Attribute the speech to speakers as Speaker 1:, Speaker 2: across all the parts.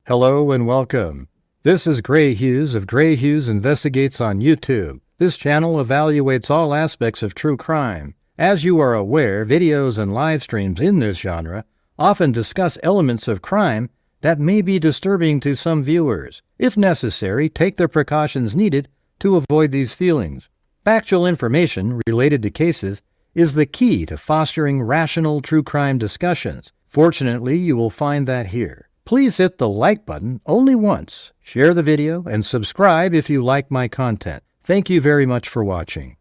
Speaker 1: Hello and welcome. This is Grant Hughes of Grant Hughes Investigates on YouTube. This channel evaluates all aspects of true crime. As you are aware, videos and live streams in this genre often discuss elements of crime that may be disturbing to some viewers. If necessary, take the precautions needed to avoid these feelings. Factual information related to cases is the key to fostering rational true crime discussions. Fortunately, you will find that here. Please hit the like button only once, share the video, and subscribe if you like my content. Thank you very much for watching.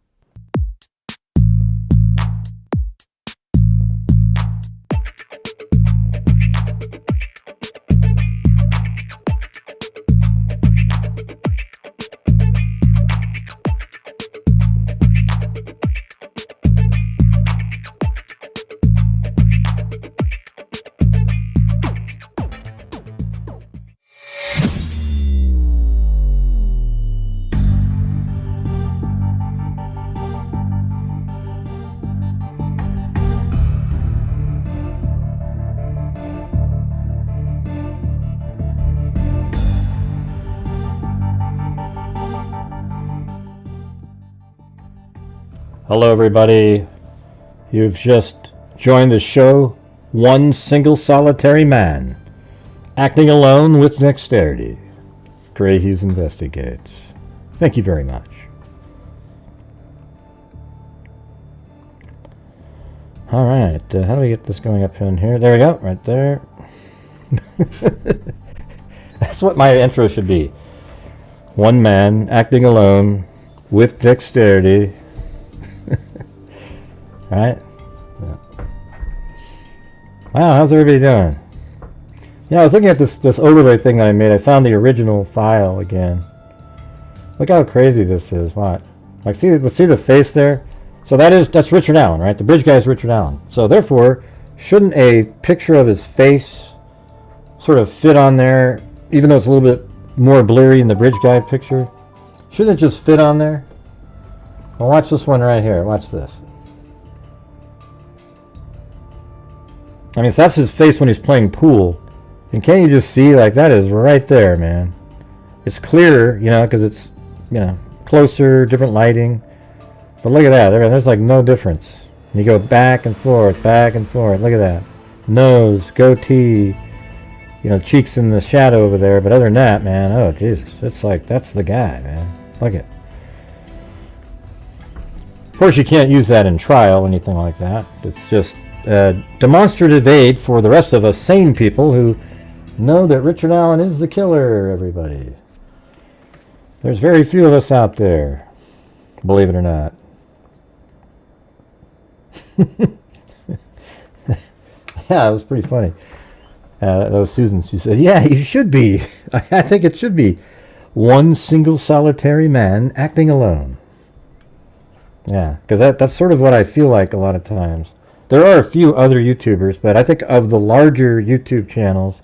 Speaker 1: Hello everybody, you've just joined the show One Single Solitary Man, acting alone with dexterity. Grant Hughes Investigates. Thank you very much. Alright, how do we get this going up in here? There we go, right there. That's what my intro should be. One man, acting alone, with dexterity. Right? Yeah. Wow, how's everybody doing? Yeah, I was looking at this overlay thing that I made. I found the original file again. Look how crazy this is. What? Like, let's see the face there. So that's Richard Allen, right? The bridge guy is Richard Allen. So therefore, shouldn't a picture of his face sort of fit on there, even though it's a little bit more blurry in the bridge guy picture? Shouldn't it just fit on there? Well, watch this one right here. Watch this. I mean, so that's his face when he's playing pool. And can't you just see, like, that is right there, man. It's clearer, you know, because it's, you know, closer, different lighting. But look at that. There's, like, no difference. And you go back and forth, back and forth. Look at that. Nose, goatee, you know, cheeks in the shadow over there. But other than that, man, oh, Jesus. It's like, that's the guy, man. Look at it. Of course, you can't use that in trial or anything like that. It's just demonstrative aid for the rest of us sane people who know that Richard Allen is the killer, everybody. There's very few of us out there, believe it or not. Yeah, it was pretty funny. That was Susan. She said, yeah, you should be. I think it should be one single solitary man acting alone. Yeah, because that's sort of what I feel like a lot of times. There are a few other YouTubers, but I think of the larger YouTube channels,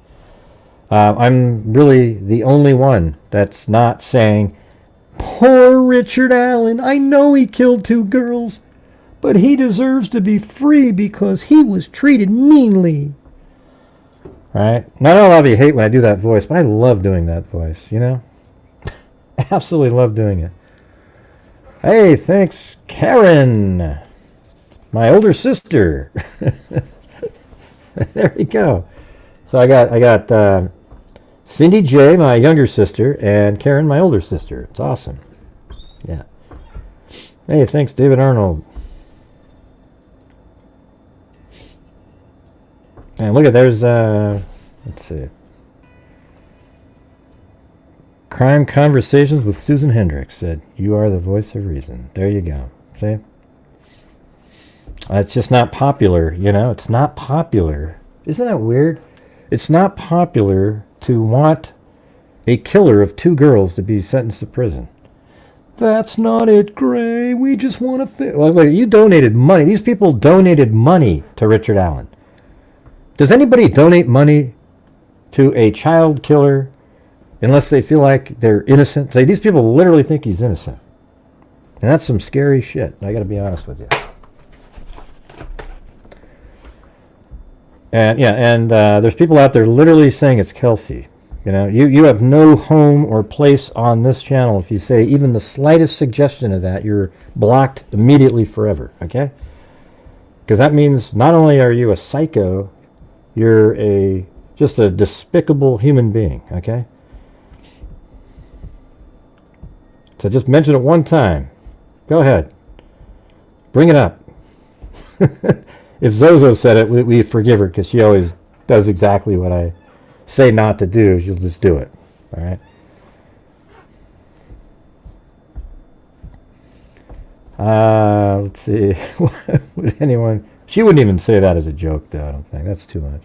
Speaker 1: I'm really the only one that's not saying, poor Richard Allen, I know he killed 2 girls, but he deserves to be free because he was treated meanly. Right? Now, I know a lot of you hate when I do that voice, but I love doing that voice, you know? Absolutely love doing it. Hey, thanks, Karen. My older sister. There we go. So I got Cindy J, my younger sister, and Karen, my older sister. It's awesome. Yeah. Hey, thanks, David Arnold. And look at there's let's see. Crime Conversations with Susan Hendricks said, "You are the voice of reason." There you go. See? It's just not popular, you know? It's not popular. Isn't that weird? It's not popular to want a killer of 2 girls to be sentenced to prison. That's not it, Gray. We just want to... Well, wait, you donated money. These people donated money to Richard Allen. Does anybody donate money to a child killer unless they feel like they're innocent? Like, these people literally think he's innocent. And that's some scary shit. I got to be honest with you. And yeah, and there's people out there literally saying it's Kelsey. You know, you have no home or place on this channel. If you say even the slightest suggestion of that, you're blocked immediately forever, okay? Because that means not only are you a psycho, you're just a despicable human being, okay? So just mention it one time. Go ahead. Bring it up. If Zozo said it, we forgive her because she always does exactly what I say not to do. She'll just do it. All right. Let's see. Would anyone? She wouldn't even say that as a joke, though. I don't think that's too much.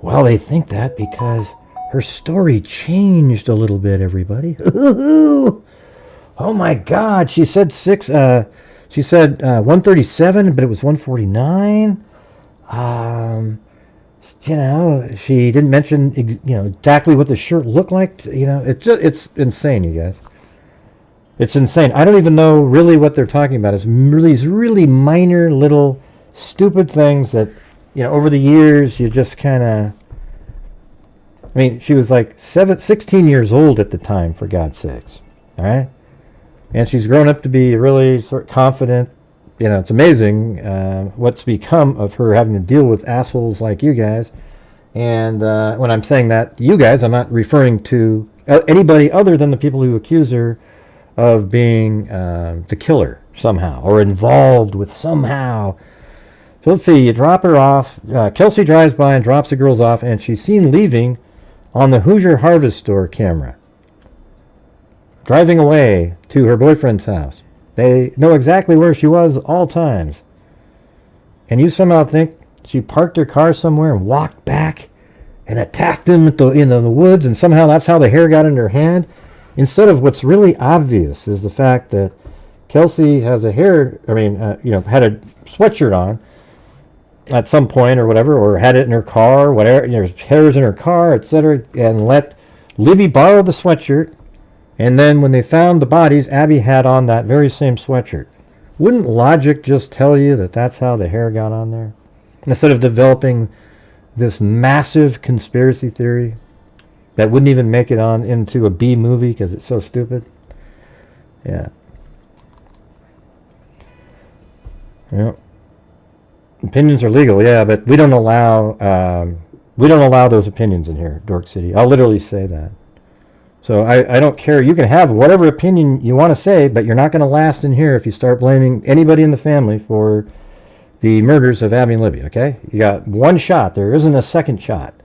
Speaker 1: Well, they think that because her story changed a little bit. Everybody. Oh my God! She said 137, but it was 149. You know, she didn't mention, you know, exactly what the shirt looked like. You know, it's insane, you guys. It's insane. I don't even know really what they're talking about. It's really minor little stupid things that, you know, over the years you just kind of. I mean, she was like 16 years old at the time, for God's sakes. All right, and she's grown up to be really sort of confident. You know, it's amazing what's become of her having to deal with assholes like you guys. And when I'm saying that, you guys, I'm not referring to anybody other than the people who accuse her of being the killer somehow or involved with somehow. So let's see, you drop her off. Kelsey drives by and drops the girls off, and she's seen leaving on the Hoosier Harvest Store camera, driving away to her boyfriend's house. They know exactly where she was at all times. And you somehow think she parked her car somewhere and walked back and attacked them in the woods, and somehow that's how the hair got in her hand? Instead of what's really obvious is the fact that Kelsey has had a sweatshirt on at some point or whatever, or had it in her car, whatever, there's hairs in her car, etc., and let Libby borrow the sweatshirt. And then when they found the bodies, Abby had on that very same sweatshirt. Wouldn't logic just tell you that that's how the hair got on there? Instead of developing this massive conspiracy theory that wouldn't even make it on into a B movie because it's so stupid. Yeah. Yeah. Opinions are legal, yeah, but we don't allow those opinions in here, Dork City. I'll literally say that. So I don't care. You can have whatever opinion you want to say, but you're not going to last in here if you start blaming anybody in the family for the murders of Abby and Libby, okay? You got one shot. There isn't a second shot.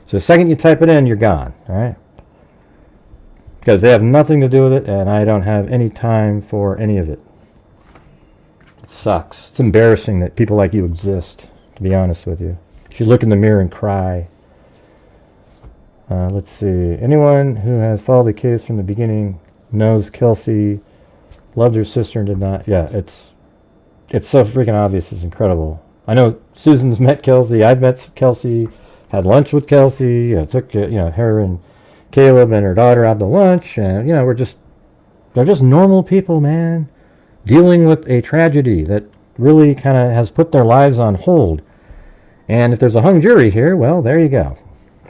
Speaker 1: So the second you type it in, you're gone, all right? Because they have nothing to do with it, and I don't have any time for any of it. It sucks. It's embarrassing that people like you exist, to be honest with you. You should look in the mirror and cry. Let's see. Anyone who has followed the case from the beginning knows Kelsey loved her sister and did not. Yeah, it's so freaking obvious. It's incredible. I know Susan's met Kelsey. I've met Kelsey. Had lunch with Kelsey. Took her and Caleb and her daughter out to lunch, and they're just normal people, man, dealing with a tragedy that really kind of has put their lives on hold. And if there's a hung jury here, well, there you go.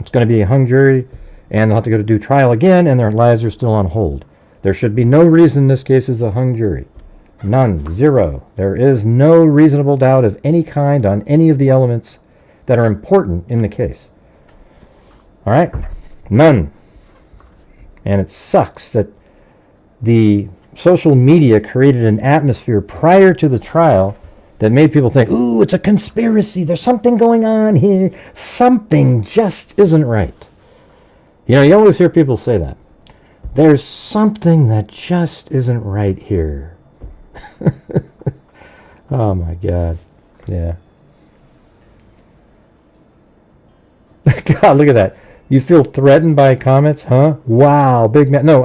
Speaker 1: It's going to be a hung jury, and they'll have to go to do trial again, and their lives are still on hold. There should be no reason this case is a hung jury. None. Zero. There is no reasonable doubt of any kind on any of the elements that are important in the case. All right? None. And it sucks that the social media created an atmosphere prior to the trial that made people think, ooh, it's a conspiracy. There's something going on here. Something just isn't right. You always hear people say that. There's something that just isn't right here. Oh, my God. Yeah. God, look at that. You feel threatened by comments, huh? Wow, big man. No,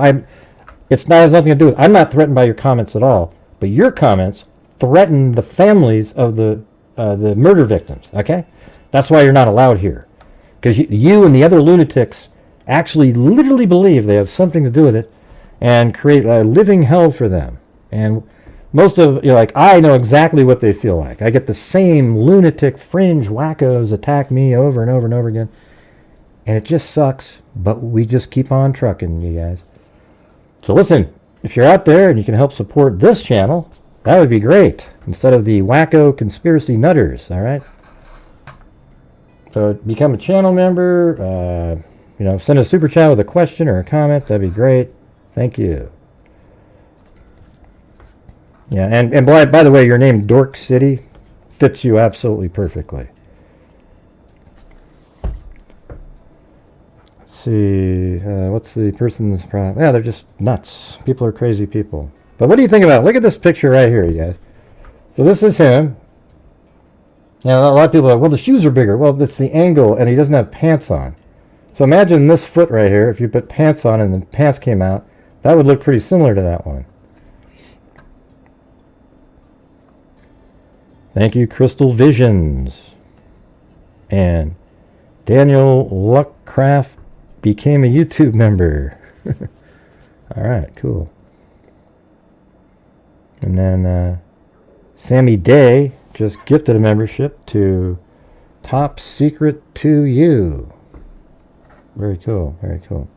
Speaker 1: it's not, has nothing to do with. I'm not threatened by your comments at all. But your comments threaten the families of the murder victims. Okay, that's why you're not allowed here, because you and the other lunatics actually literally believe they have something to do with it, and create a living hell for them. And most of I know exactly what they feel like. I get the same lunatic fringe wackos attack me over and over and over again. And it just sucks, but we just keep on trucking, you guys. So listen, if you're out there and you can help support this channel, that would be great. Instead of the wacko conspiracy nutters, all right? So become a channel member. You know, send a super chat with a question or a comment. That'd be great. Thank you. Yeah, and by the way, your name Dork City fits you absolutely perfectly. Let's see, what's the person's problem? Yeah, they're just nuts. People are crazy people. But what do you think about it? Look at this picture right here, you guys. So this is him. Now, a lot of people are like, well, the shoes are bigger. Well, it's the angle, and he doesn't have pants on. So imagine this foot right here. If you put pants on and the pants came out, that would look pretty similar to that one. Thank you, Crystal Visions. And Daniel Luckcraft became a YouTube member. All right, cool. And then Sammy Day just gifted a membership to Top Secret to You. Very cool, very cool.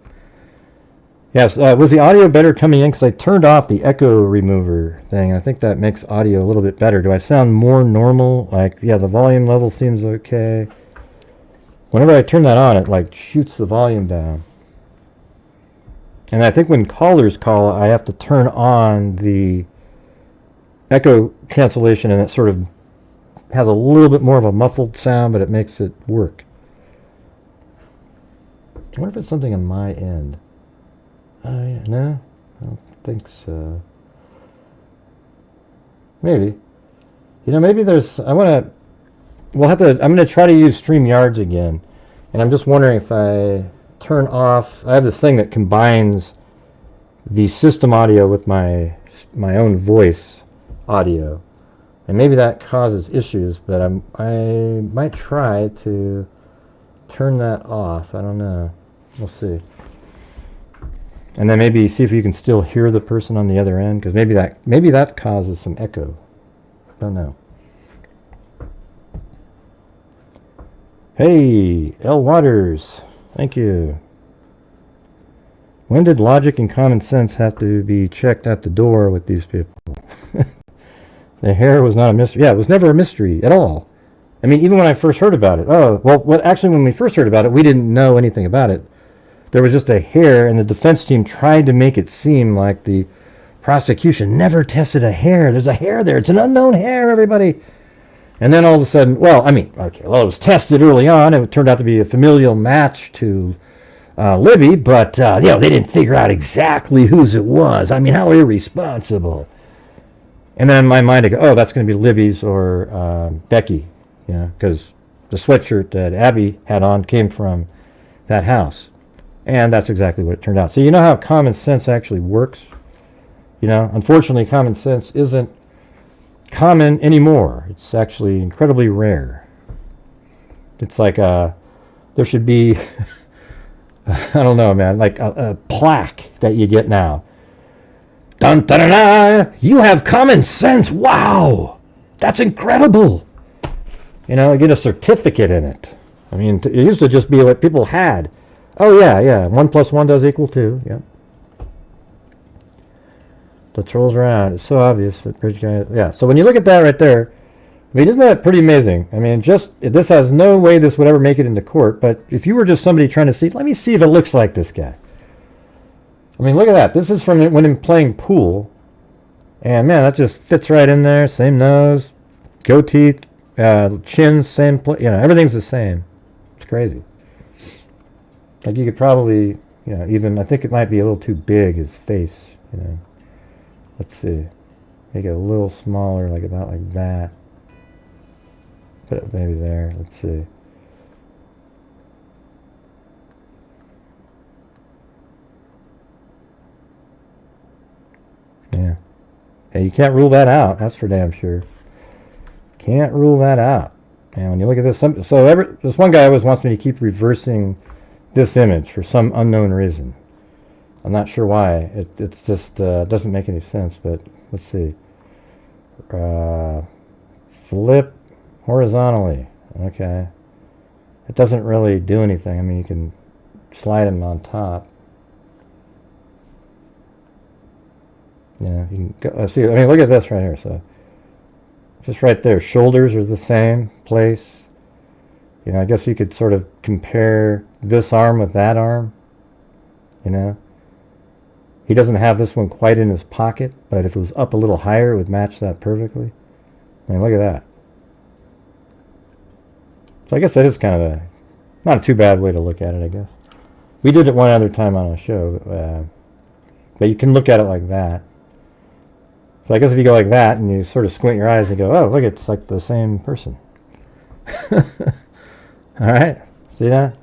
Speaker 1: Yes, was the audio better coming in? Because I turned off the echo remover thing. I think that makes audio a little bit better. Do I sound more normal? Like, yeah, the volume level seems okay. Whenever I turn that on, it like shoots the volume down. And I think when callers call, I have to turn on the echo cancellation, and it sort of has a little bit more of a muffled sound, but it makes it work. I wonder if it's something on my end. Yeah, no, I don't think so. Maybe. You know, maybe there's, I'm going to try to use StreamYards again. And I'm just wondering if I turn off, I have this thing that combines the system audio with my own voice audio. And maybe that causes issues, but I might try to turn that off. I don't know. We'll see. And then maybe see if you can still hear the person on the other end, because maybe that causes some echo. Don't know. Hey, L. Waters. Thank you. When did logic and common sense have to be checked at the door with these people? The hair was not a mystery. Yeah, it was never a mystery at all. I mean, even when I first heard about it. Oh, well, actually, when we first heard about it, we didn't know anything about it. There was just a hair, and the defense team tried to make it seem like the prosecution never tested a hair. There's a hair there. It's an unknown hair, everybody. And then all of a sudden, well, I mean, okay, well, it was tested early on, and it turned out to be a familial match to Libby, but, you know, they didn't figure out exactly whose it was. I mean, how irresponsible. And then in my mind, I go, oh, that's going to be Libby's or Becky, you know, because the sweatshirt that Abby had on came from that house. And that's exactly what it turned out. So you know how common sense actually works? You know, unfortunately, common sense isn't common anymore. It's actually incredibly rare. It's like there should be, I don't know, man, like a plaque that you get now. Dun, dun, dun, dun, you have common sense. Wow, that's incredible. You know, you get a certificate in it. I mean, it used to just be what people had. Oh, yeah. 1 + 1 does equal 2. Yep. The trolls around. It's so obvious that bridge guy. Yeah. So when you look at that right there, I mean, isn't that pretty amazing? I mean, this has no way this would ever make it into court. But if you were just somebody trying to see, let me see if it looks like this guy. I mean, look at that. This is from when I'm playing pool, and man, that just fits right in there. Same nose, goatee, chin, same. You know, everything's the same. It's crazy. Like you could probably, you know, even I think it might be a little too big, his face, you know. Let's see. Make it a little smaller, like about like that. Put it maybe there. Let's see. Yeah. Hey, you can't rule that out. That's for damn sure. Can't rule that out. And when you look at this, this one guy always wants me to keep reversing this image for some unknown reason. I'm not sure why. It's just doesn't make any sense. But let's see. Flip horizontally. Okay. it doesn't really do anything. I mean, you can slide them on top. Yeah, you can go, see. I mean, look at this right here. So, just right there, shoulders are the same place. You know, I guess you could sort of compare this arm with that arm. You know, he doesn't have this one quite in his pocket, but if it was up a little higher, it would match that perfectly. I mean, look at that. So I guess that is kind of a not a too bad way to look at it, I guess. We did it one other time on a show, but you can look at it like that. So I guess if you go like that and you sort of squint your eyes and go, oh, look, it's like the same person. All right, see that?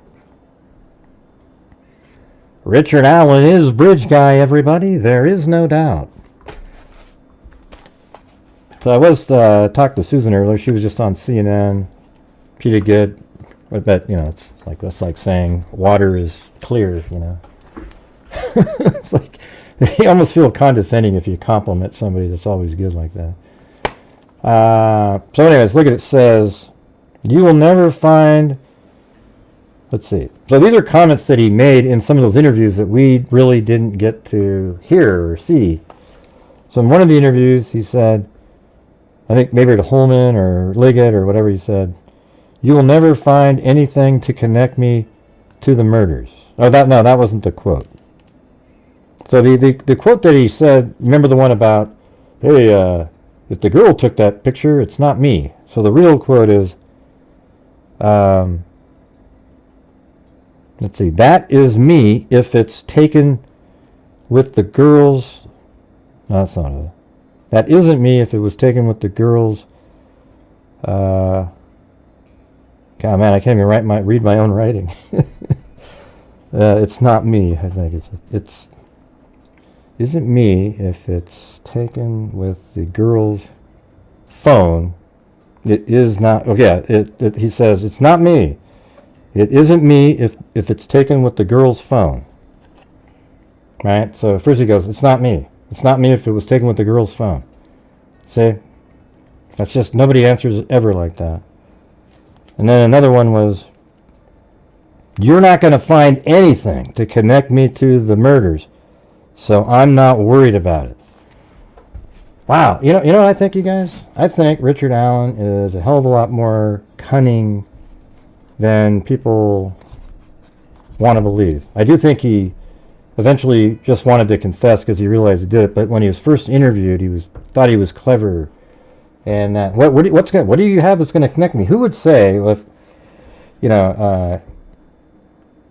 Speaker 1: Richard Allen is Bridge Guy, everybody. There is no doubt. So I was talked to Susan earlier. She was just on CNN. She did good. I bet, you know, it's like that's like saying water is clear, you know. It's like you almost feel condescending if you compliment somebody that's always good like that. So anyways, look at it. It says, you will never find... Let's see. So these are comments that he made in some of those interviews that we really didn't get to hear or see. So in one of the interviews, he said, I think maybe to Holman or Liggett or whatever he said, you will never find anything to connect me to the murders. Oh, that wasn't the quote. So the quote that he said, remember the one about, hey, if the girl took that picture, it's not me. So the real quote is, let's see, that is me if it's taken with the girls. No, that's not it. That isn't me if it was taken with the girls. God, man, I can't even read my own writing. It's not me. I think it's isn't me if it's taken with the girl's phone. It is not. Oh yeah, he says it's not me. It isn't me if it's taken with the girl's phone. Right? So first he goes, it's not me. It's not me if it was taken with the girl's phone. See? That's just, nobody answers ever like that. And then another one was, you're not going to find anything to connect me to the murders, so I'm not worried about it. Wow. You know what I think, you guys? I think Richard Allen is a hell of a lot more cunning than people want to believe. I do think he eventually just wanted to confess because he realized he did it, but when he was first interviewed, thought he was clever. And what do you have that's going to connect me? Who would say, if you know,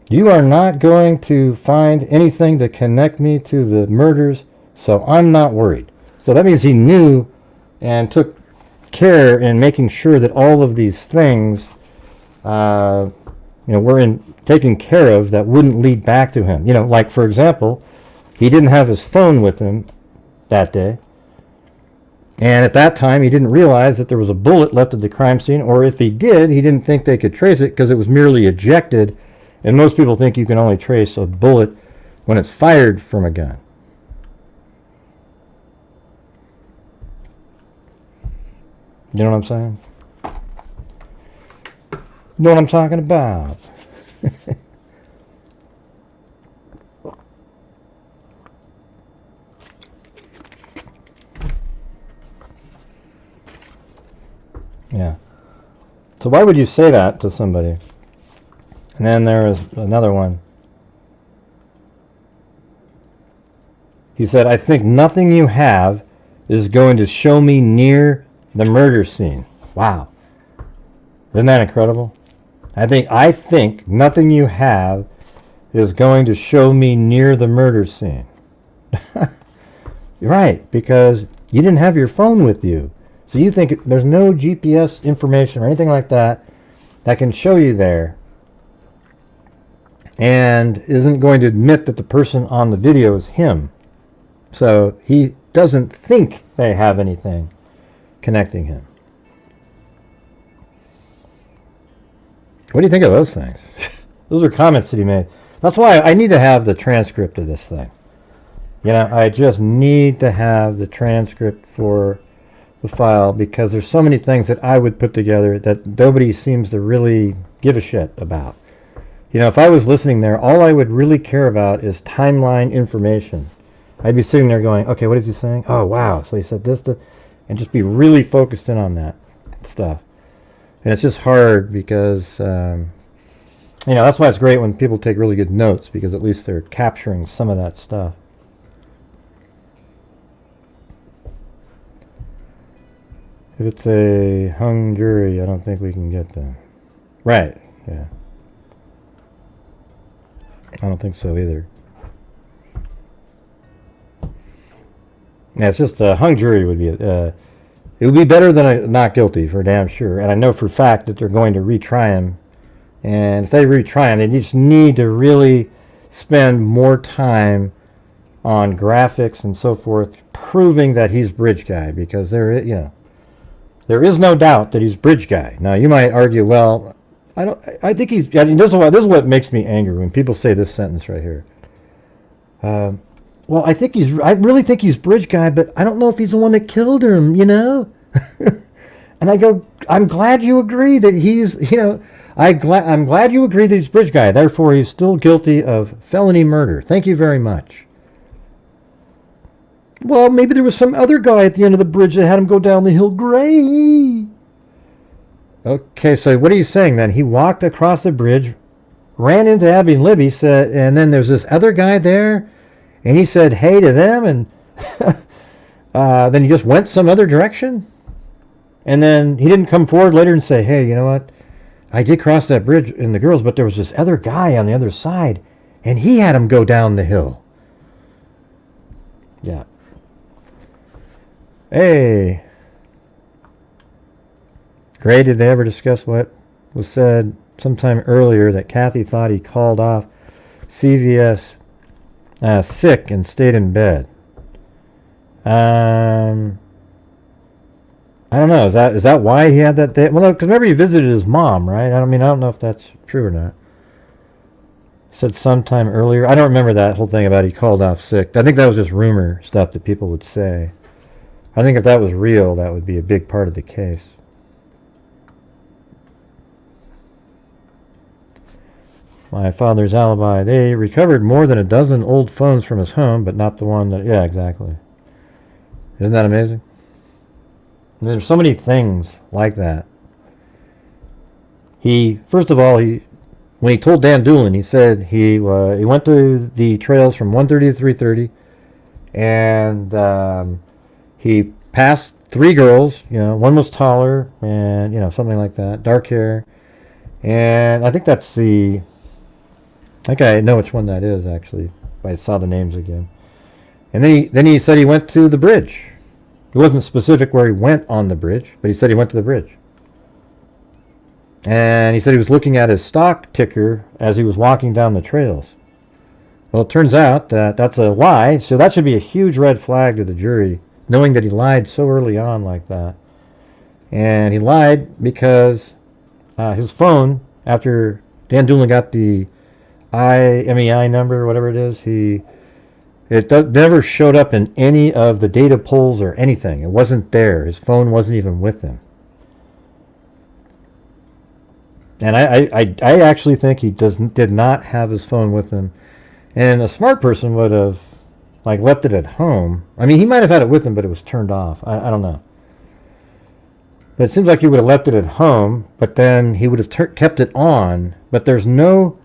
Speaker 1: you are not going to find anything to connect me to the murders, so I'm not worried. So that means he knew and took care in making sure that all of these things, were taken care of that wouldn't lead back to him. You know, like for example, he didn't have his phone with him that day. And at that time, he didn't realize that there was a bullet left at the crime scene, or if he did, he didn't think they could trace it because it was merely ejected. And most people think you can only trace a bullet when it's fired from a gun. You know what I'm saying? You know what I'm talking about? Yeah. So why would you say that to somebody? And then there was another one. He said, I think nothing you have is going to show me near the murder scene. Wow. Isn't that incredible? I think nothing you have is going to show me near the murder scene. You're right, because you didn't have your phone with you. So you think there's no GPS information or anything like that that can show you there, and isn't going to admit that the person on the video is him. So he doesn't think they have anything connecting him. What do you think of those things? Those are comments that he made. That's why I need to have the transcript of this thing. You know, I just need to have the transcript for the file, because there's so many things that I would put together that nobody seems to really give a shit about. You know, if I was listening there, all I would really care about is timeline information. I'd be sitting there going, okay, what is he saying? Oh, wow. So he said this, and just be really focused in on that stuff. And it's just hard because, you know, that's why it's great when people take really good notes, because at least they're capturing some of that stuff. If it's a hung jury, I don't think we can get them. Right, yeah. I don't think so either. Yeah, it's just a hung jury would be, it would be better than a not guilty for damn sure. And I know for a fact that they're going to retry him. And if they retry him, they just need to really spend more time on graphics and so forth, proving that he's Bridge Guy, because there is no doubt that he's Bridge Guy. Now you might argue, well, I think he's. I mean, this is what makes me angry when people say this sentence right here. Well, I really think he's Bridge Guy, but I don't know if he's the one that killed him. You know. And I go, I'm glad you agree that he's. You know, I'm glad you agree that he's Bridge Guy. Therefore, he's still guilty of felony murder. Thank you very much. Well, maybe there was some other guy at the end of the bridge that had him go down the hill. Great. Okay, so what are you saying then? He walked across the bridge, ran into Abby and Libby, and then there's this other guy there, and he said hey to them, and then he just went some other direction? And then he didn't come forward later and say, hey, you know what? I did cross that bridge in the girls, but there was this other guy on the other side, and he had him go down the hill. Yeah. Hey. Gray, did they ever discuss what was said sometime earlier that Kathy thought he called off CVS sick and stayed in bed? I don't know. Is that why he had that day? Well, no, because remember he visited his mom, right? I don't know if that's true or not. He said sometime earlier. I don't remember that whole thing about he called off sick. I think that was just rumor stuff that people would say. I think if that was real, that would be a big part of the case. My father's alibi. They recovered more than a dozen old phones from his home, but not the one that... Yeah, exactly. Isn't that amazing? And there's so many things like that. First of all, when he told Dan Doolin, he said he went to the trails from 1:30 to 3:30, and he passed 3 girls. You know, one was taller, and something like that, dark hair, and I think that's the... I think I know which one that is, actually. I saw the names again. And then he said he went to the bridge. It wasn't specific where he went on the bridge, but he said he went to the bridge. And he said he was looking at his stock ticker as he was walking down the trails. Well, it turns out that that's a lie, so that should be a huge red flag to the jury, knowing that he lied so early on like that. And he lied because his phone, after Dan Doolin got the MEI number, whatever it is, it never showed up in any of the data pulls or anything. It wasn't there. His phone wasn't even with him. And I actually think he did not have his phone with him. And a smart person would have left it at home. I mean, he might have had it with him, but it was turned off. I don't know. But it seems like he would have left it at home, but then he would have kept it on. But there's no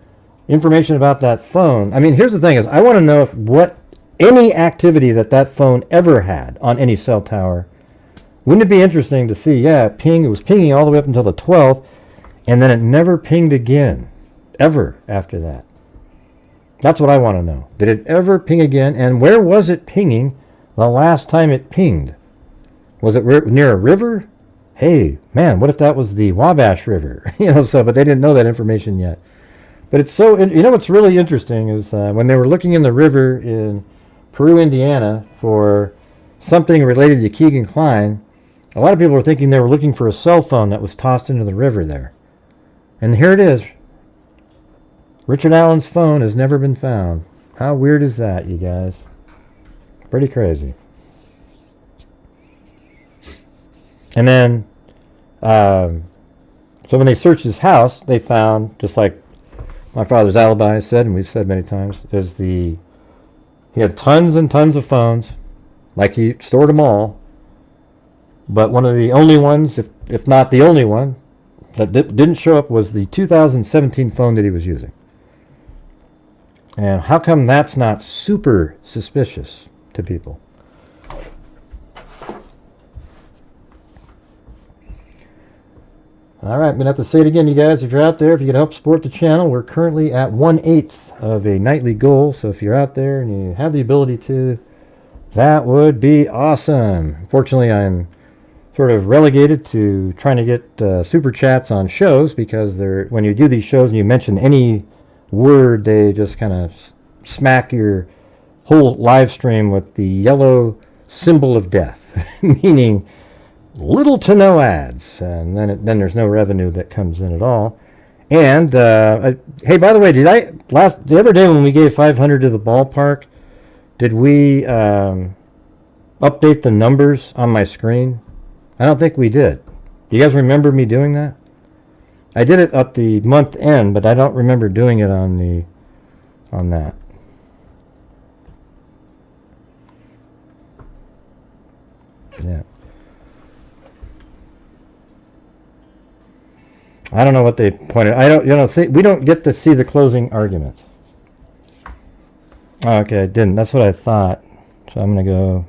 Speaker 1: information about that phone. I mean, here's the thing is, I want to know what any activity that phone ever had on any cell tower. Wouldn't it be interesting to see, yeah, it was pinging all the way up until the 12th, and then it never pinged again, ever after that. That's what I want to know. Did it ever ping again, and where was it pinging the last time it pinged? Was it near a river? Hey, man, what if that was the Wabash River? But they didn't know that information yet. But it's so, what's really interesting is when they were looking in the river in Peru, Indiana, for something related to Keegan Kline, a lot of people were thinking they were looking for a cell phone that was tossed into the river there. And here it is. Richard Allen's phone has never been found. How weird is that, you guys? Pretty crazy. And then So when they searched his house, they found, just like my father's alibi said, and we've said many times, he had tons and tons of phones, like he stored them all, but one of the only ones, if not the only one, that didn't show up was the 2017 phone that he was using. And how come that's not super suspicious to people? All right, I'm going to have to say it again, you guys. If you're out there, if you can help support the channel, we're currently at 1/8 of a nightly goal. So if you're out there and you have the ability to, that would be awesome. Unfortunately, I'm sort of relegated to trying to get super chats on shows, because when you do these shows and you mention any word, they just kind of smack your whole live stream with the yellow symbol of death, meaning little to no ads, and then there's no revenue that comes in at all. And hey, by the way, the other day when we gave 500 to the ballpark, did we update the numbers on my screen? I don't think we did. Do you guys remember me doing that? I did it at the month end, but I don't remember doing it on that. Yeah. I don't know what they pointed. We don't get to see the closing arguments. Oh, okay, I didn't. That's what I thought. So I'm gonna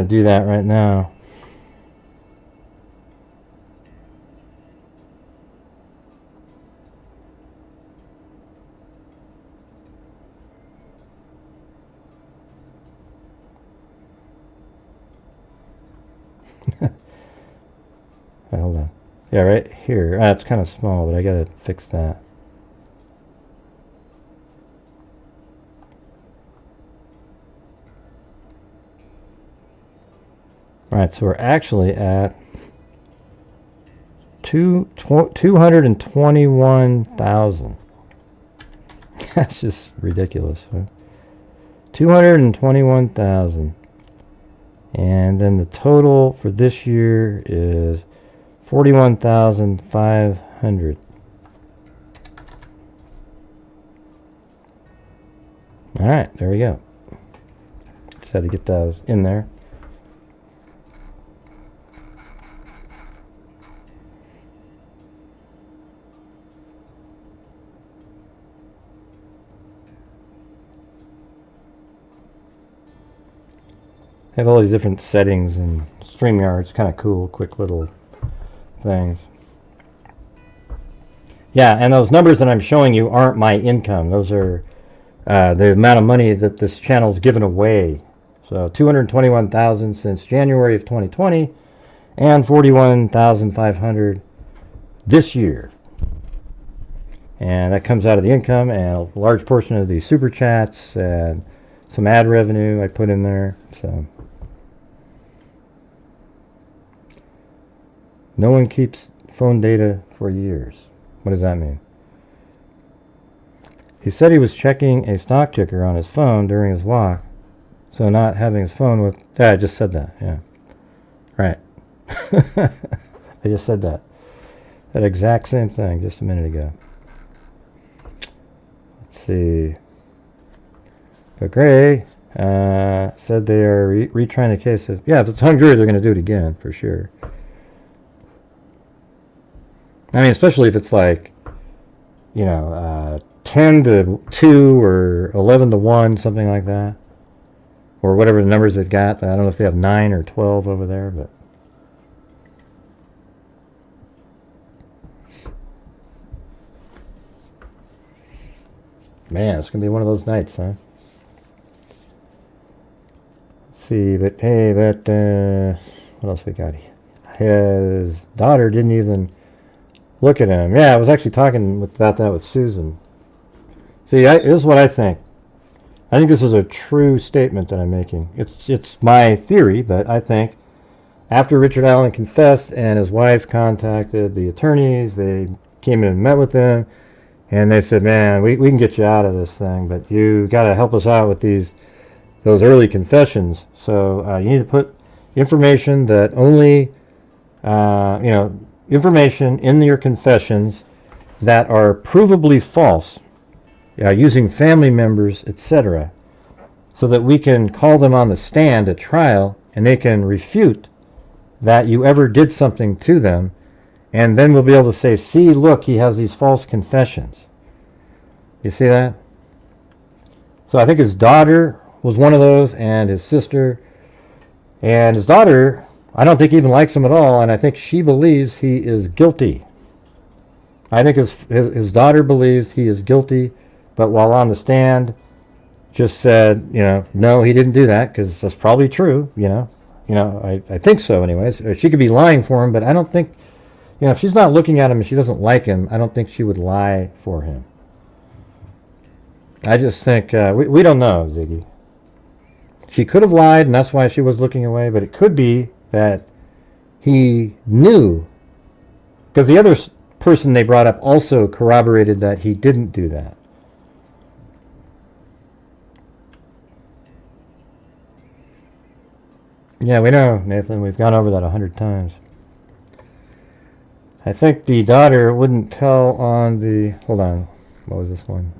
Speaker 1: do that right now. Hold on. Yeah, right here. It's kind of small, but I gotta fix that. Alright, so we're actually at 221,000. That's just ridiculous. 221,000. And then the total for this year is 41,500. All right, there we go. Just had to get those in there. I have all these different settings in StreamYard. It's kind of cool, quick little things. Yeah, and those numbers that I'm showing you aren't my income. Those are the amount of money that this channel's given away. So 221,000 since January of 2020, and 41,500 this year. And that comes out of the income, and a large portion of the super chats and some ad revenue I put in there. So no one keeps phone data for years. What does that mean? He said he was checking a stock ticker on his phone during his walk, so not having his phone with... Yeah, I just said that, yeah. Right. I just said that. That exact same thing just a minute ago. Let's see. But Gray said they are retrying the case of... Yeah, if it's hung jury, they're going to do it again, for sure. I mean, especially if it's like, 10 to 2 or 11 to 1, something like that. Or whatever the numbers they've got. I don't know if they have 9 or 12 over there, but... Man, it's going to be one of those nights, huh? Let's see, but hey, what else we got? His daughter didn't even look at him. Yeah, I was actually talking about that with Susan. See, this is what I think. I think this is a true statement that I'm making. It's my theory, but I think after Richard Allen confessed and his wife contacted the attorneys, they came in and met with them, and they said, man, we can get you out of this thing, but you got to help us out with those early confessions. So you need to put information that only, information in your confessions that are provably false, using family members, etc., so that we can call them on the stand at trial and they can refute that you ever did something to them, and then we'll be able to say, see, look, he has these false confessions. You see that? So I think his daughter was one of those, and his sister. And his daughter, I don't think even likes him at all, and I think she believes he is guilty. I think his daughter believes he is guilty, but while on the stand, just said, no, he didn't do that, because that's probably true, I think so anyways. She could be lying for him, but I don't think, if she's not looking at him and she doesn't like him, I don't think she would lie for him. I just think, we don't know, Ziggy. She could have lied, and that's why she was looking away, but it could be that he knew, because the other person they brought up also corroborated that he didn't do that. Yeah, we know, Nathan. We've gone over that 100 times. I think the daughter wouldn't tell on the... Hold on. What was this one?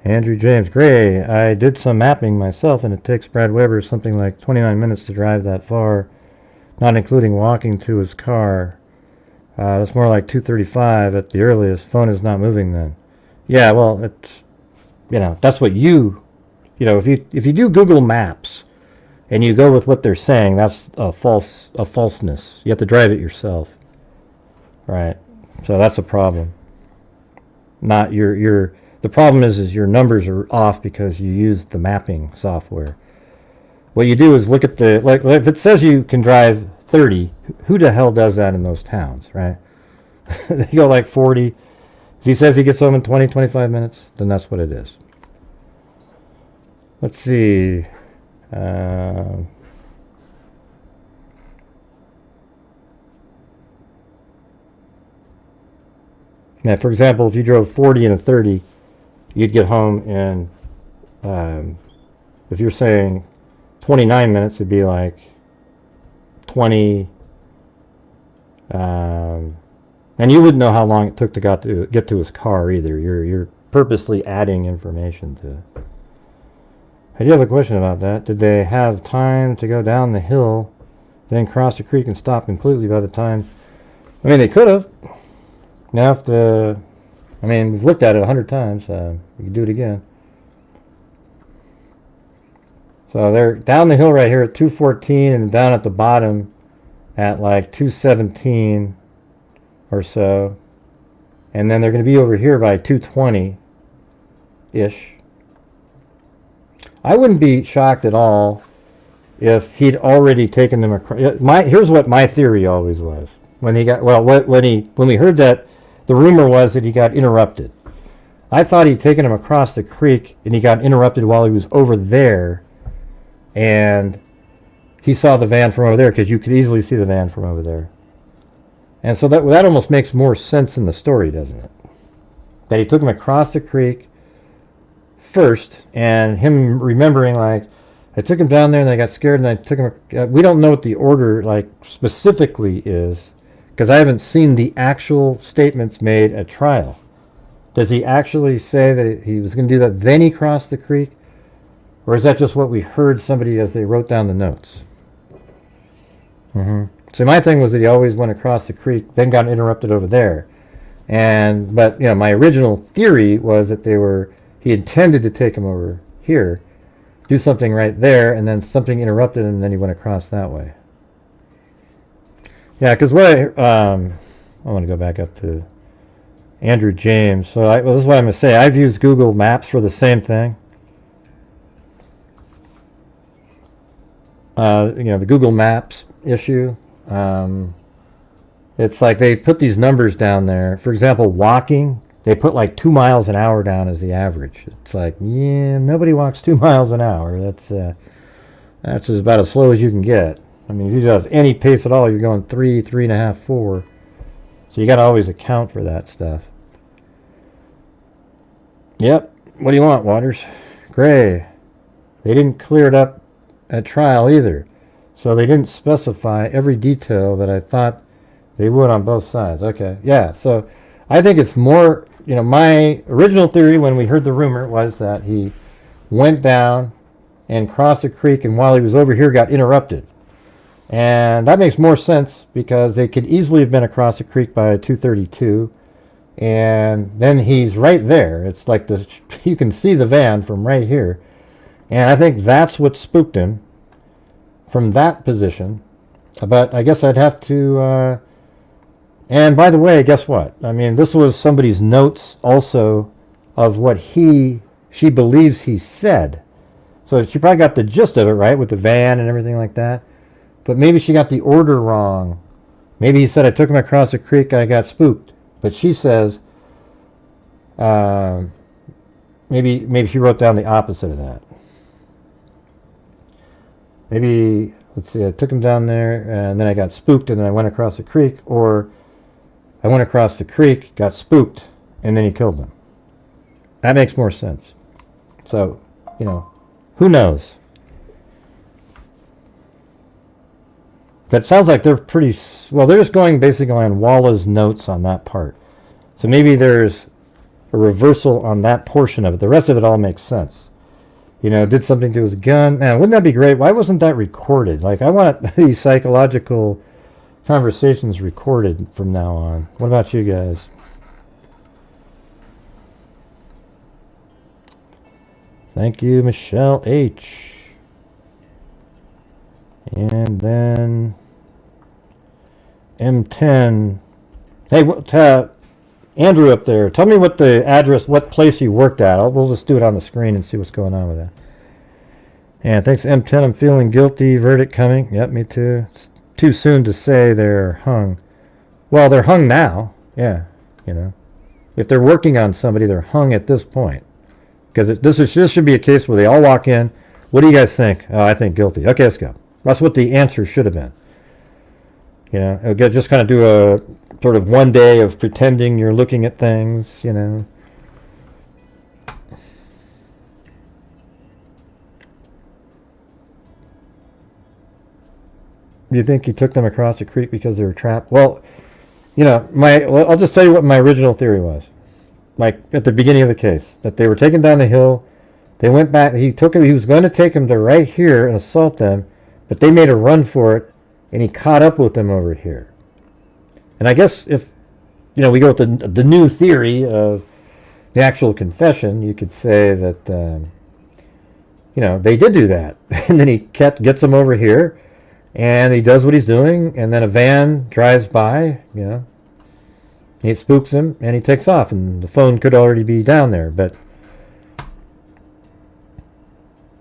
Speaker 1: Andrew James Gray. I did some mapping myself, and it takes Brad Weber something like 29 minutes to drive that far, not including walking to his car. That's more like 2:35 at the earliest. Phone is not moving then. Yeah, well, it's... that's what you... if you do Google Maps and you go with what they're saying, that's a falseness. You have to drive it yourself, right? So that's a problem. Not your. The problem is your numbers are off because you used the mapping software. What you do is look at the if it says you can drive 30, who the hell does that in those towns, right? They go like 40. If he says he gets home in 20, 25 minutes, then that's what it is. Let's see. Now, for example, if you drove 40 and a 30, you'd get home in, if you're saying 29 minutes, it'd be like 20, and you wouldn't know how long it took to get to his car either. You're purposely adding information to it. I do have a question about that. Did they have time to go down the hill, then cross the creek and stop completely by the time? I mean, they could have. Now, we've looked at it 100 times. We can do it again. So they're down the hill right here at 2:14 and down at the bottom at like 2:17 or so. And then they're going to be over here by 2:20-ish. I wouldn't be shocked at all if he'd already taken them across. Here's what my theory always was. When we heard that, the rumor was that he got interrupted. I thought he'd taken him across the creek and he got interrupted while he was over there, and he saw the van from over there, because you could easily see the van from over there. And so that almost makes more sense in the story, doesn't it? That he took him across the creek first, and him remembering, like, I took him down there and I got scared and I took him. We don't know what the order specifically is, because I haven't seen the actual statements made at trial. Does he actually say that he was going to do that, then he crossed the creek? Or is that just what we heard somebody as they wrote down the notes? So my thing was that he always went across the creek, then got interrupted over there. But my original theory was that he intended to take him over here, do something right there, and then something interrupted him, and then he went across that way. Yeah, because I want to go back up to Andrew James. So this is what I'm going to say. I've used Google Maps for the same thing. The Google Maps issue. It's like they put these numbers down there. For example, walking, they put like 2 miles an hour down as the average. It's like, yeah, nobody walks 2 miles an hour. That's about as slow as you can get. I mean, if you have any pace at all, you're going 3, 3.5, 4. So you got to always account for that stuff. Yep. What do you want, Waters? Gray. They didn't clear it up at trial either. So they didn't specify every detail that I thought they would on both sides. Okay, yeah, so I think it's more, my original theory when we heard the rumor was that he went down and crossed a creek, and while he was over here got interrupted. And that makes more sense because they could easily have been across a creek by 232, and then he's right there. It's like you can see the van from right here, and I think that's what spooked him from that position. But I guess I'd have to and by the way, guess what? I mean, this was somebody's notes also of what she believes he said. So she probably got the gist of it, right, with the van and everything like that. But maybe she got the order wrong. Maybe he said, I took him across the creek, I got spooked. But she says, maybe she wrote down the opposite of that. Maybe, let's see, I took him down there, and then I got spooked, and then I went across the creek. Or I went across the creek, got spooked, and then he killed them. That makes more sense. So, who knows? But it sounds like they're pretty, well, they're just going basically on Walla's notes on that part. So maybe there's a reversal on that portion of it. The rest of it all makes sense. Did something to his gun. Man, wouldn't that be great? Why wasn't that recorded? Like, I want these psychological conversations recorded from now on. What about you guys? Thank you, Michelle H. And then M10. Hey, Andrew up there, tell me what the address, what place you worked at. We'll just do it on the screen and see what's going on with that. And thanks, M10. I'm feeling guilty. Verdict coming. Yep, me too. It's too soon to say they're hung. Well, they're hung now. Yeah, if they're working on somebody, they're hung at this point. Because this should be a case where they all walk in. What do you guys think? Oh, I think guilty. Okay, let's go. That's what the answer should have been. Just kind of do a sort of one day of pretending you're looking at things, Do you think he took them across the creek because they were trapped? Well, I'll just tell you what my original theory was. Like at the beginning of the case, that they were taken down the hill. They went back. He was going to take them to right here and assault them, but they made a run for it, and he caught up with them over here. And I guess if we go with the new theory of the actual confession, you could say that they did do that, and then he gets them over here, and he does what he's doing, and then a van drives by, It spooks him, and he takes off, and the phone could already be down there, but...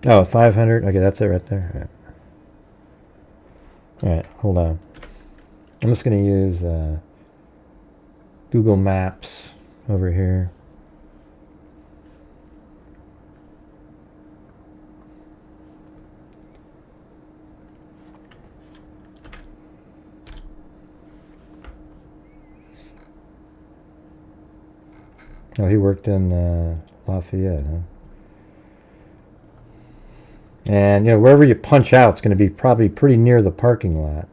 Speaker 1: Oh, 500. Okay, that's it right there. All right, hold on. I'm just going to use Google Maps over here. Oh, he worked in Lafayette, huh? And, wherever you punch out, it's going to be probably pretty near the parking lot.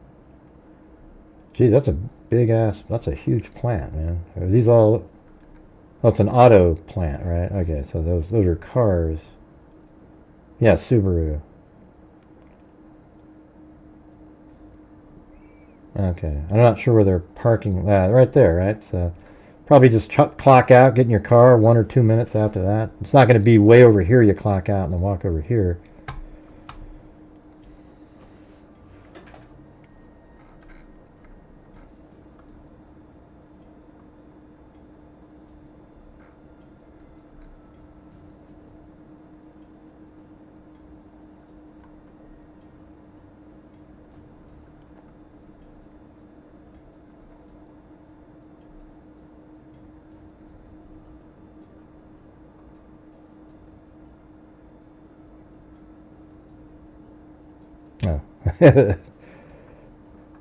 Speaker 1: Geez, that's a big-ass, that's a huge plant, man. Are these all... Oh, it's an auto plant, right? Okay, so those are cars. Yeah, Subaru. Okay, I'm not sure where they're parking. Right there, right? So... Probably just clock out, get in your car 1 or 2 minutes after that. It's not going to be way over here you clock out and then walk over here. Oh.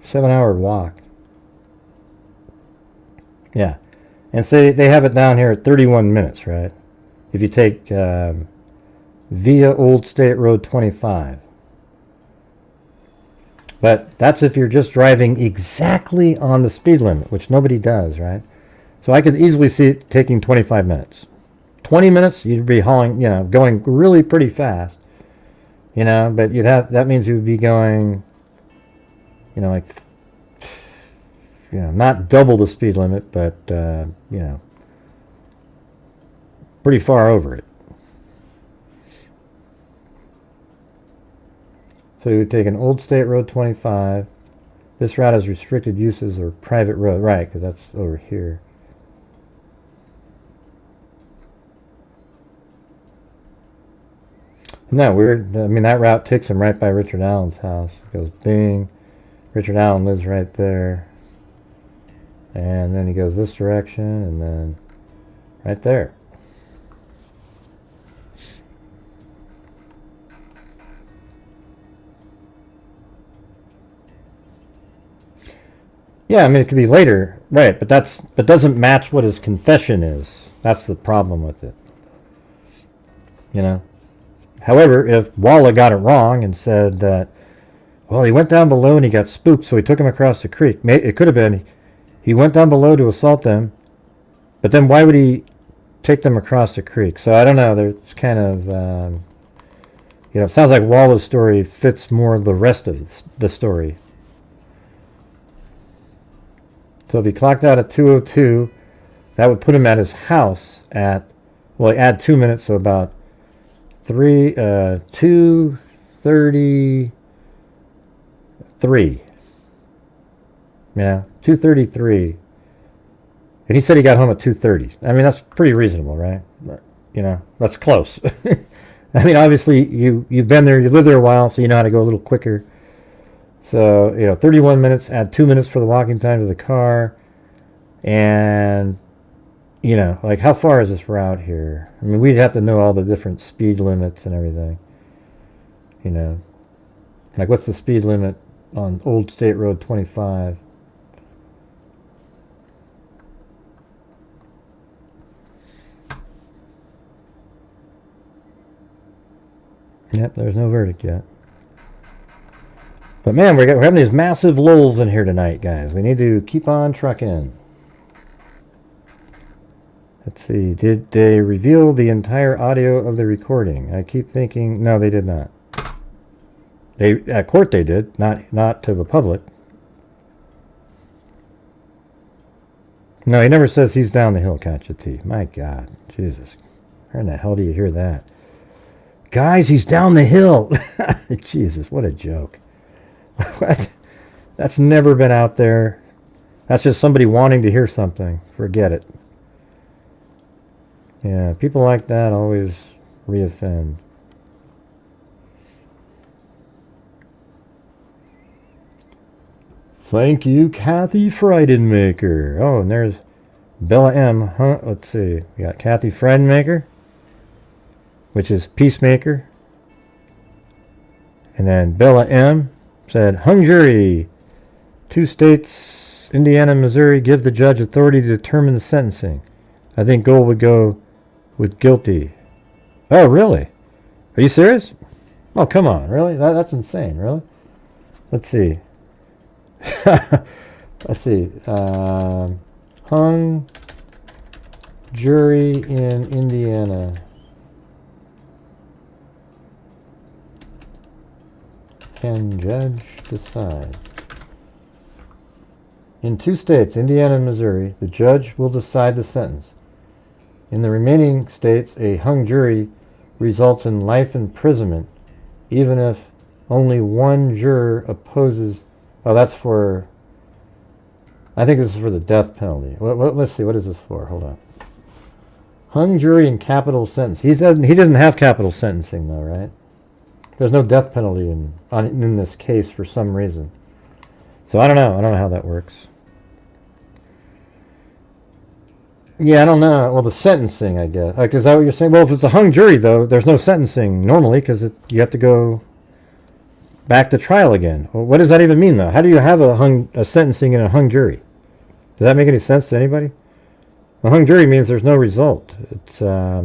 Speaker 1: 7-hour walk. Yeah. And say they have it down here at 31 minutes, right? If you take via Old State Road 25. But that's if you're just driving exactly on the speed limit, which nobody does, right? So I could easily see it taking 25 minutes. 20 minutes, you'd be hauling, going really pretty fast, but that means you'd be going, like, not double the speed limit, but, pretty far over it. So you would take an Old State Road 25. This route has restricted uses or private road, right, because that's over here. Isn't that weird? I mean, that route takes him right by Richard Allen's house. It goes bing. Richard Allen lives right there. And then he goes this direction, and then right there. Yeah, I mean, it could be later, right, but doesn't match what his confession is. That's the problem with it. However, if Walla got it wrong and said that, well, he went down below and he got spooked, so he took him across the creek. It could have been he went down below to assault them, but then why would he take them across the creek? So I don't know. There's kind of, it sounds like Walla's story fits more the rest of the story. So if he clocked out at 2:02, that would put him at his house at, well, add 2 minutes, so about 2:33. Yeah, 2:33. And he said he got home at 2:30. I mean, that's pretty reasonable, right? That's close. I mean, obviously, you've been there, you lived there a while, so you know how to go a little quicker. So, 31 minutes, add 2 minutes for the walking time to the car. And, like, how far is this route here? I mean, we'd have to know all the different speed limits and everything. Like, what's the speed limit on Old State Road 25? Yep, there's no verdict yet. But man, we're having these massive lulls in here tonight, guys. We need to keep on trucking. Let's see. Did they reveal the entire audio of the recording? I keep thinking, no, they did not. At court they did, not to the public. No, he never says he's down the hill, Katya T. My God, Jesus. Where in the hell do you hear that? Guys, he's down the hill. Jesus, what a joke. What? That's never been out there. That's just somebody wanting to hear something. Forget it. Yeah, people like that always reoffend. Thank you, Kathy Friedenmaker. Oh, and there's Bella M. Huh? Let's see. We got Kathy Friedenmaker, which is Peacemaker. And then Bella M. said, hung jury. 2 states, Indiana and Missouri, give the judge authority to determine the sentencing. I think Gold would go with guilty. Oh, really? Are you serious? Oh, come on. Really? That's insane. Really? Let's see. Let's see. Hung jury in Indiana. Can judge decide? In 2 states, Indiana and Missouri, the judge will decide the sentence. In the remaining states, a hung jury results in life imprisonment, even if only one juror opposes. Oh, that's for. I think this is for the death penalty. Let's see. What is this for? Hold on. Hung jury in capital sentence. He doesn't have capital sentencing though, right? There's no death penalty in this case for some reason. So I don't know. I don't know how that works. Yeah, I don't know. Well, the sentencing, I guess. Like, is that what you're saying? Well, if it's a hung jury, though, there's no sentencing normally because you have to go back to trial again. Well, what does that even mean, though? How do you have a sentencing in a hung jury? Does that make any sense to anybody? A hung jury means there's no result. It's how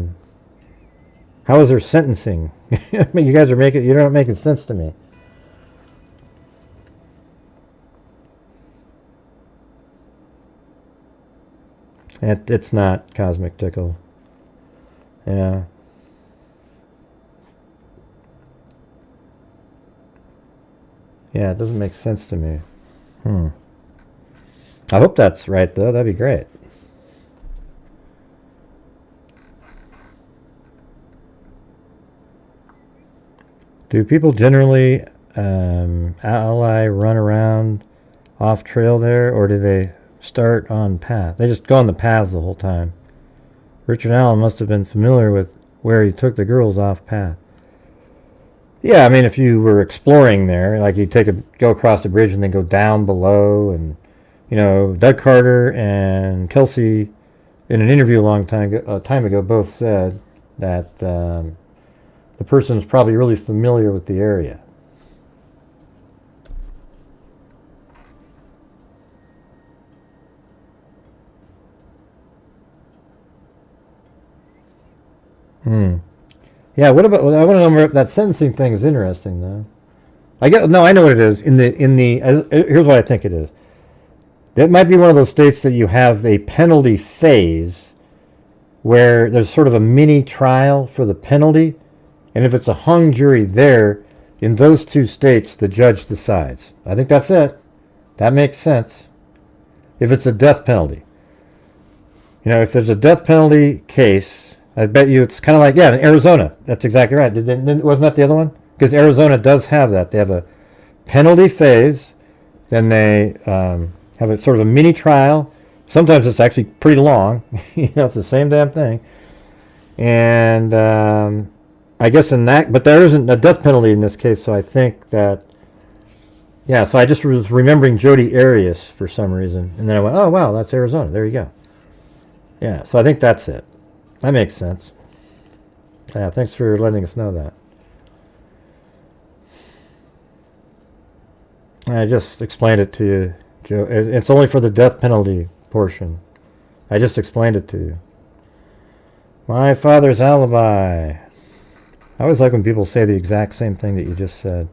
Speaker 1: is there sentencing? I mean, you're not making sense to me. It's not cosmic tickle. Yeah. Yeah, it doesn't make sense to me. I hope that's right, though. That'd be great. Do people generally ally run around off trail there, or do they start on path? They just go on the paths the whole time. Richard Allen must have been familiar with where he took the girls off path. Yeah, I mean, if you were exploring there, like you go across the bridge and then go down below, and Doug Carter and Kelsey, in an interview a time ago, both said that the person is probably really familiar with the area. Yeah, what about? I want to know if that sentencing thing is interesting, though. I know what it is. Here's what I think it is. That might be one of those states that you have a penalty phase where there's sort of a mini trial for the penalty, and if it's a hung jury there, in those two states, the judge decides. I think that's it. That makes sense. If it's a death penalty. If there's a death penalty case, I bet you it's kind of like, in Arizona. That's exactly right. Wasn't that the other one? Because Arizona does have that. They have a penalty phase, then they have a sort of a mini trial. Sometimes it's actually pretty long. It's the same damn thing. And I guess but there isn't a death penalty in this case, so I think that, so I just was remembering Jodi Arias for some reason. And then I went, oh, wow, that's Arizona. There you go. Yeah, so I think that's it. That makes sense. Yeah, thanks for letting us know that. I just explained it to you, Joe. It's only for the death penalty portion. I just explained it to you. My father's alibi. I always like when people say the exact same thing that you just said.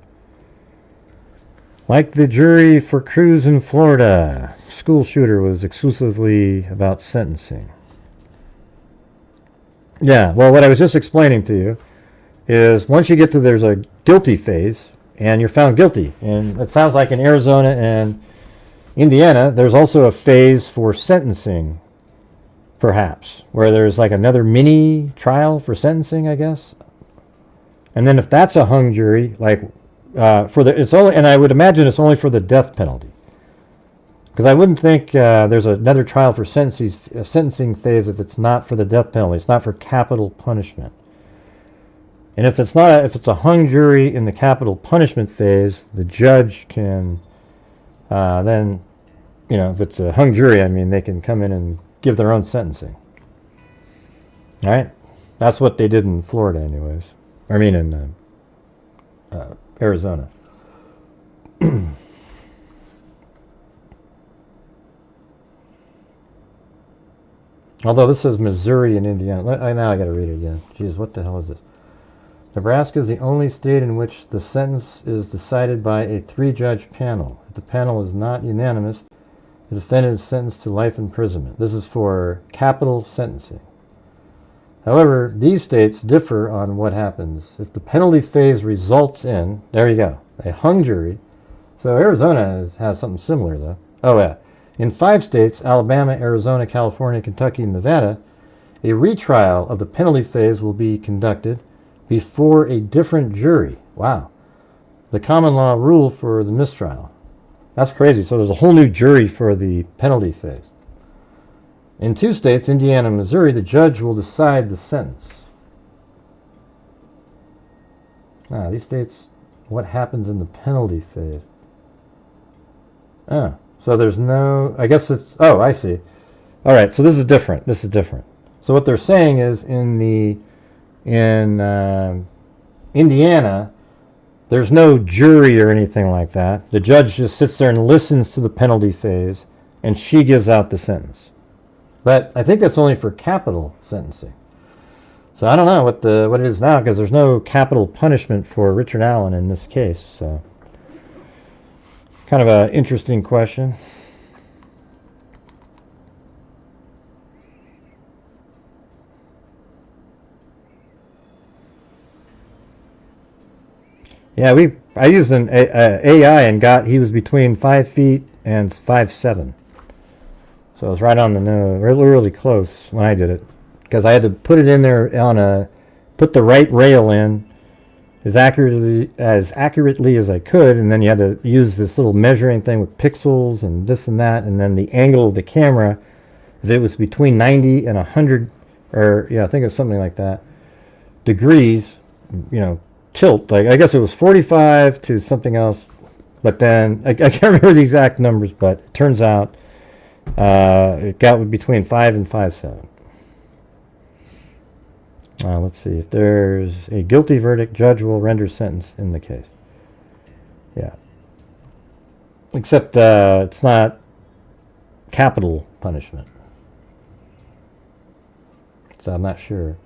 Speaker 1: Like the jury for Cruz in Florida. School shooter was exclusively about sentencing. Yeah, well, what I was just explaining to you is once you get to there's a guilty phase, and you're found guilty. And it sounds like in Arizona and Indiana, there's also a phase for sentencing, perhaps, where there's like another mini trial for sentencing, I guess. And then if that's a hung jury, like and I would imagine it's only for the death penalty. Because I wouldn't think there's another trial for sentencing phase if it's not for the death penalty. It's not for capital punishment. And if it's a hung jury in the capital punishment phase, the judge can then, if it's a hung jury, I mean, they can come in and give their own sentencing. All right? That's what they did in Florida, anyways. I mean, in Arizona. Although this says Missouri and Indiana. Now I got to read it again. Jeez, what the hell is this? Nebraska is the only state in which the sentence is decided by a 3-judge panel. If the panel is not unanimous, the defendant is sentenced to life imprisonment. This is for capital sentencing. However, these states differ on what happens if the penalty phase results in, there you go, a hung jury. So Arizona has something similar, though. Oh, yeah. In 5 states, Alabama, Arizona, California, Kentucky, and Nevada, a retrial of the penalty phase will be conducted before a different jury. Wow. The common law rule for the mistrial. That's crazy. So there's a whole new jury for the penalty phase. In 2 states, Indiana and Missouri, the judge will decide the sentence. These states, what happens in the penalty phase? So there's no, I guess it's, I see. All right, so this is different. So what they're saying is in Indiana, there's no jury or anything like that. The judge just sits there and listens to the penalty phase, and she gives out the sentence. But I think that's only for capital sentencing. So I don't know what it is now, because there's no capital punishment for Richard Allen in this case. So kind of an interesting question. Yeah, I used an AI and he was between 5 feet and 5'7". So it was right on the nose, really close when I did it. Because I had to put it in there put the right rail in as accurately as I could, and then you had to use this little measuring thing with pixels and this and that, and then the angle of the camera, if it was between 90 and 100, or yeah, I think it was something like that, degrees, tilt. Like I guess it was 45 to something else, but then I can't remember the exact numbers, but it turns out it got between 5 and 5'7". Let's see. If there's a guilty verdict, judge will render sentence in the case. Yeah. Except it's not capital punishment. So I'm not sure.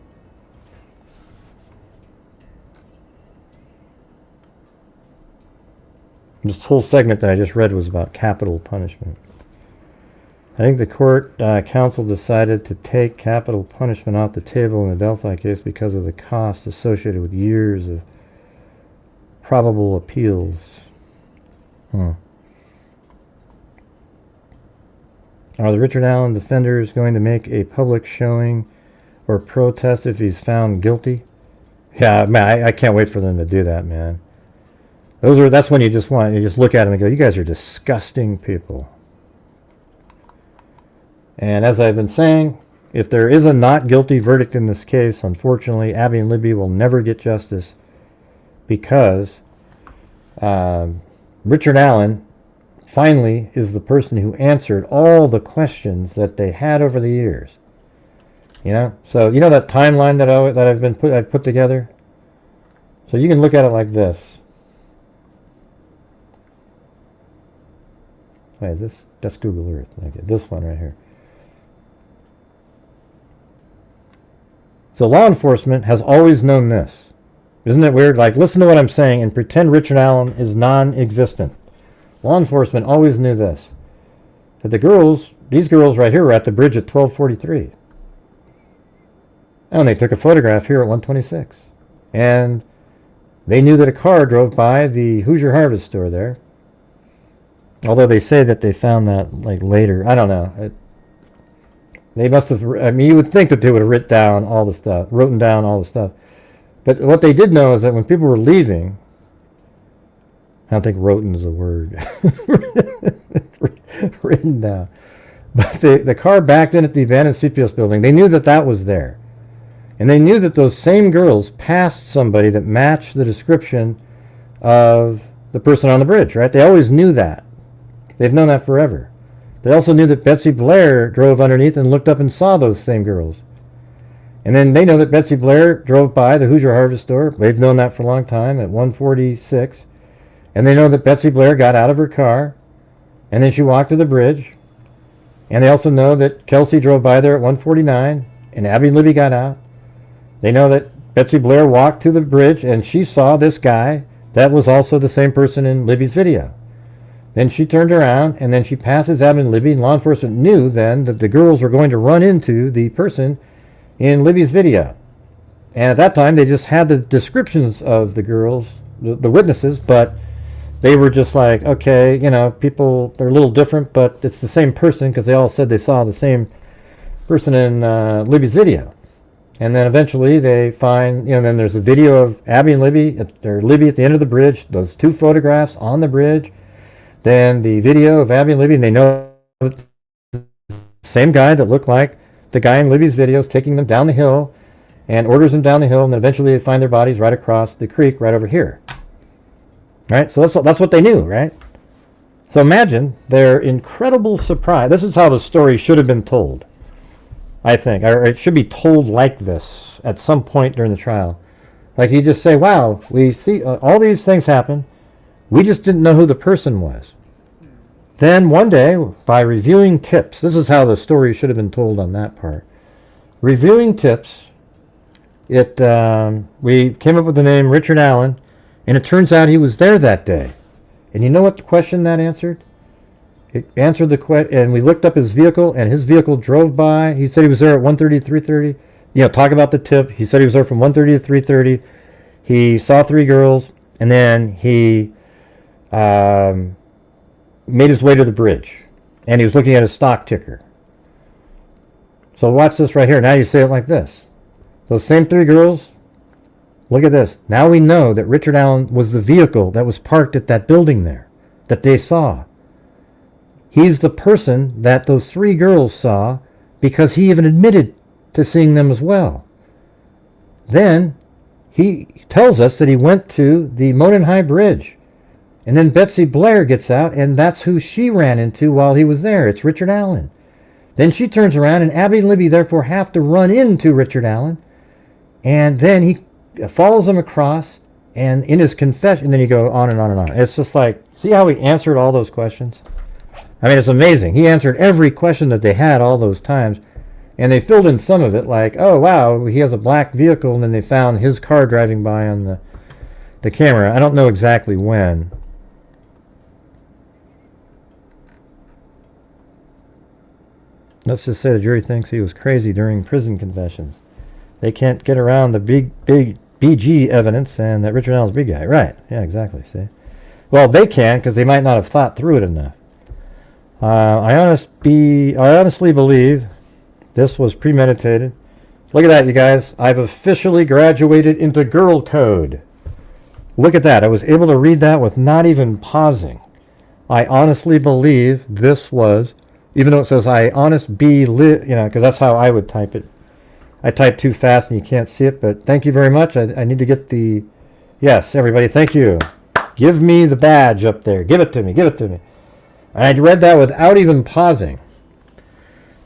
Speaker 1: This whole segment that I just read was about capital punishment. I think the court counsel decided to take capital punishment off the table in the Delphi case because of the cost associated with years of probable appeals. Are the Richard Allen defenders going to make a public showing or protest if he's found guilty? Yeah, man, I can't wait for them to do that, man. That's when you just look at them and go, you guys are disgusting people. And as I've been saying, if there is a not guilty verdict in this case, unfortunately, Abby and Libby will never get justice because Richard Allen finally is the person who answered all the questions that they had over the years. So that timeline that I've put together. So you can look at it like this. Wait, is this? That's Google Earth. Okay, this one right here. So law enforcement has always known this. Isn't it weird? Like, listen to what I'm saying and pretend Richard Allen is non-existent. Law enforcement always knew this. That these girls right here were at the bridge at 12:43. And they took a photograph here at 1:26. And they knew that a car drove by the Hoosier Harvest store there. Although they say that they found that later. I don't know. They must have, you would think that they would have written down all the stuff. But what they did know is that when people were leaving, I don't think written is a word. Written down. But the car backed in at the abandoned CPS building. They knew that was there. And they knew that those same girls passed somebody that matched the description of the person on the bridge, right? They always knew that. They've known that forever. They also knew that Betsy Blair drove underneath and looked up and saw those same girls. And then they know that Betsy Blair drove by the Hoosier Harvest store. They've known that for a long time at 1:46. And they know that Betsy Blair got out of her car and then she walked to the bridge. And they also know that Kelsey drove by there at 1:49 and Abby and Libby got out. They know that Betsy Blair walked to the bridge and she saw this guy that was also the same person in Libby's video. Then she turned around, and then she passes Abby and Libby, and law enforcement knew then that the girls were going to run into the person in Libby's video. And at that time, they just had the descriptions of the girls, the witnesses, but they were just like, okay, people, they're a little different, but it's the same person, because they all said they saw the same person in Libby's video. And then eventually they find, then there's a video of Abby and Libby, or Libby at the end of the bridge, those two photographs on the bridge. Then the video of Abby and Libby, and they know the same guy that looked like the guy in Libby's videos taking them down the hill and orders them down the hill, and then eventually they find their bodies right across the creek right over here. Right? So that's what they knew, right? So imagine their incredible surprise. This is how the story should have been told, I think. Or it should be told like this at some point during the trial. Like you just say, wow, we see all these things happen. We just didn't know who the person was. Then one day, by reviewing tips, this is how the story should have been told on that part. Reviewing tips, we came up with the name Richard Allen, and it turns out he was there that day. And you know what question that answered? It answered the question, and we looked up his vehicle, and his vehicle drove by. He said he was there at 1:30 to 3:30. Talk about the tip. He said he was there from 1:30 to 3:30. He saw three girls. And then he made his way to the bridge. And he was looking at his stock ticker. So watch this right here. Now you say it like this. Those same 3 girls, look at this. Now we know that Richard Allen was the vehicle that was parked at that building there that they saw. He's the person that those 3 girls saw because he even admitted to seeing them as well. Then he tells us that he went to the Monon High Bridge. And then Betsy Blair gets out, and that's who she ran into while he was there. It's Richard Allen. Then she turns around, and Abby and Libby therefore have to run into Richard Allen. And then he follows them across, and in his confession, and then you go on and on and on. It's just like, see how he answered all those questions? I mean, it's amazing. He answered every question that they had all those times, and they filled in some of it, like, oh, wow, he has a black vehicle, and then they found his car driving by on the camera. I don't know exactly when. Let's just say the jury thinks he was crazy during prison confessions. They can't get around the big BG evidence and that Richard Allen's a big guy. Right. Yeah, exactly. See? Well, they can because they might not have thought through it enough. I honestly believe this was premeditated. Look at that, you guys. I've officially graduated into girl code. Look at that. I was able to read that with not even pausing. I honestly believe this was, even though it says I honest be li, because that's how I would type it. I type too fast and you can't see it, but thank you very much. I need to get the, yes, everybody, thank you. Give me the badge up there. Give it to me. Give it to me. I read that without even pausing.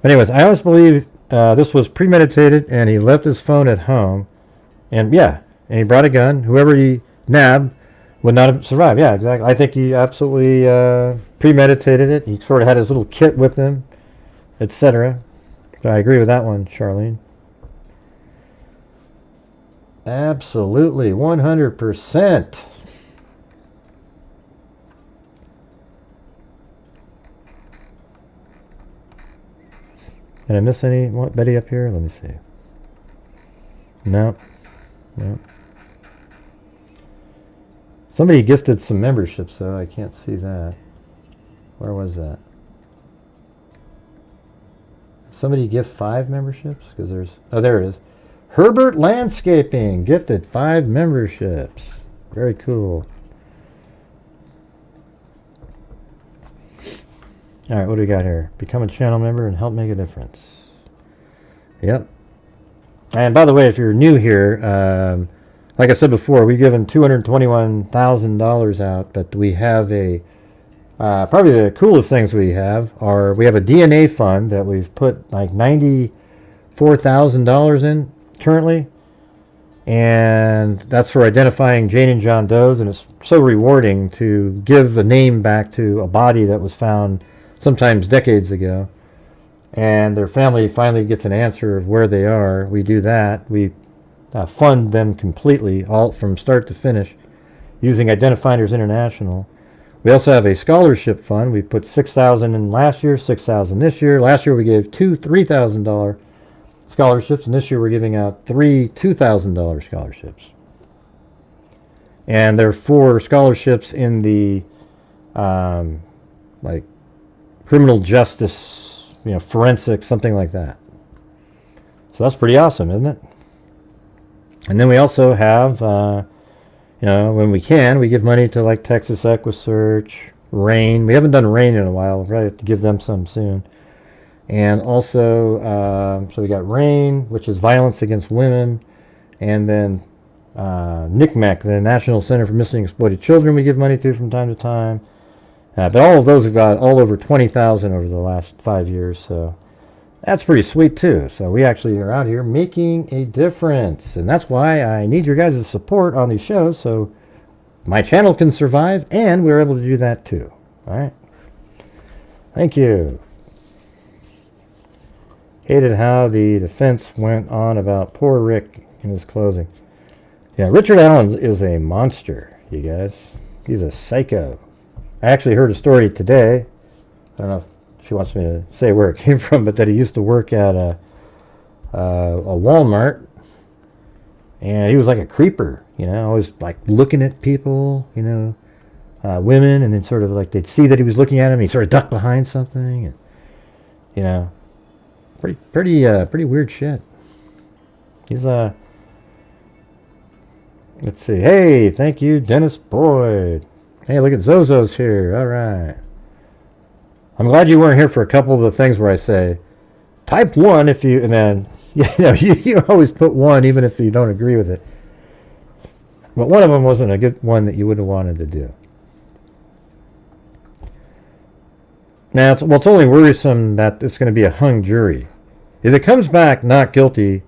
Speaker 1: But anyways, I always believe this was premeditated, and he left his phone at home, and yeah, and he brought a gun. Whoever he nabbed would not have survived. Yeah, exactly. I think he absolutely premeditated it. He sort of had his little kit with him, etc. So I agree with that one, Charlene. Absolutely, 100%. Did I miss any Betty up here? Let me see. No. No. Somebody gifted some memberships, though. I can't see that. Where was that? Somebody gift 5 memberships? Because there's... Oh, there it is. Herbert Landscaping gifted 5 memberships. Very cool. Alright, what do we got here? Become a channel member and help make a difference. Yep. And by the way, if you're new here, like I said before, we've given $221,000 out, but we have a... probably the coolest things we have are... We have a DNA fund that we've put like $94,000 in currently. And that's for identifying Jane and John Does, and it's so rewarding to give a name back to a body that was found sometimes decades ago, and their family finally gets an answer of where they are. We do that. We fund them completely, all from start to finish, using Identifiers International. We also have a scholarship fund. We put $6,000 in last year, $6,000 this year. Last year we gave 2 $3,000 scholarships, and this year we're giving out 3 $2,000 scholarships. And there are 4 scholarships in the like criminal justice, forensics, something like that. So that's pretty awesome, isn't it? And then we also have, when we can, we give money to like Texas EquiSearch, RAIN. We haven't done RAIN in a while. We'll probably have to give them some soon. And also, so we got RAIN, which is Violence Against Women, and then NCMEC, the National Center for Missing and Exploited Children, we give money to from time to time. But all of those have got all over 20,000 over the last 5 years, so that's pretty sweet too. So we actually are out here making a difference, and that's why I need your guys' support on these shows so my channel can survive, and we're able to do that too. All right. Thank you. Hated how the defense went on about poor Rick in his closing. Yeah, Richard Allen is a monster, you guys. He's a psycho. I actually heard a story today. I don't know if she wants me to say where it came from, but that he used to work at a Walmart, And he was like a creeper, you know, always like looking at people, you know, women, and then sort of like they'd see that he was looking at him, he sort of ducked behind something, and, you know, pretty weird shit. He's let's see. Hey, thank you, Dennis Boyd. Hey, look at Zozo's here. All right. I'm glad you weren't here for a couple of the things where I say, type 1 if you, and then, you know, you always put 1 even if you don't agree with it. But one of them wasn't a good one that you would have wanted to do. Now, it's only worrisome that it's going to be a hung jury. If it comes back not guilty,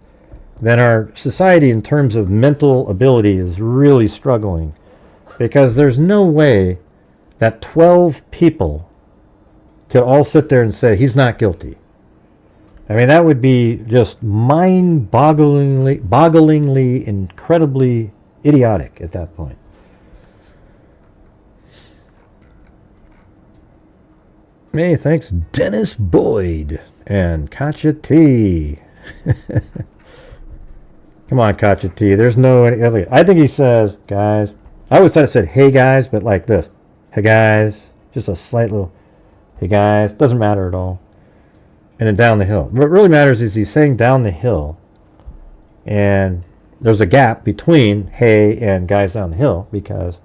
Speaker 1: then our society in terms of mental ability is really struggling, because there's no way that 12 people could all sit there and say he's not guilty. I mean, that would be just mind-bogglingly, incredibly idiotic at that point. Hey, thanks, Dennis Boyd and Katya T. Come on, Katya T. There's no... I think he says, guys... I always thought it said, hey, guys, but like this. Hey, guys. Just a slight little... Hey, guys. Doesn't matter at all. And then down the hill. What really matters is he's saying down the hill. And there's a gap between hey and guys down the hill, because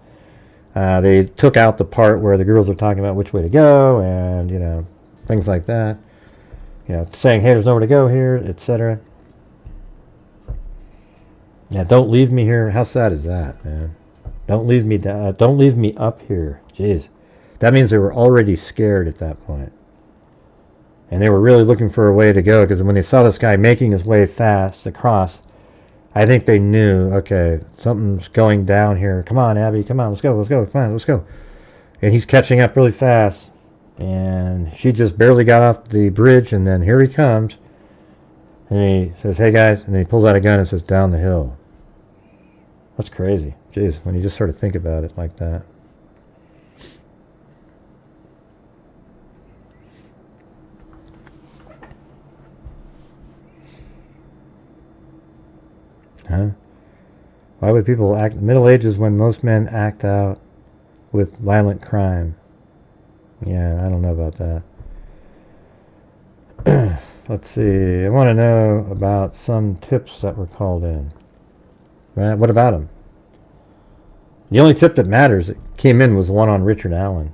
Speaker 1: they took out the part where the girls are talking about which way to go and, you know, things like that. You know, saying, hey, there's nowhere to go here, etc. Yeah, don't leave me here. How sad is that, man? Don't leave me down. Don't leave me up here. Jeez. That means they were already scared at that point. And they were really looking for a way to go, because when they saw this guy making his way fast across, I think they knew, okay, something's going down here. Come on, Abby. Come on, let's go. Come on, let's go. And he's catching up really fast. And she just barely got off the bridge, and then here he comes. And he says, hey, guys. And then he pulls out a gun and says, down the hill. That's crazy. Jeez, when you just sort of think about it like that. Huh? Why would people act... Middle Ages when most men act out with violent crime. Yeah, I don't know about that. Let's see. I want to know about some tips that were called in. Right? What about them? The only tip that matters that came in was one on Richard Allen.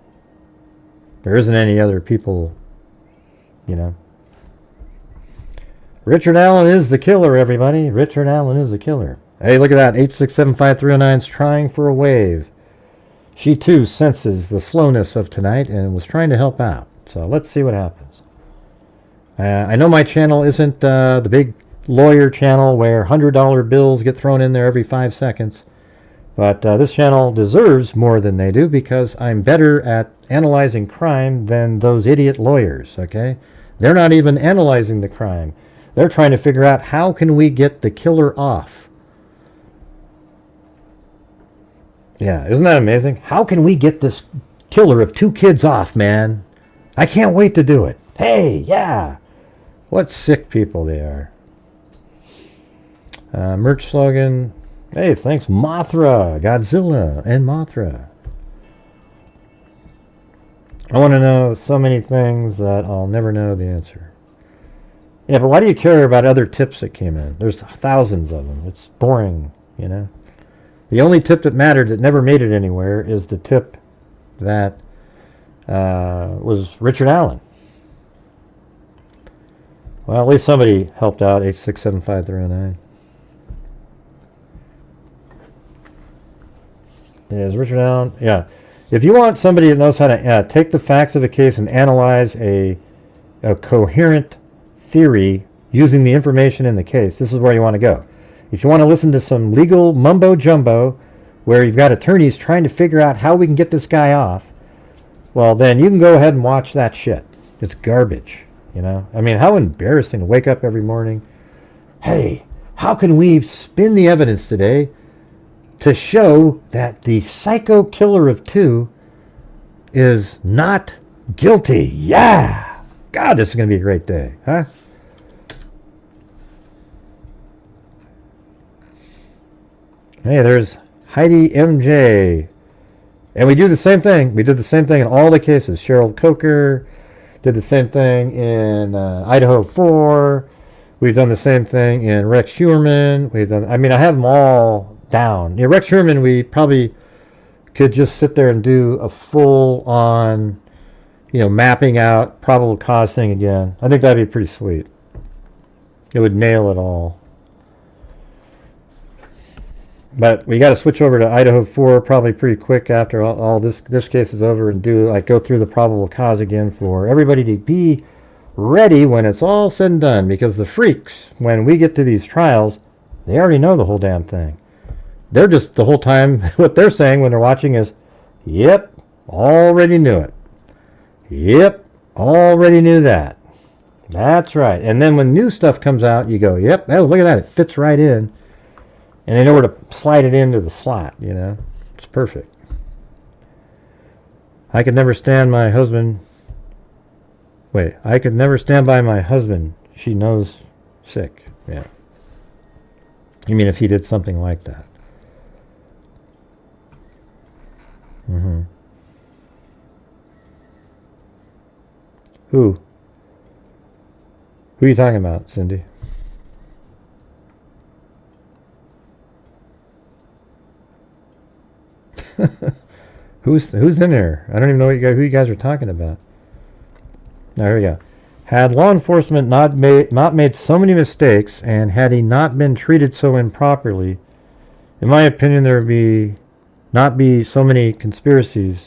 Speaker 1: There isn't any other people, you know. Richard Allen is the killer, everybody. Richard Allen is the killer. Hey, look at that. 8675309's trying for a wave. She, too, senses the slowness of tonight and was trying to help out. So let's see what happens. I know my channel isn't the big lawyer channel where $100 bills get thrown in there every 5 seconds. But this channel deserves more than they do, because I'm better at analyzing crime than those idiot lawyers, okay? They're not even analyzing the crime. They're trying to figure out, how can we get the killer off? Yeah, isn't that amazing? How can we get this killer of 2 kids off, man? I can't wait to do it. Hey, yeah. What sick people they are. Merch slogan. Hey, thanks, Mothra, Godzilla, and Mothra. I want to know so many things that I'll never know the answer. Yeah, but why do you care about other tips that came in? There's thousands of them. It's boring, you know. The only tip that mattered that never made it anywhere is the tip that was Richard Allen. Well, at least somebody helped out. 8675309. Is Richard Allen? Yeah. If you want somebody that knows how to take the facts of a case and analyze a coherent theory using the information in the case, this is where you want to go. If you want to listen to some legal mumbo-jumbo where you've got attorneys trying to figure out how we can get this guy off, well, then you can go ahead and watch that shit. It's garbage, you know? I mean, how embarrassing to wake up every morning. Hey, how can we spin the evidence today to show that the psycho killer of 2 is not guilty? Yeah! God, this is going to be a great day, huh? Hey, there's Heidi MJ. And we do the same thing. We did the same thing in all the cases. Cheryl Coker did the same thing in Idaho 4. We've done the same thing in Rex Schuerman. I have them all down. Yeah, Rex Schuerman, we probably could just sit there and do a full-on, mapping out probable cause thing again. I think that'd be pretty sweet. It would nail it all. But we got to switch over to Idaho 4 probably pretty quick after all this case is over and go through the probable cause again for everybody to be ready when it's all said and done, because the freaks, when we get to these trials, they already know the whole damn thing. They're just the whole time, what they're saying when they're watching is, yep, already knew it. Yep, already knew that. That's right. And then when new stuff comes out, you go, yep, oh, look at that, it fits right in. And they know where to slide it into the slot, It's perfect. I could never stand my husband. Wait, I could never stand by my husband. She knows sick. Yeah. You mean if he did something like that? Mm-hmm. Who? Who are you talking about, Cindy? Who's in there? I don't even know who you guys are talking about. There we go. Had law enforcement not made so many mistakes, and had he not been treated so improperly, in my opinion, there would not be so many conspiracies,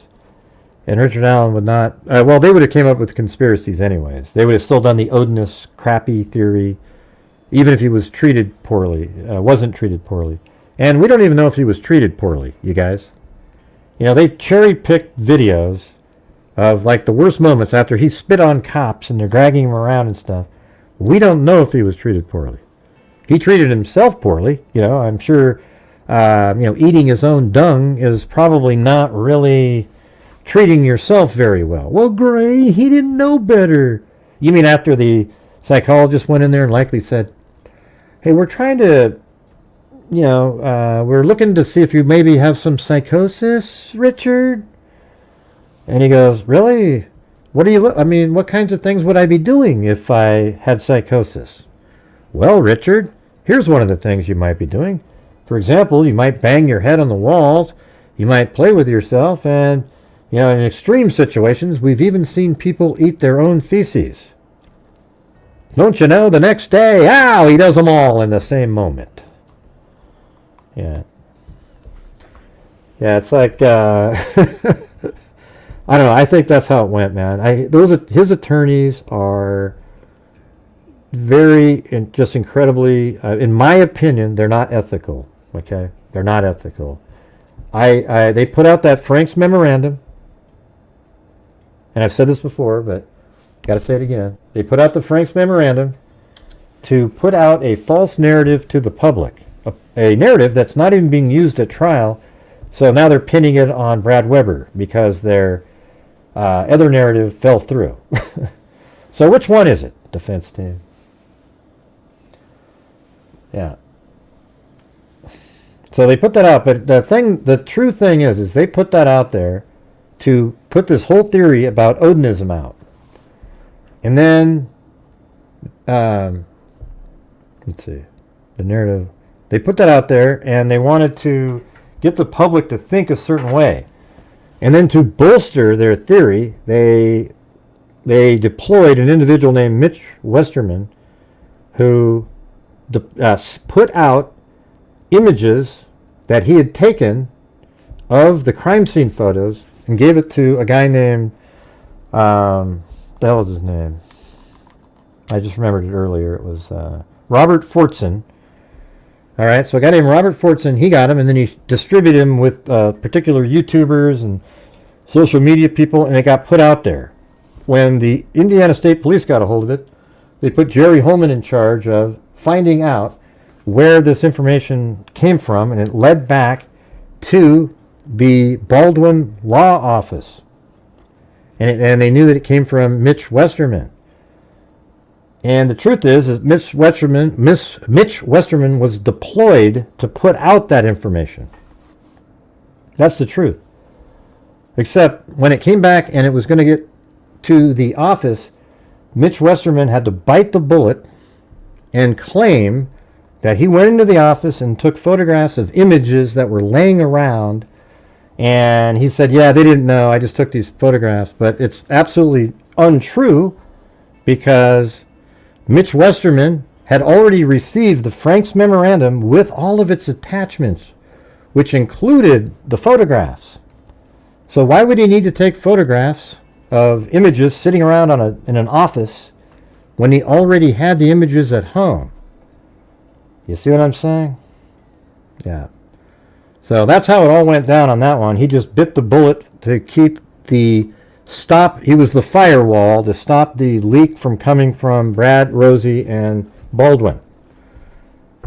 Speaker 1: and Richard Allen would not. They would have came up with conspiracies anyways. They would have still done the Odinism crappy theory, even if he was treated poorly, wasn't treated poorly, and we don't even know if he was treated poorly. You guys. They cherry-picked videos of, like, the worst moments after he spit on cops and they're dragging him around and stuff. We don't know if he was treated poorly. He treated himself poorly. I'm sure, eating his own dung is probably not really treating yourself very well. Well, Gray, he didn't know better. You mean after the psychologist went in there and likely said, hey, we're trying to... we're looking to see if you maybe have some psychosis, Richard. And he goes, really? What do you what kinds of things would I be doing if I had psychosis? Well, Richard, here's one of the things you might be doing. For example, you might bang your head on the walls. You might play with yourself. And, in extreme situations, we've even seen people eat their own feces. Don't you know, the next day, ow, he does them all in the same moment. Yeah. Yeah, it's like, I don't know, I think that's how it went, man. His attorneys are just incredibly, in my opinion, they're not ethical, okay? They're not ethical. They put out that Frank's memorandum, and I've said this before, but got to say it again. They put out the Frank's memorandum to put out a false narrative to the public. A narrative that's not even being used at trial, so now they're pinning it on Brad Weber because their other narrative fell through. So which one is it, defense team? Yeah. So they put that out, but the true thing is they put that out there to put this whole theory about Odinism out. And then, let's see, the narrative. They put that out there, and they wanted to get the public to think a certain way. And then to bolster their theory, they deployed an individual named Mitch Westerman, who put out images that he had taken of the crime scene photos and gave it to a guy named, the hell was his name? I just remembered it earlier. It was Robert Fortson. All right, so a guy named Robert Fortson, he got him, and then he distributed him with particular YouTubers and social media people, and it got put out there. When the Indiana State Police got a hold of it, they put Jerry Holman in charge of finding out where this information came from, and it led back to the Baldwin Law Office. And they knew that it came from Mitch Westerman. And the truth is Mitch Westerman was deployed to put out that information. That's the truth. Except when it came back and it was going to get to the office, Mitch Westerman had to bite the bullet and claim that he went into the office and took photographs of images that were laying around. And he said, yeah, they didn't know. I just took these photographs. But it's absolutely untrue because Mitch Westerman had already received the Frank's memorandum with all of its attachments, which included the photographs. So why would he need to take photographs of images sitting around in an office when he already had the images at home? You see what I'm saying? Yeah. So that's how it all went down on that one. He just bit the bullet to keep he was the firewall to stop the leak from coming from Brad, Rosie, and Baldwin.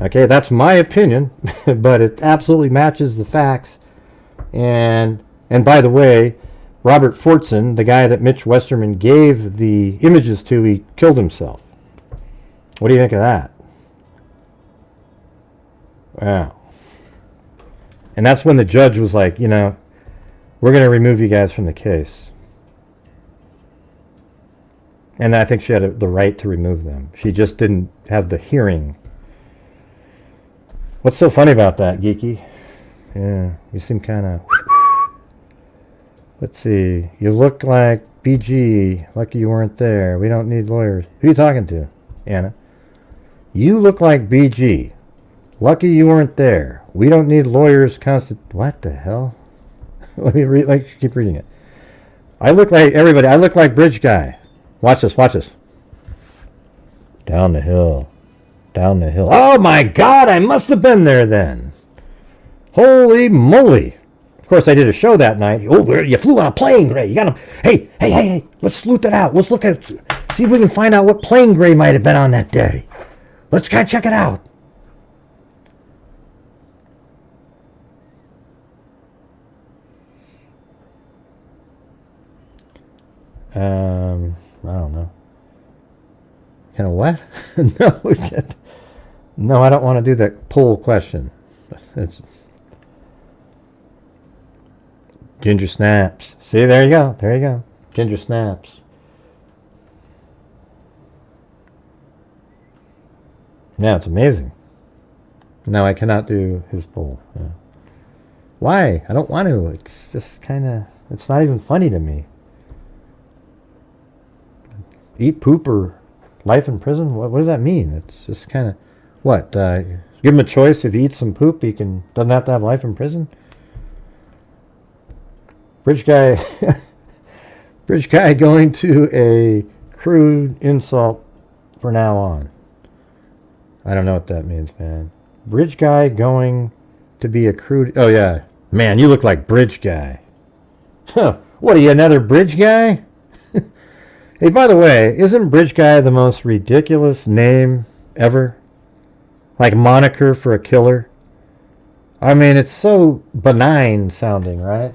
Speaker 1: Okay, that's my opinion, but it absolutely matches the facts. And by the way, Robert Fortson, the guy that Mitch Westerman gave the images to, he killed himself. What do you think of that? Wow. And that's when the judge was like, we're going to remove you guys from the case. And I think she had the right to remove them. She just didn't have the hearing. What's so funny about that, Geeky? Yeah, you seem kind of... Let's see. You look like BG. Lucky you weren't there. We don't need lawyers. Who are you talking to, Anna? You look like BG. Lucky you weren't there. We don't need lawyers. What the hell? Let me read. Keep reading it. I look like everybody. I look like Bridge Guy. Watch this. Watch this. Down the hill. Down the hill. Oh my God! I must have been there then. Holy moly! Of course, I did a show that night. Oh, you flew on a plane, Gray. You got to. Hey! Let's sleuth it out. Let's see if we can find out what plane Gray might have been on that day. Let's go check it out. I don't know. Kind of what? No, I don't want to do that poll question. It's Ginger Snaps. See, there you go. There you go. Ginger Snaps. Yeah, it's amazing. No, I cannot do his poll. Yeah. Why? I don't want to. It's just kind of... It's not even funny to me. Eat poop or life in prison? What does that mean? It's just kind of... What? Give him a choice. If he eats some poop, he doesn't have to have life in prison? Bridge guy going to a crude insult for now on. I don't know what that means, man. Bridge guy going to be a crude... Oh, yeah. Man, you look like Bridge Guy. What are you, another Bridge Guy? Hey, by the way, isn't Bridge Guy the most ridiculous name ever? Like moniker for a killer? I mean, it's so benign sounding, right?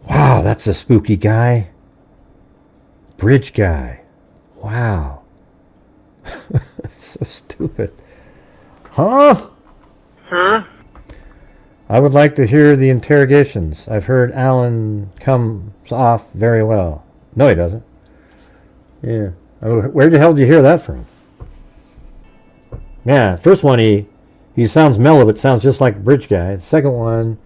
Speaker 1: Wow, that's a spooky guy. Bridge Guy. Wow. So stupid. Huh? I would like to hear the interrogations. I've heard Alan comes off very well. No, he doesn't. Yeah. Where the hell did you hear that from? Yeah, first one he sounds mellow, but sounds just like Bridge Guy. The second one,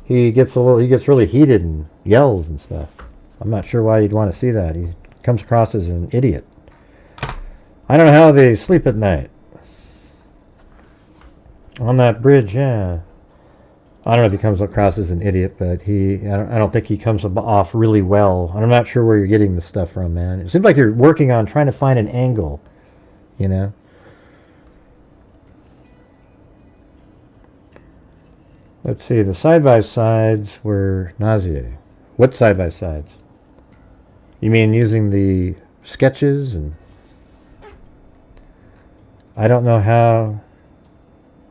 Speaker 1: he gets really heated and yells and stuff. I'm not sure why you'd want to see that. He comes across as an idiot. I don't know how they sleep at night. On that bridge, yeah. I don't know if he comes across as an idiot, but I don't think he comes off really well. I'm not sure where you're getting this stuff from, man. It seems like you're working on trying to find an angle, you know? Let's see, the side-by-sides were nauseating. What side-by-sides? You mean using the sketches? And I don't know how...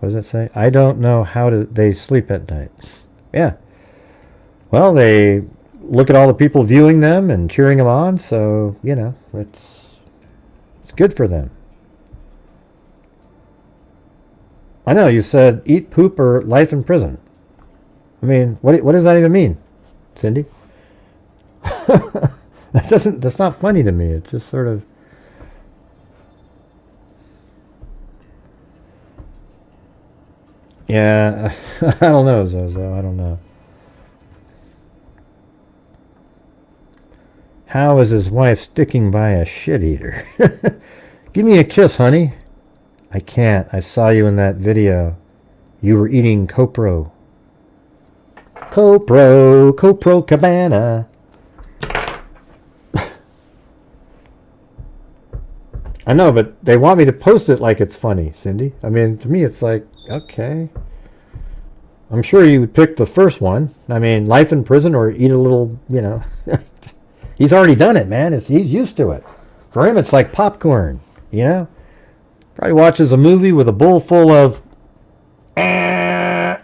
Speaker 1: What does that say? I don't know how they sleep at night. Yeah. Well, look at all the people viewing them and cheering them on. So, you know, it's good for them. I know, you said eat poop or life in prison. I mean, what does that even mean, Cindy? That's not funny to me. It's just sort of... Yeah, I don't know, Zozo. I don't know. How is his wife sticking by a shit eater? Give me a kiss, honey. I can't. I saw you in that video. You were eating GoPro. GoPro Cabana. I know, but they want me to post it like it's funny, Cindy. I mean, to me, it's like, okay. I'm sure you would pick the first one. I mean, life in prison or eat a little, you know. He's already done it, man. He's used to it. For him, it's like popcorn, you know. Probably watches a movie with a bowl full of... I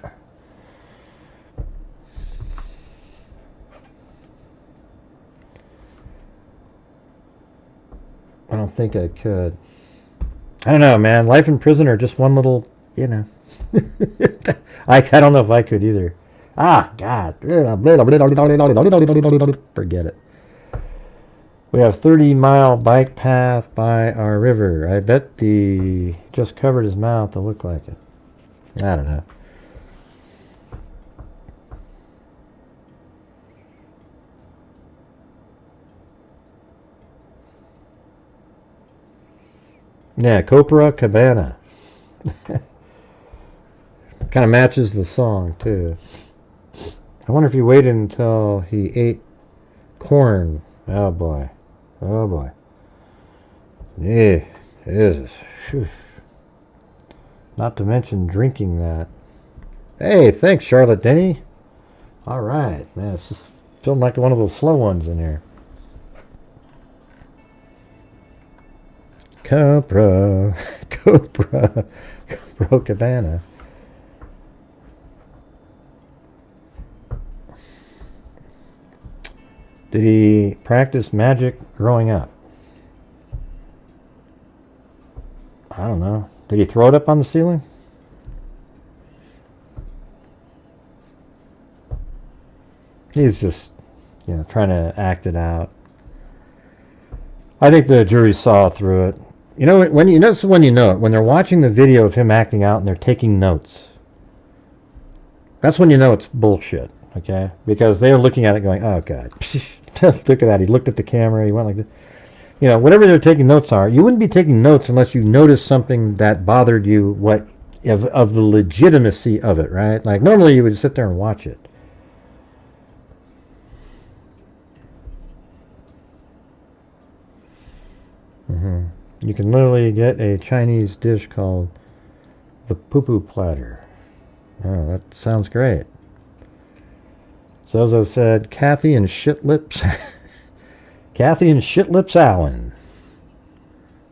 Speaker 1: don't think I could. I don't know, man. Life in prison or just one little, you know. I don't know if I could either. Ah, God. Forget it. We have 30-mile bike path by our river. I bet he just covered his mouth to look like it. I don't know. Yeah, Copacabana. Kind of matches the song, too. I wonder if he waited until he ate corn. Oh, boy. Oh, boy. Yeah, it is. Whew. Not to mention drinking that. Hey, thanks, Charlotte Denny. All right, man. It's just feeling like one of those slow ones in here. GoPro Cabana. Did he practice magic growing up? I don't know. Did he throw it up on the ceiling? He's just, you know, trying to act it out. I think the jury saw through it. You know, when you notice when you know it, when they're watching the video of him acting out and they're taking notes. That's when you know it's bullshit, okay? Because they're looking at it going, oh, God. Look at that. He looked at the camera. He went like this. You know, whatever they're taking notes are, you wouldn't be taking notes unless you noticed something that bothered you, of the legitimacy of it, right? Like, normally you would sit there and watch it. You can literally get a Chinese dish called the poo-poo platter. Oh, that sounds great. Zozo said, Kathy and Shitlips. Kathy and Shitlips Allen.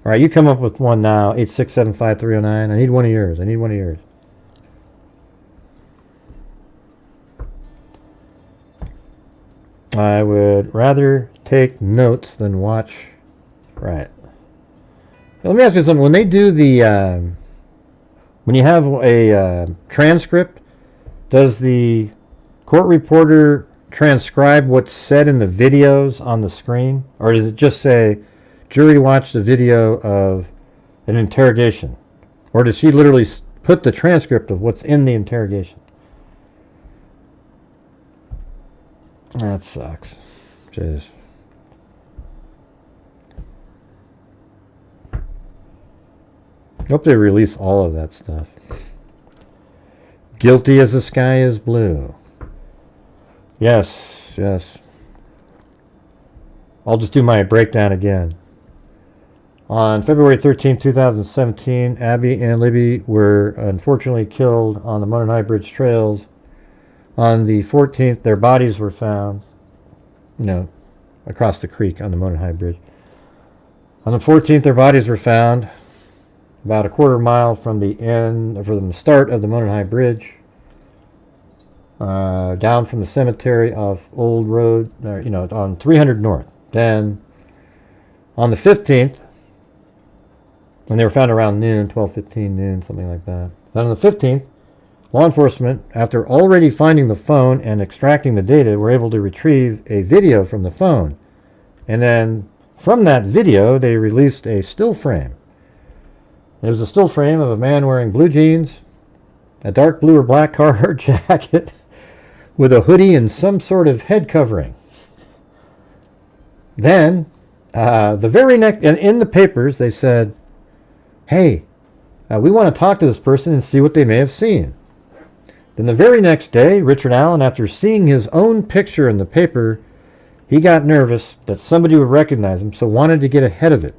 Speaker 1: All right, you come up with one now. 8675309. I need one of yours. I need one of yours. I would rather take notes than watch. Right. Let me ask you something. When they do the, when you have a transcript, does the court reporter transcribe what's said in the videos on the screen? Or does it just say, jury watched a video of an interrogation? Or does she literally put the transcript of what's in the interrogation? That sucks. Jeez. Hope they release all of that stuff. Guilty as the sky is blue. Yes, yes. I'll just do my breakdown again. On February 13, 2017, Abby and Libby were unfortunately killed on the Monon High Bridge trails. On the 14th, their bodies were found, across the creek on the Monon High Bridge. On the 14th, their bodies were found about a quarter mile from the start of the Monon High Bridge. down from the cemetery off Old Road, on 300 North. Then on the 15th, and they were found around noon, 12:15 noon, something like that. Then on the 15th, law enforcement, after already finding the phone and extracting the data, were able to retrieve a video from the phone. And then from that video, they released a still frame. It was a still frame of a man wearing blue jeans, a dark blue or black Carhartt jacket, with a hoodie and some sort of head covering. Then, the very next, and in the papers, they said, hey, we want to talk to this person and see what they may have seen. Then the very next day, Richard Allen, after seeing his own picture in the paper, he got nervous that somebody would recognize him, so wanted to get ahead of it.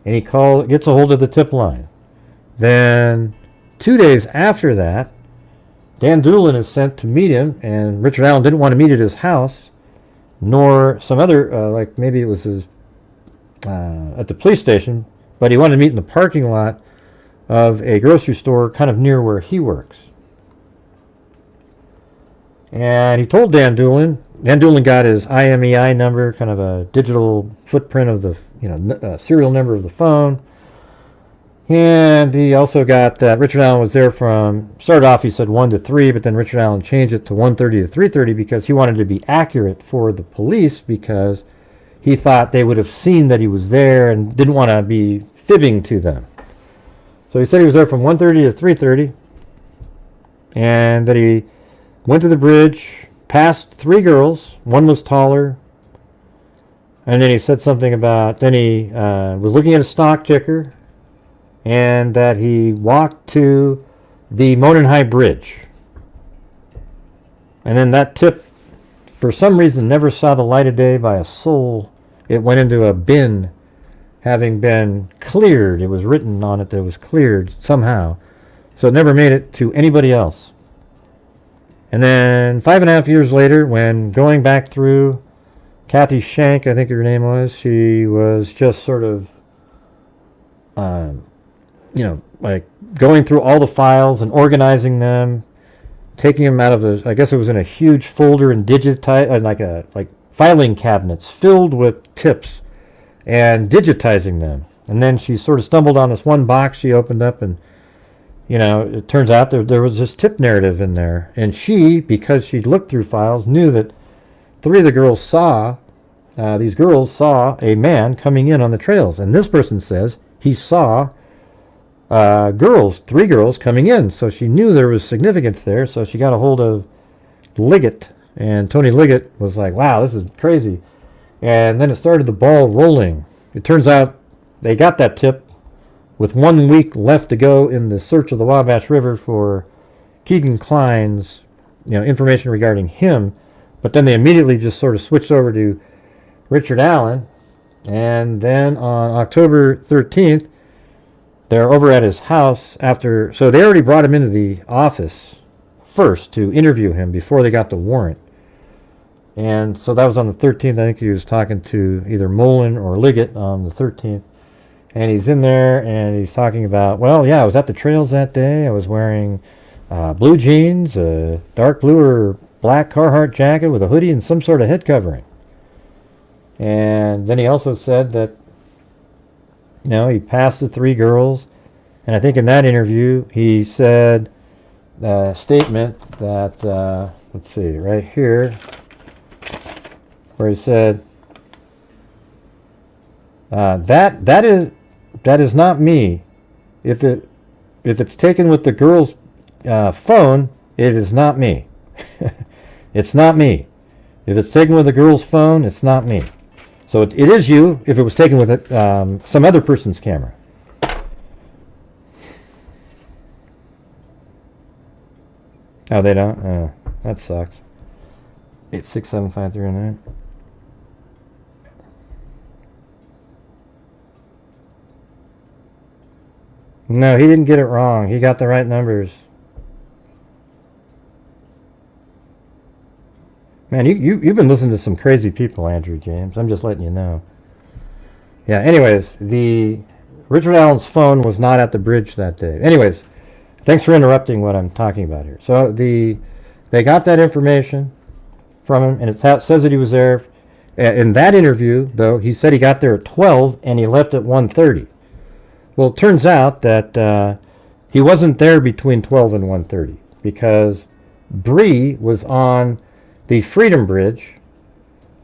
Speaker 1: And he gets a hold of the tip line. Then 2 days after that, Dan Doolin is sent to meet him, and Richard Allen didn't want to meet at his house, nor some other, like maybe it was his, at the police station, but he wanted to meet in the parking lot of a grocery store kind of near where he works. And he told Dan Doolin. Dan Doolin got his IMEI number, kind of a digital footprint of the serial number of the phone. And he also got that Richard Allen was there started off he said 1 to 3, but then Richard Allen changed it to 1:30 to 3:30 because he wanted to be accurate for the police, because he thought they would have seen that he was there and didn't want to be fibbing to them. So he said he was there from 1:30 to 3:30, and that he went to the bridge, passed 3 girls. One was taller. And then he said something about, then he was looking at a stock ticker, and that he walked to the Monenhigh Bridge. And then that tip, for some reason, never saw the light of day by a soul. It went into a bin, having been cleared. It was written on it that it was cleared somehow. So it never made it to anybody else. And then 5.5 years later, when going back through Kathy Shank, I think her name was, she was just sort of, like going through all the files and organizing them, taking them out of I guess it was in a huge folder and like filing cabinets filled with tips, and digitizing them. And then she sort of stumbled on this one box she opened up, and it turns out there was this tip narrative in there. And she, because she'd looked through files, knew that 3 of the girls saw a man coming in on the trails. And this person says he saw 3 girls coming in. So she knew there was significance there. So she got a hold of Liggett. And Tony Liggett was like, wow, this is crazy. And then it started the ball rolling. It turns out they got that tip with 1 week left to go in the search of the Wabash River for Keegan Klein's, information regarding him. But then they immediately just sort of switched over to Richard Allen. And then on October 13th, they're over at his house so they already brought him into the office first to interview him before they got the warrant. And so that was on the 13th. I think he was talking to either Mullen or Liggett on the 13th. And he's in there, and he's talking about, well, yeah, I was at the trails that day. I was wearing blue jeans, a dark blue or black Carhartt jacket with a hoodie and some sort of head covering. And then he also said that, he passed the 3 girls. And I think in that interview, he said a statement that, let's see, right here, where he said, that is not me. If it's taken with the girl's phone, it is not me. It's not me. If it's taken with the girl's phone, it's not me. So it is you if it was taken with some other person's camera. Oh, they don't? Oh, that sucks. 8675309. No, he didn't get it wrong. He got the right numbers. Man, you've been listening to some crazy people, Andrew James. I'm just letting you know. Yeah, anyways, Richard Allen's phone was not at the bridge that day. Anyways, thanks for interrupting what I'm talking about here. So the They got that information from him, and it says that he was there. In that interview, though, he said he got there at 12 and he left at 1:30. Well, it turns out that he wasn't there between 12 and 1:30 because Bree was on the Freedom Bridge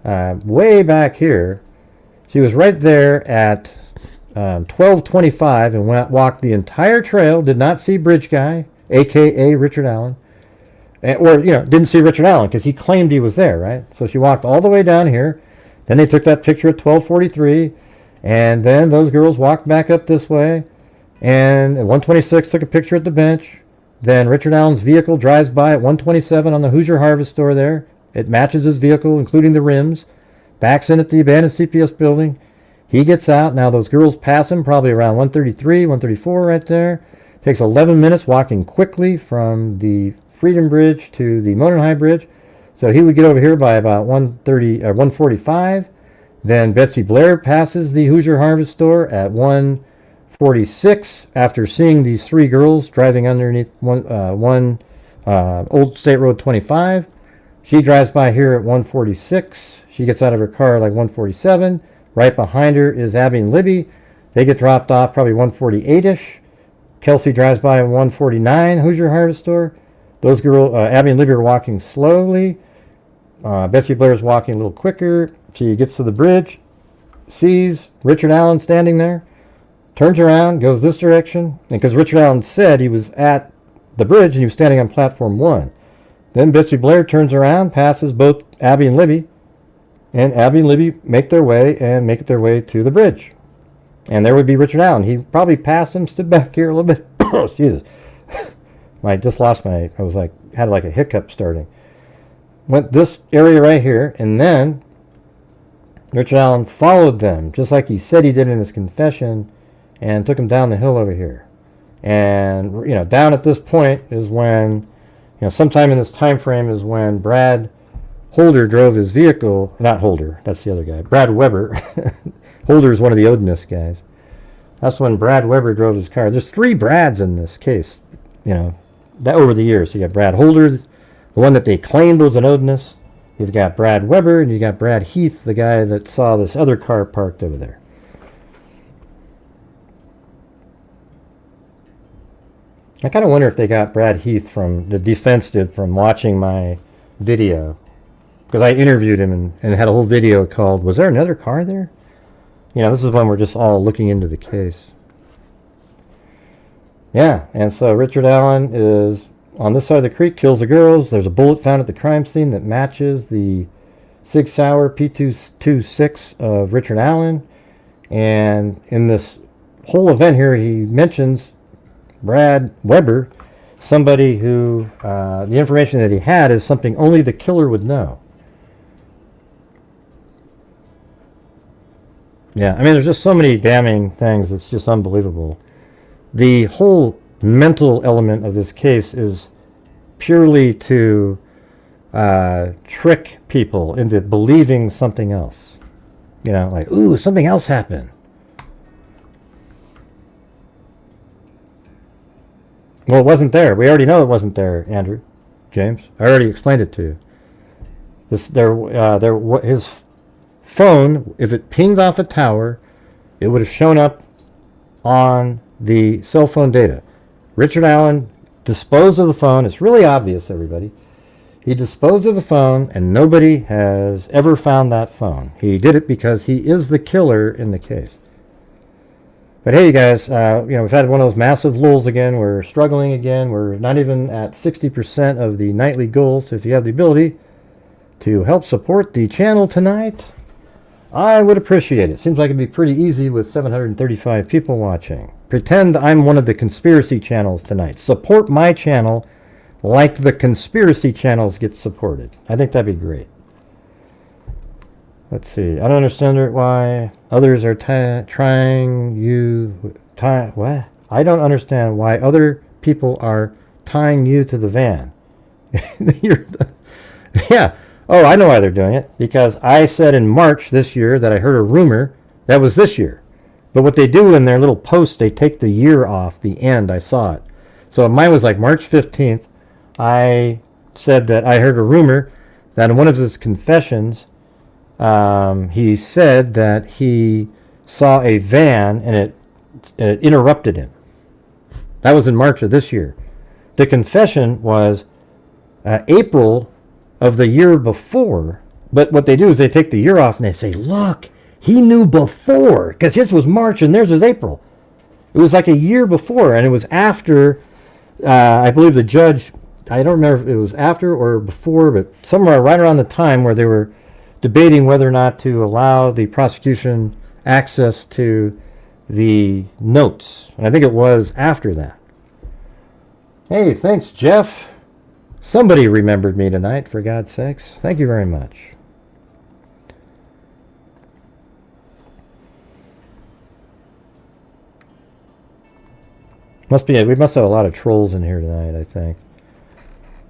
Speaker 1: way back here. She was right there at 12:25 and walked the entire trail, did not see Bridge Guy, a.k.a. Richard Allen. Or, didn't see Richard Allen because he claimed he was there, right? So she walked all the way down here. Then they took that picture at 12:43. And then those girls walked back up this way. And at 1:26 took a picture at the bench. Then Richard Allen's vehicle drives by at 1:27 on the Hoosier Harvest store there. It matches his vehicle, including the rims. Backs in at the abandoned CPS building. He gets out. Now those girls pass him probably around 1:33, 1:34 right there. Takes 11 minutes walking quickly from the Freedom Bridge to the Monon High Bridge. So he would get over here by about 1:30 or 1:45. Then Betsy Blair passes the Hoosier Harvest store at 1:46 after seeing these three girls driving underneath one Old State Road 25. She drives by here at 1:46. She gets out of her car like 1:47. Right behind her is Abby and Libby. They get dropped off probably 1:48-ish. Kelsey drives by at 1:49 Hoosier Harvest store. Those girls, Abby and Libby, are walking slowly. Betsy Blair's walking a little quicker. She gets to the bridge, sees Richard Allen standing there, turns around, goes this direction, and because Richard Allen said he was at the bridge and he was standing on platform 1. Then Betsy Blair turns around, passes both Abby and Libby, and Abby and Libby make their way to the bridge. And there would be Richard Allen. He probably passed him, stood back here a little bit. Oh, Jesus. I just lost had like a hiccup starting. Went this area right here, and then Richard Allen followed them, just like he said he did in his confession, and took them down the hill over here. And, down at this point is when, sometime in this time frame is when Brad Holder drove his vehicle. Not Holder, that's the other guy. Brad Weber. Holder is one of the Odinism guys. That's when Brad Weber drove his car. There's 3 Brads in this case, that over the years. You got Brad Holder, the one that they claimed was an Odinism. You've got Brad Weber, and you got Brad Heath, the guy that saw this other car parked over there. I kind of wonder if they got Brad Heath from, the defense did, from watching my video. Because I interviewed him and had a whole video called, Was There Another Car There? This is when we're just all looking into the case. Yeah, and so Richard Allen is on this side of the creek, kills the girls. There's a bullet found at the crime scene that matches the Sig Sauer P226 of Richard Allen. And in this whole event here, he mentions Brad Weber, somebody who, the information that he had is something only the killer would know. Yeah, I mean, there's just so many damning things. It's just unbelievable. The whole mental element of this case is purely to trick people into believing something else. Like, ooh, something else happened. Well, it wasn't there. We already know it wasn't there, Andrew, James. I already explained it to you. His phone, if it pinged off a tower, it would have shown up on the cell phone data. Richard Allen disposed of the phone. It's really obvious, everybody. He disposed of the phone, and nobody has ever found that phone. He did it because he is the killer in the case. But hey, you guys, we've had one of those massive lulls again. We're struggling again. We're not even at 60% of the nightly goals. So if you have the ability to help support the channel tonight, I would appreciate it. Seems like it'd be pretty easy with 735 people watching. Pretend I'm one of the conspiracy channels tonight. Support my channel like the conspiracy channels get supported. I think that'd be great. Let's see. I don't understand why others are trying you... What? I don't understand why other people are tying you to the van. Yeah. Oh, I know why they're doing it. Because I said in March this year that I heard a rumor. That was this year. But what they do in their little posts, they take the year off the end. I saw it. So mine was like March 15th. I said that I heard a rumor that in one of his confessions, he said that he saw a van and it interrupted him. That was in March of this year. The confession was April of the year before, but what they do is they take the year off and they say, look, he knew before, because his was March and theirs was April. It was like a year before, and it was after, I believe the judge, I don't remember if it was after or before, but somewhere right around the time where they were debating whether or not to allow the prosecution access to the notes. And I think it was after that. Hey, thanks, Jeff. Somebody remembered me tonight, for God's sakes. Thank you very much. We must have a lot of trolls in here tonight, I think.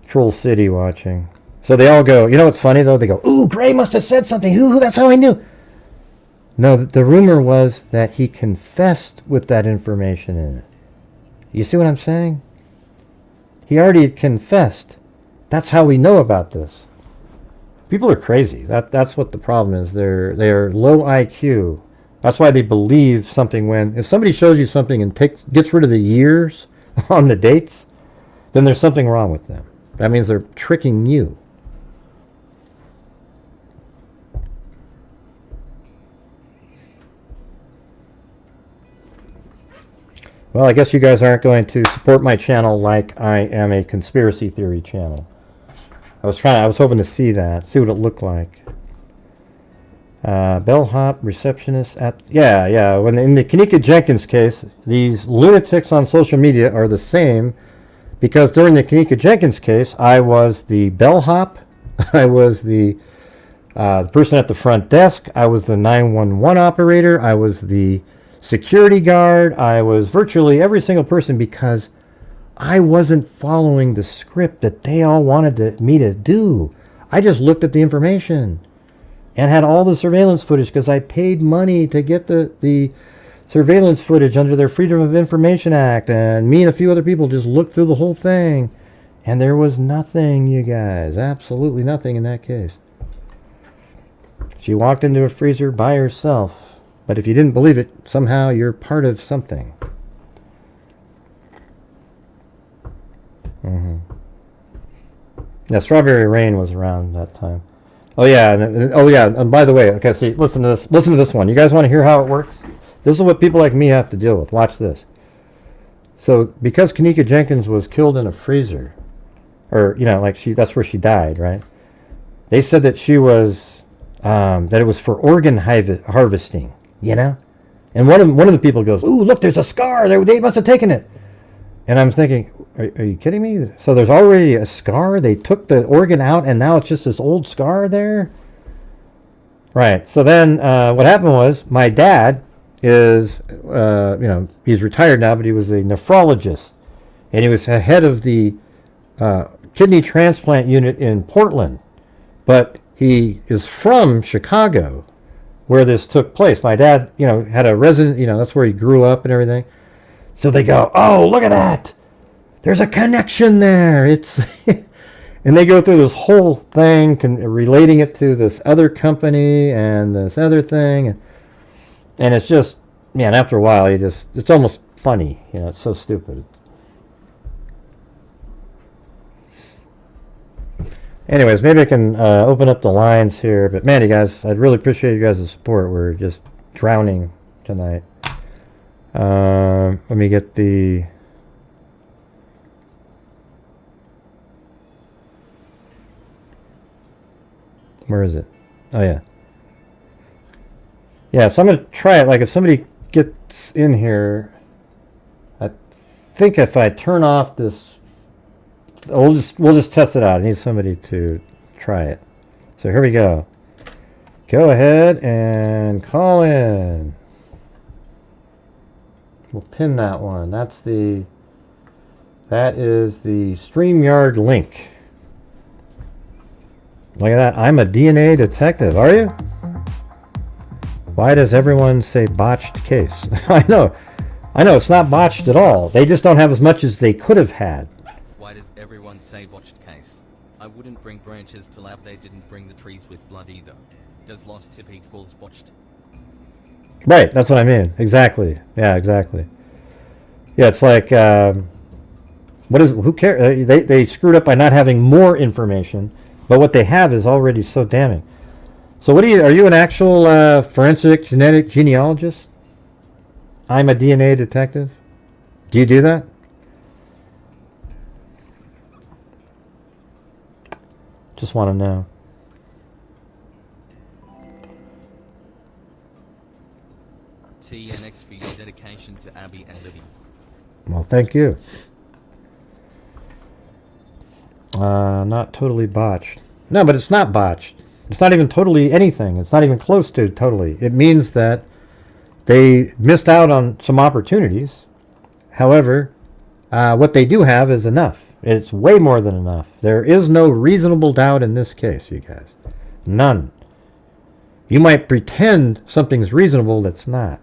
Speaker 1: Troll City watching. So they all go, you know what's funny though? They go, ooh, Gray must have said something. Ooh, that's how I knew. No, the rumor was that he confessed with that information in it. You see what I'm saying? He already had confessed. That's how we know about this. People are crazy. That's what the problem is. They're low IQ. That's why they believe something when... If somebody shows you something and gets rid of the years on the dates, then there's something wrong with them. That means they're tricking you. Well, I guess you guys aren't going to support my channel like I am a conspiracy theory channel. I was hoping to see that, see what it looked like. Bellhop, receptionist at... Yeah. When in the Kanika Jenkins case, these lunatics on social media are the same, because during the Kanika Jenkins case, I was the bellhop, I was the person at the front desk, I was the 911 operator, I was the security guard, I was virtually every single person, because I wasn't following the script that they all wanted me to do. I just looked at the information and had all the surveillance footage, because I paid money to get the surveillance footage under their Freedom of Information Act, and me and a few other people just looked through the whole thing, and there was nothing, you guys, absolutely nothing in that case. She walked into a freezer by herself, but if you didn't believe it, somehow you're part of something. Yeah, Strawberry Rain was around that time. Oh yeah, and by the way, okay, see, listen to this one. You guys want to hear how it works? This is what people like me have to deal with. Watch this. So, because Kanika Jenkins was killed in a freezer, or, that's where she died, right? They said that she was, that it was for organ harvesting, And one of the people goes, ooh, look, there's a scar. They must have taken it. And I'm thinking, are you kidding me? So there's already a scar? They took the organ out and now it's just this old scar there? Right. So then what happened was my dad is, he's retired now, but he was a nephrologist. And he was head of the kidney transplant unit in Portland. But he is from Chicago, where this took place. My dad, had a resident, that's where he grew up and everything. So they go, oh, look at that. There's a connection there. It's and they go through this whole thing relating it to this other company and this other thing. And it's just, man, after a while, it's almost funny. It's so stupid. Anyways, maybe I can open up the lines here. But man, you guys, I'd really appreciate you guys' support. We're just drowning tonight. Let me get the... Where is it? Oh, yeah. Yeah, so I'm going to try it. Like, if somebody gets in here, I think if I turn off this... We'll just test it out. I need somebody to try it. So here we go. Go ahead and call in. We'll pin that one. That is the StreamYard link. Look at that. I'm a DNA detective. Are you? Why does everyone say botched case? I know it's not botched at all. They just don't have as much as they could have had.
Speaker 2: Why does everyone say botched case? I wouldn't bring branches to lab. They didn't bring the trees with blood either. Does lost tip equals botched?
Speaker 1: Right, that's what I mean. Exactly. Yeah, exactly. Yeah, it's like, who cares? They screwed up by not having more information, but what they have is already so damning. So are you an actual forensic genetic genealogist? I'm a DNA detective. Do you do that? Just want to know.
Speaker 2: TNX for your dedication to Abby and Libby.
Speaker 1: Well, thank you. Not totally botched. No, but it's not botched. It's not even totally anything. It's not even close to totally. It means that they missed out on some opportunities. However, what they do have is enough. It's way more than enough. There is no reasonable doubt in this case, you guys. None. You might pretend something's reasonable that's not.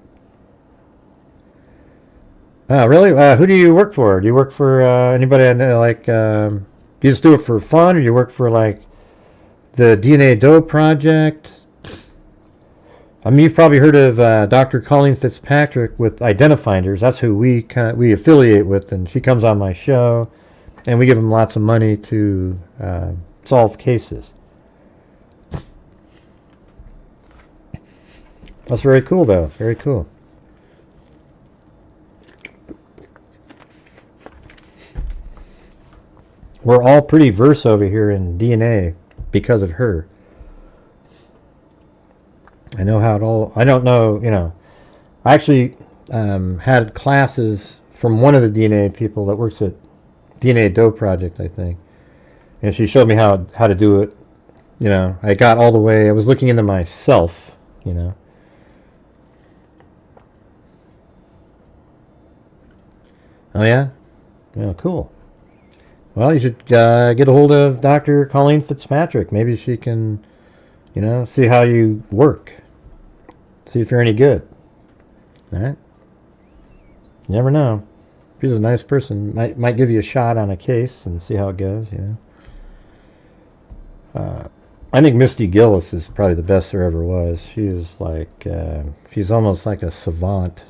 Speaker 1: Really? Who do you work for? Do you work for anybody like... do you just do it for fun, or do you work for like the DNA Doe Project? I mean, you've probably heard of Dr. Colleen Fitzpatrick with Identifinders. That's who we affiliate with, and she comes on my show, and we give them lots of money to solve cases. That's very cool, though. Very cool. We're all pretty versed over here in DNA because of her. I know how it all... I don't know, I actually had classes from one of the DNA people that works at DNA Doe Project, I think. And she showed me how to do it. I got all the way... I was looking into myself, Oh, yeah? Yeah, cool. Well, you should get a hold of Dr. Colleen Fitzpatrick. Maybe she can, see how you work. See if you're any good. All right? You never know. She's a nice person. Might give you a shot on a case and see how it goes, I think Misty Gillis is probably the best there ever was. She is like, she's almost like a savant.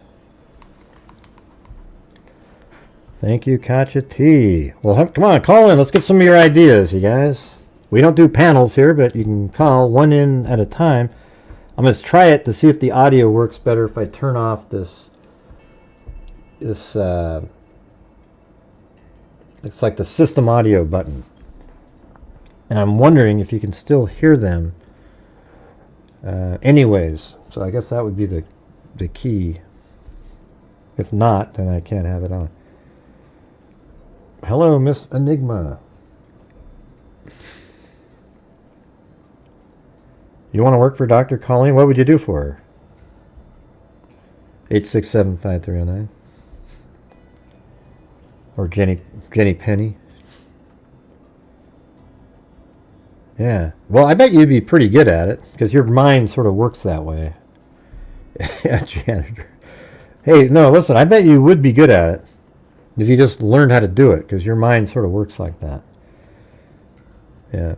Speaker 1: Thank you, Katya T. Well, come on, call in. Let's get some of your ideas, you guys. We don't do panels here, but you can call one in at a time. I'm going to try it to see if the audio works better if I turn off this it's like the system audio button. And I'm wondering if you can still hear them anyways. So I guess that would be the key. If not, then I can't have it on. Hello, Miss Enigma. You want to work for Dr. Colleen? What would you do for her? 867-5309. Or Jenny Penny. Yeah. Well, I bet you'd be pretty good at it, because your mind sort of works that way. Yeah, janitor. Hey, no, listen, I bet you would be good at it if you just learned how to do it, because your mind sort of works like that. Yeah.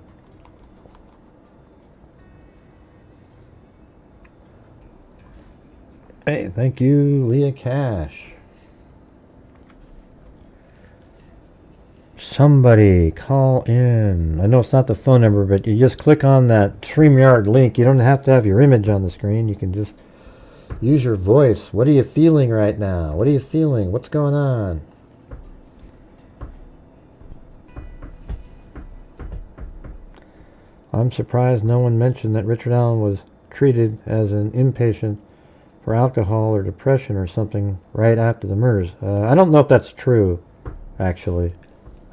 Speaker 1: Hey, thank you, Leah Cash. Somebody call in. I know it's not the phone number, but you just click on that StreamYard link. You don't have to have your image on the screen. You can just use your voice. What are you feeling right now? What are you feeling? What's going on? I'm surprised no one mentioned that Richard Allen was treated as an inpatient for alcohol or depression or something right after the murders. I don't know if that's true, actually.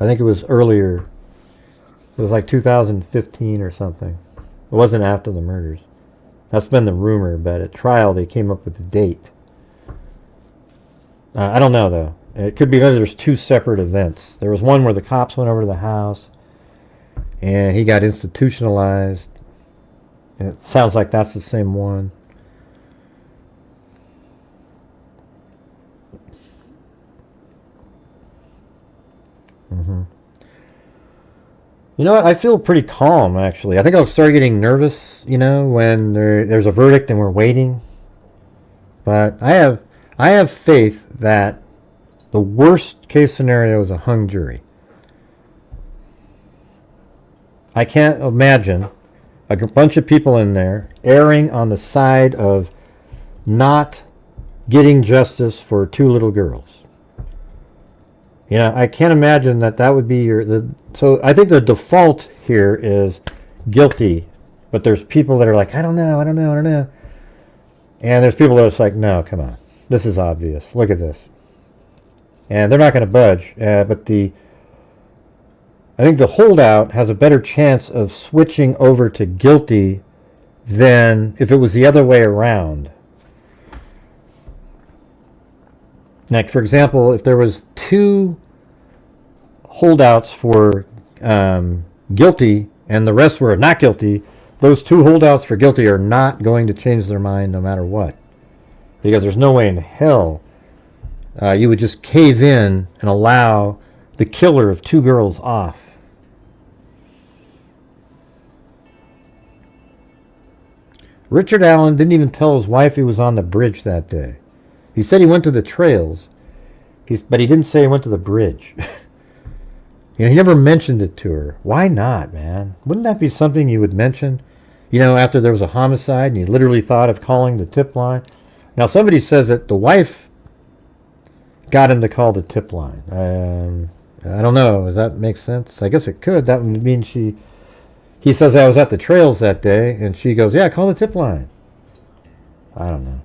Speaker 1: I think it was earlier. It was like 2015 or something. It wasn't after the murders. That's been the rumor, but at trial they came up with the date. I don't know, though. It could be because there's two separate events. There was one where the cops went over to the house and he got institutionalized. And it sounds like that's the same one. You know what? I feel pretty calm, actually. I think I'll start getting nervous, when there's a verdict and we're waiting. But I have faith that the worst case scenario is a hung jury. I can't imagine a bunch of people in there erring on the side of not getting justice for two little girls. I can't imagine that would be so I think the default here is guilty, but there's people that are like, I don't know. And there's people that are just like, no, come on. This is obvious. Look at this. And they're not going to budge. But I think the holdout has a better chance of switching over to guilty than if it was the other way around. Like, for example, if there was two holdouts for guilty and the rest were not guilty, those two holdouts for guilty are not going to change their mind no matter what. Because there's no way in hell you would just cave in and allow the killer of two girls off. Richard Allen didn't even tell his wife he was on the bridge that day. He said he went to the trails, but he didn't say he went to the bridge. He never mentioned it to her. Why not, man? Wouldn't that be something you would mention? After there was a homicide and you literally thought of calling the tip line. Now, somebody says that the wife got him to call the tip line. I don't know. Does that make sense? I guess it could. That would mean he says, I was at the trails that day, and she goes, yeah, call the tip line. I don't know.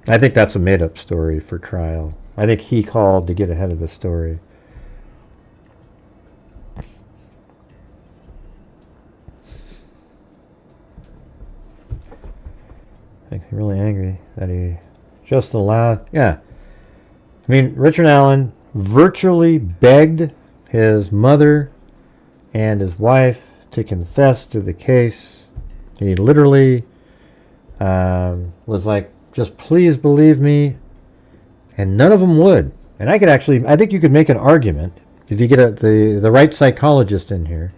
Speaker 1: I think that's a made-up story for trial. I think he called to get ahead of the story. I think he's really angry that he just allowed... Yeah. I mean, Richard Allen virtually begged his mother and his wife to confess to the case. He literally was like, just please believe me. And none of them would. And I think you could make an argument, if you get the right psychologist in here,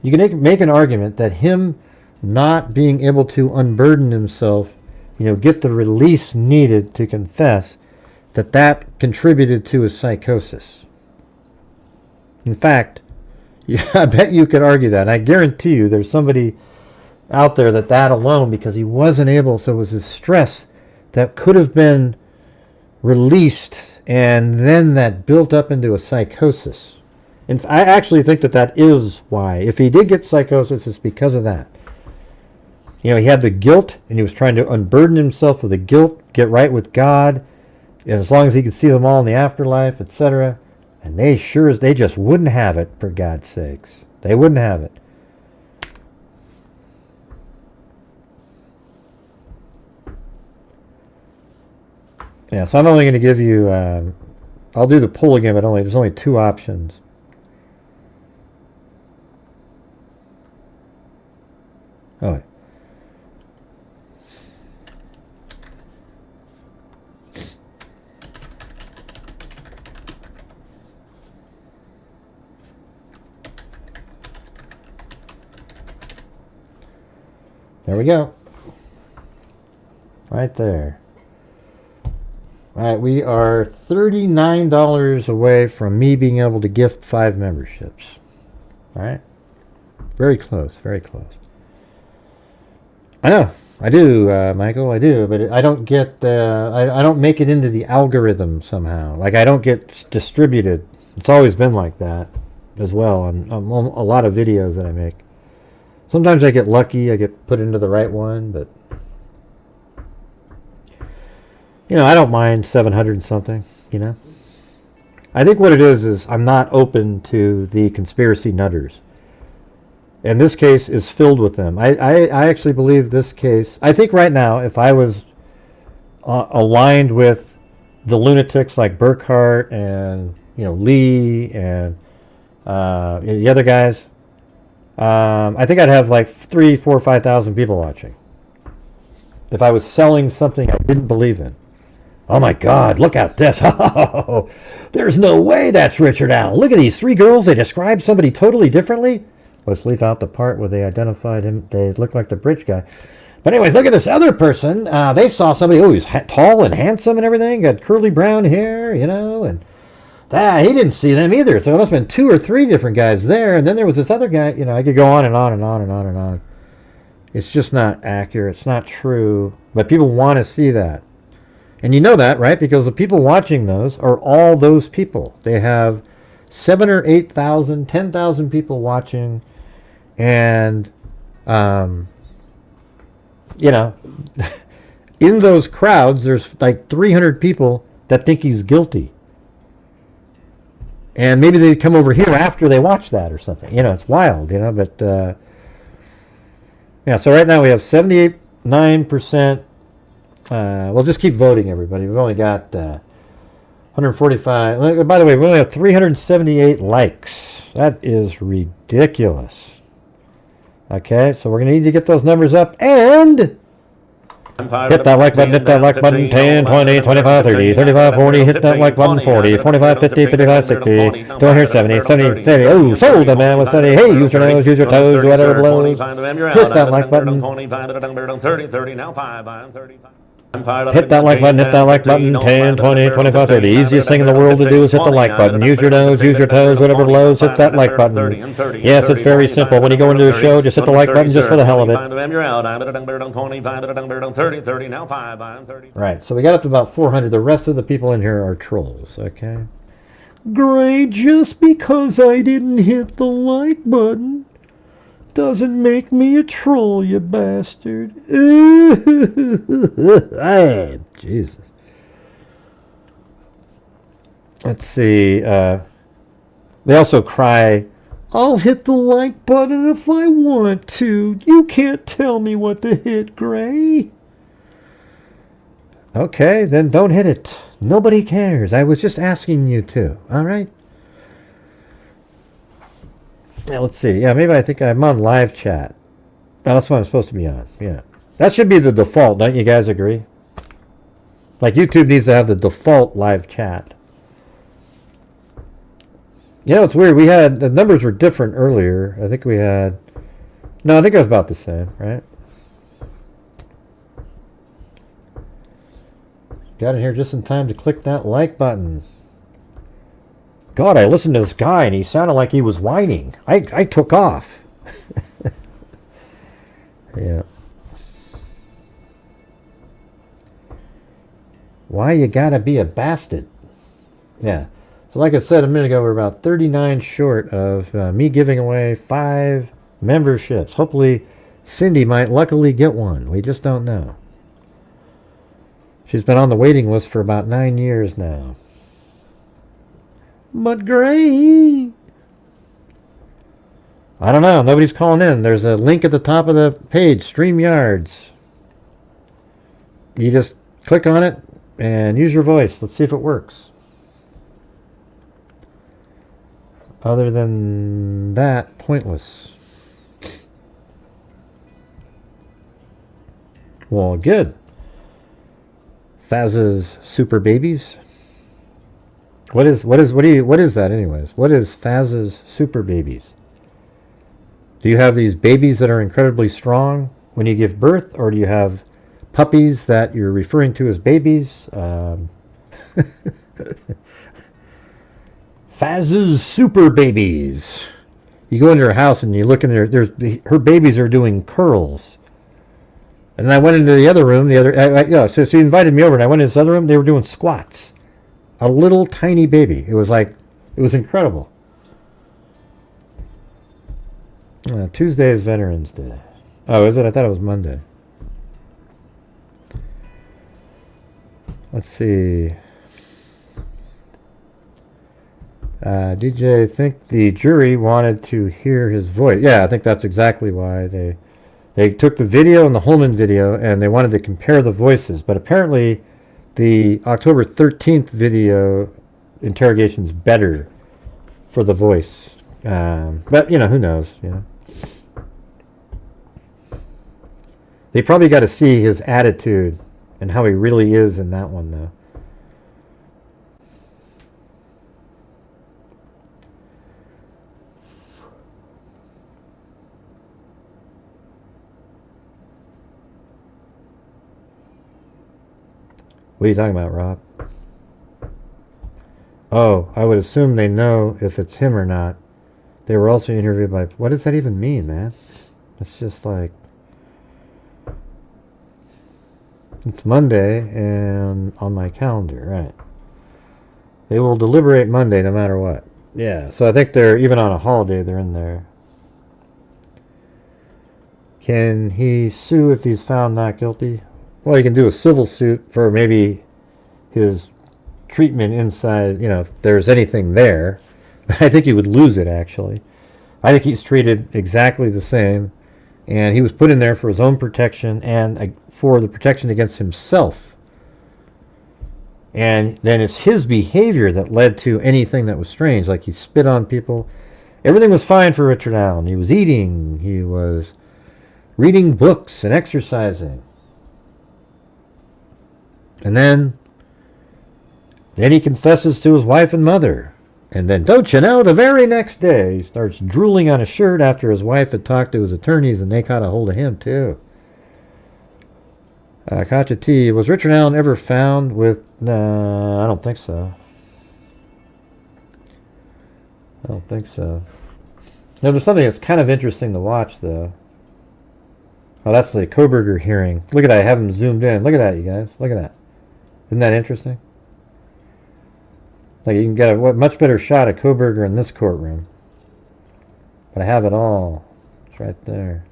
Speaker 1: you can make an argument that him not being able to unburden himself, get the release needed to confess, that contributed to his psychosis. In fact, I bet you could argue that. And I guarantee you there's somebody out there that alone, because he wasn't able, so it was his stress that could have been released, and then that built up into a psychosis. And I actually think that is why. If he did get psychosis, it's because of that. He had the guilt, and he was trying to unburden himself of the guilt, get right with God, and as long as he could see them all in the afterlife, etc. And they just wouldn't have it, for God's sakes. They wouldn't have it. Yeah, so I'm only going to give you, I'll do the poll again, but there's only two options. Oh. There we go. Right there. Alright, we are $39 away from me being able to gift 5 memberships. Alright? Very close, very close. I know, I do, Michael, I do, but I don't get, I don't make it into the algorithm somehow. Like, I don't get distributed. It's always been like that as well on a lot of videos that I make. Sometimes I get lucky, I get put into the right one, but... I don't mind 700 and something, I think what it is I'm not open to the conspiracy nutters. And this case is filled with them. I actually believe this case... I think right now, if I was aligned with the lunatics like Burkhart and, Lee and the other guys, I think I'd have like 3,000, 4,000, 5,000 people watching. If I was selling something I didn't believe in. Oh my God, look at this. Oh, there's no way that's Richard Allen. Look at these three girls. They describe somebody totally differently. Let's leave out the part where they identified him. They look like the bridge guy. But anyways, look at this other person. They saw somebody, oh, he's tall and handsome and everything, got curly brown hair, you know, and he didn't see them either. So it must have been 2 or 3 different guys there. And then there was this other guy, you know, I could go on and on and on and on and on. It's just not accurate. It's not true. But people want to see that. And you know that, right? Because the people watching those are all those people. They have 7,000 or 8,000, 10,000 people watching. And, you know, in those crowds, there's like 300 people that think he's guilty. And maybe they come over here after they watch that or something. You know, it's wild, you know, but, yeah, so right now we have 79%. We'll just keep voting, everybody. We've only got 145. By the way, we only have 378 likes. That is ridiculous. Okay, so we're going to need to get those numbers up and hit that like button, 10, 20, 25, 30, 35, 40, hit that like button, 40, 45, 50, 55, 60, don't hear 70, 70, 70, oh, sold a man with 70, hey, use your nose, use your toes, whatever blows, hit that like button, hit that like button, 10, 20, 25, 30. Easiest thing in the world to do is hit the like button. Use your nose, use your toes, whatever blows, hit that like button. Yes, it's very simple. When you go into a show, just hit the like button just for the hell of it. Right, so we got up to about 400. The rest of the people in here are trolls, okay? Great, just because I didn't hit the like button doesn't make me a troll, you bastard. Hey, Jesus. Let's see. They also cry, I'll hit the like button if I want to. You can't tell me what to hit, Gray. Okay, then don't hit it. Nobody cares. I was just asking you to. All right? Yeah, let's see. Yeah, maybe I think I'm on live chat. Oh, that's what I'm supposed to be on. Yeah. That should be the default. Don't you guys agree? Like YouTube needs to have the default live chat. You know, it's weird. We had, the numbers were different earlier. I think we had, no, I think it was about the same, right? Got in here just in time to click that like button. God, I listened to this guy and he sounded like he was whining. I took off. Yeah. Why you gotta be a bastard? Yeah. So like I said a minute ago, we're about 39 short of me giving away 5 memberships. Hopefully Cindy might luckily get one. We just don't know. She's been on the waiting list for about 9 years now. But Gray, I don't know. Nobody's calling in. There's a link at the top of the page, StreamYards. You just click on it and use your voice. Let's see if it works. Other than that, pointless. Well, good. Faz's Super Babies. What is that anyways? What is Faz's Super Babies? Do you have these babies that are incredibly strong when you give birth, or do you have puppies that you're referring to as babies? Faz's Super Babies. You go into her house and you look in there. Her babies are doing curls. And then I went into the other room. So she invited me over, and I went into this other room. They were doing squats. A little tiny baby. It was incredible. Tuesday is Veterans Day. Oh, is it? I thought it was Monday. Let's see. DJ, I think the jury wanted to hear his voice. Yeah, I think that's exactly why they took the video and the Holman video and they wanted to compare the voices. But apparently the October 13th video interrogation's better for the voice. But, you know, who knows, you know. They probably got to see his attitude and how he really is in that one, though. What are you talking about, Rob? Oh, I would assume they know if it's him or not. They were also interviewed by... What does that even mean, man? It's just like... It's Monday, and on my calendar, right. They will deliberate Monday no matter what. Yeah, so I think they're, even on a holiday, they're in there. Can he sue if he's found not guilty? Well, he can do a civil suit for maybe his treatment inside, you know, if there's anything there. I think he would lose it, actually. I think he's treated exactly the same. And he was put in there for his own protection and for the protection against himself. And then it's his behavior that led to anything that was strange, like he spit on people. Everything was fine for Richard Allen. He was eating, he was reading books and exercising. And then he confesses to his wife and mother. And then, don't you know, the very next day, he starts drooling on a shirt after his wife had talked to his attorneys, and they caught a hold of him, too. Katja T. Was Richard Allen ever found with... No, I don't think so. I don't think so. Now, there's something that's kind of interesting to watch, though. Oh, that's the Koberger hearing. Look at that. I have him zoomed in. Look at that, you guys. Look at that. Isn't that interesting? Like, you can get a much better shot of Koberger in this courtroom. But I have it all. It's right there.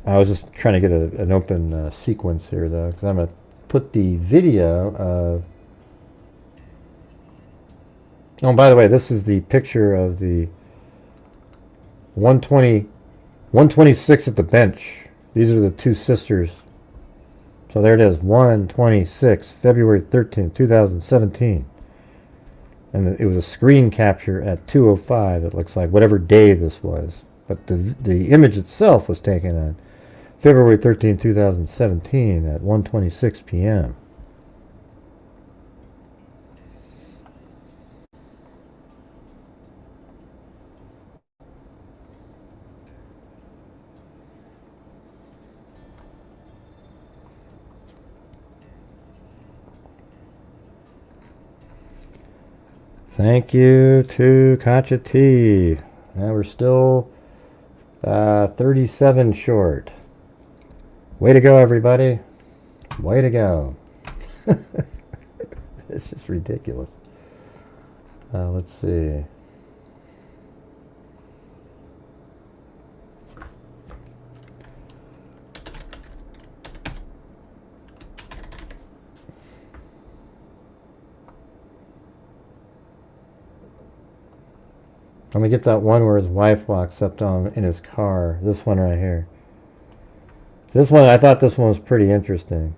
Speaker 1: I was just trying to get an open sequence here, though, because I'm going to put the video of... Oh, and by the way, this is the picture of the 126 at the bench. These are the two sisters. So there it is, 126, February 13th, 2017. And it was a screen capture at 2:05, it looks like, whatever day this was. But the image itself was taken on February 13th, 2017 at 1:26 p.m. Thank you to Katja T. Now we're still 37 short. Way to go, everybody. Way to go. It's just ridiculous. Let's see. Let me get that one where his wife walks up to him in his car. This one right here. This one, I thought this one was pretty interesting.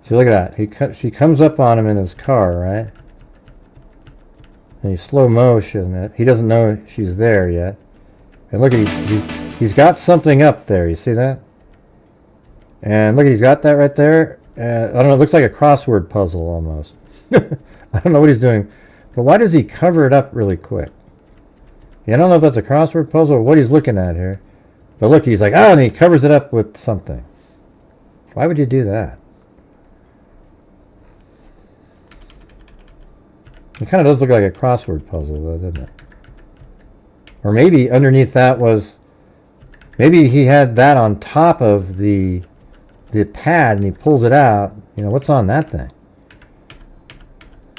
Speaker 1: See, look at that. She comes up on him in his car, right? And he's slow motion it. He doesn't know she's there yet. And look at he's got something up there. You see that? And look, he's got that right there. I don't know. It looks like a crossword puzzle almost. I don't know what he's doing, but why does he cover it up really quick? Yeah, I don't know if that's a crossword puzzle or what he's looking at here. But look, he's like, and he covers it up with something. Why would you do that? It kind of does look like a crossword puzzle, though, doesn't it? Or maybe underneath that was, maybe he had that on top of the pad and he pulls it out. You know, what's on that thing?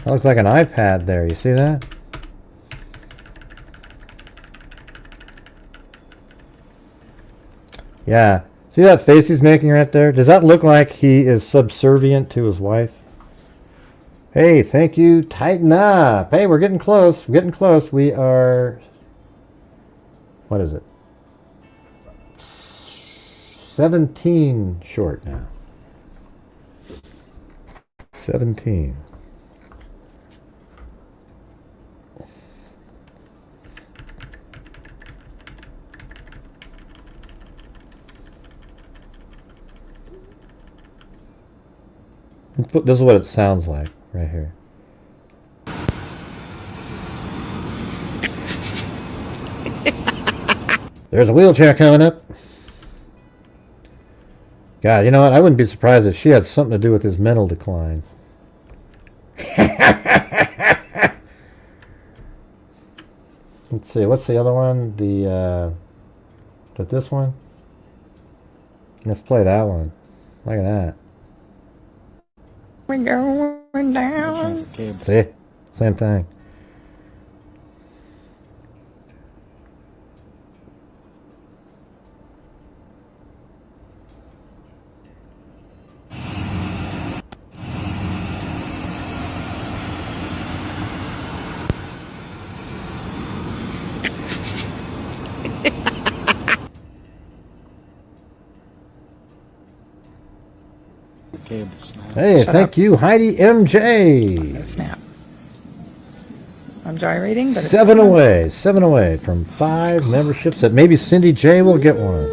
Speaker 1: That looks like an iPad there. You see that? Yeah. See that face he's making right there? Does that look like he is subservient to his wife? Hey, thank you. Tighten up. Hey, we're getting close. We're getting close. We are... What is it? 17 short now. 17. This is what it sounds like right here. There's a wheelchair coming up. God, you know what? I wouldn't be surprised if she had something to do with his mental decline. Let's see. What's the other one? But this one? Let's play that one. Look at that.
Speaker 3: We're going down.
Speaker 1: See? Same thing. Hey, thank you, Heidi MJ.
Speaker 3: Snap. I'm gyrating, but
Speaker 1: 7 away from 5 memberships that maybe Cindy J will get one.